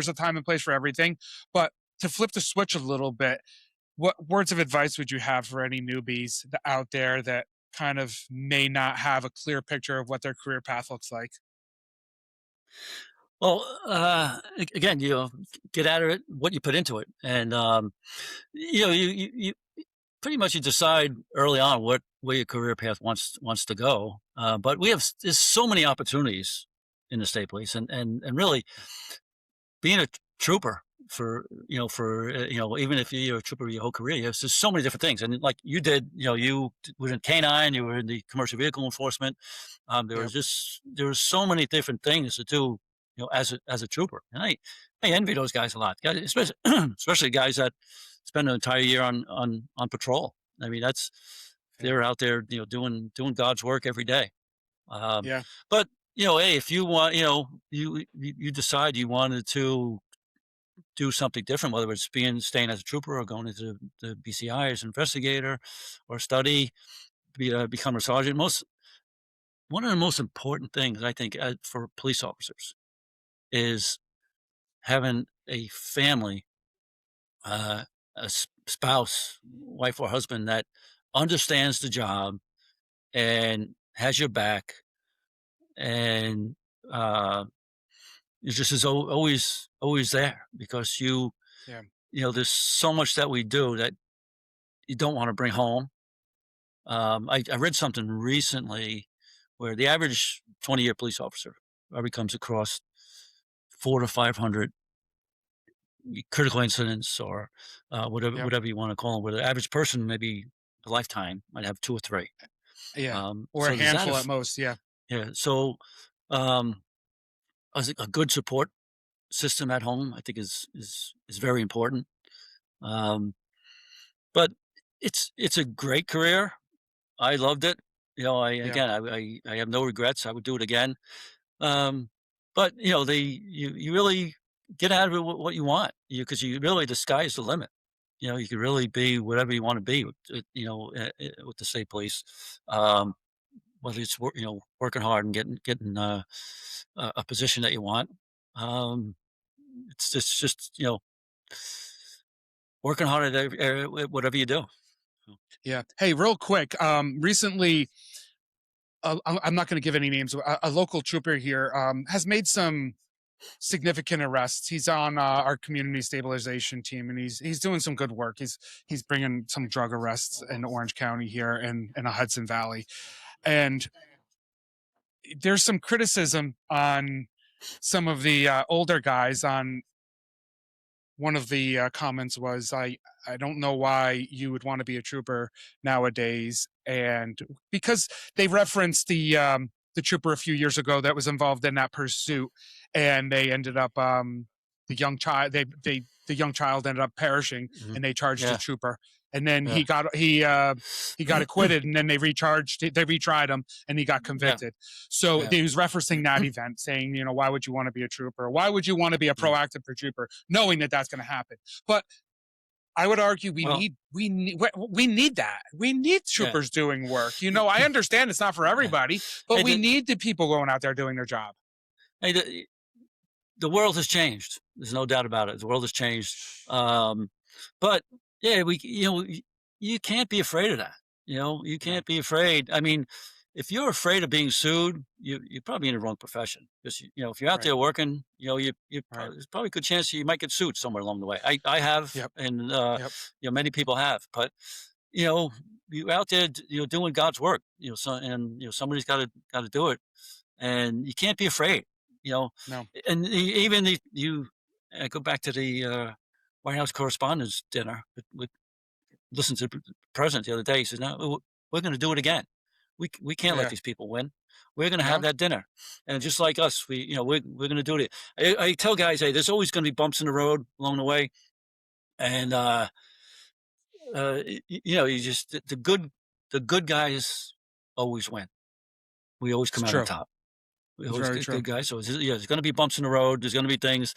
a time and place for everything, but to flip the switch a little bit, what words of advice would you have for any newbies out there that kind of may not have a clear picture of what their career path looks like? Well, again, get out of it what you put into it, and you pretty much you decide early on what where your career path wants to go. But there's so many opportunities in the state police, and really being a trooper even if you're a trooper your whole career, there's just so many different things. And like you did, were in K-9, you were in the commercial vehicle enforcement. Yep. There was so many different things to do, as a trooper. And I envy those guys a lot, guys, especially especially guys that spend an entire year on patrol. I mean, Yeah. they're out there, doing God's work every day. Um, Yeah. but hey, if you want, you decide you wanted to do something different, whether it's staying as a trooper or going into the BCI as an investigator or become a sergeant. One of the most important things I think for police officers is having a family, spouse, wife or husband that understands the job and has your back and it just is always there because Yeah. there's so much that we do that you don't want to bring home. I read something recently where the average 20-year police officer probably comes across 4 to 500 critical incidents or Yep. whatever you want to call them. Where the average person, maybe a lifetime, might have two or three. Yeah. Or a So there's that. handful at most. Yeah. Yeah. So um, a good support system at home, I think, is very important. Um, but it's a great career. I loved it. Yeah. I have no regrets. I would do it again. Um, but you really get out of it what you want, because you really the sky is the limit. You can really be whatever you want to be with the state police. Um, whether it's working hard and getting a position that you want. Um, it's just working hard at whatever you do. Yeah. Hey, real quick. Recently, I'm not going to give any names. A local trooper here has made some significant arrests. He's on our community stabilization team, and he's doing some good work. He's bringing some drug arrests in Orange County here in a Hudson Valley, and there's some criticism on some of the older guys. On one of the comments was, I don't know why you would want to be a trooper nowadays, and because they referenced the trooper a few years ago that was involved in that pursuit, and they ended up the young child ended up perishing, Mhm. and they charged the Yeah, trooper, and then yeah, he got acquitted, and then they retried him, and he got yeah, convicted. So yeah, he was referencing that event, saying, why would you want to be a trooper? Why would you want to be a yeah. proactive trooper, knowing that that's going to happen? But I would argue Well, we need that. We need yeah. troopers doing work. I understand it's not for Yeah. everybody, but Hey, we need the people going out there doing their job. hey, the world has changed. There's no doubt about it. The world has changed. But yeah, you can't be afraid of that. You No. can't be afraid. I mean, if you're afraid of being sued, you're probably in the wrong profession. Because if you're out Right. there working, Right. there's probably a good chance you might get sued somewhere along the way. I have, Yep. and Yep. many people have. But you know, you're out there, doing God's work. Somebody's got to do it, and you can't be afraid. You know, No. and even I go back to White House Correspondents' Dinner with listened to the president the other day. He says, "No, we're going to do it again. We can't let Yeah. these people win. We're going to have Yeah. that dinner, and just like us, we're going to do it." I tell guys, hey, there's always going to be bumps in the road along the way, and you just the good guys always win. We always It's come out on true. top. We It's always very get true. good guys. So there's going to be bumps in the road. There's going to be things,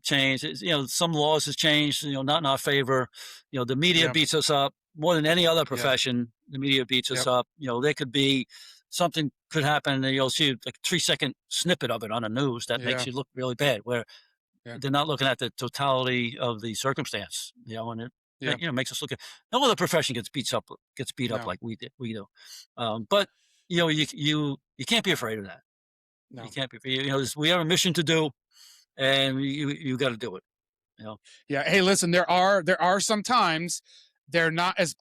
change. Some laws has changed. Not in our favor. The media Yeah. beats us up more than any other Yeah. profession. The media beats us Yep. up. There could be something could happen, and you'll see like a 3-second snippet of it on the news that makes Yeah. you look really bad. Where Yeah. they're not looking at the totality of the circumstance. And it Yeah. makes us look at no other profession gets beat up No. like we do. But you can't be afraid of that. You No. can't be. We have a mission to do, and you got to do it. You know. Yeah. Hey, listen, there are some times they're not as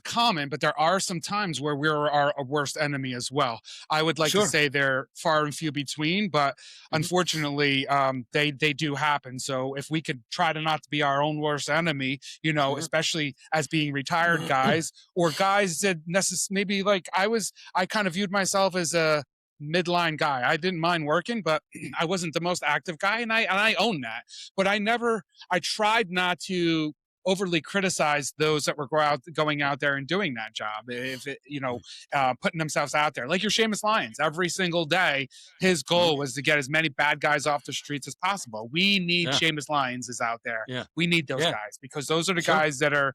common, but there are some times where we're our worst enemy as well. I would like to Sure. say they're far and few between, but Hmm. unfortunately, they do happen. So if we could try to not to be our own worst enemy, Hmm. especially as being retired guys or guys that maybe like I kind of viewed myself as a midline guy. I didn't mind working, but I wasn't the most active guy, and I own that. But I tried not to overly criticize those that were going out there and doing that job. If it, putting themselves out there, like your Seamus Lyons, every single day, his Hmm. goal was to get as many bad guys off the streets as possible. We need Yeah. Seamus Lyons is out there. Yeah. We need those Yeah. guys because those are the Sure. guys that are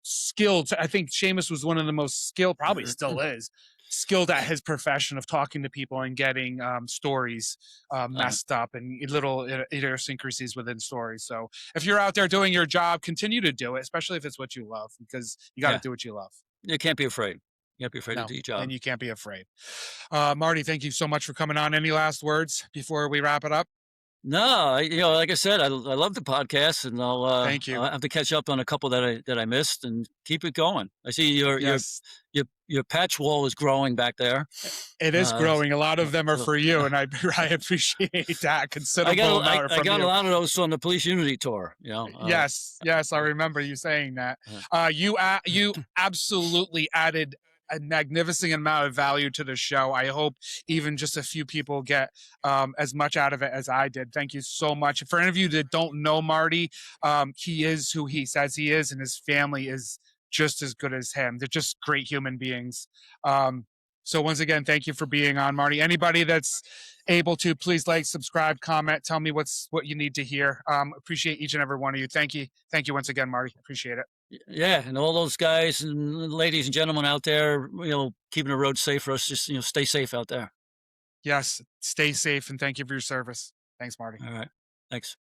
skilled. I think Seamus was one of the most skilled, probably still is skilled at his profession of talking to people and getting stories Uh, messed up and little idiosyncrasies within stories. So if you're out there doing your job, continue to do it, especially if it's what you love, because you got to yeah. do what you love. You can't be afraid. You can't be afraid to No, do your and job. you can't be afraid. Marty, thank you so much for coming on. Any last words before we wrap it up? No, like I said, I love the podcast, and Thank you. I'll have to catch up on a couple that I missed and keep it going. I see Yes, your patch wall is growing back there. it is Uh, growing. A lot of them are so for you, and I I appreciate that I considerable amount I from got a you. lot of those on the Police Unity tour. Yes, yes, I remember you saying that. Uh, You absolutely added a magnificent amount of value to the show. I hope even just a few people get as much out of it as I did. Thank you so much. For any of you that don't know Marty, he is who he says he is, and his family is just as good as him. They're just great human beings. So once again, thank you for being on, Marty. Anybody that's able to, please like, subscribe, comment, tell me what you need to hear. Appreciate each and every one of you. Thank you once again, Marty. Appreciate it. yeah, and all those guys and ladies and gentlemen out there, keeping the road safe for us. Just stay safe out there. Yes, stay safe and thank you for your service. Thanks, Marty. All right, thanks.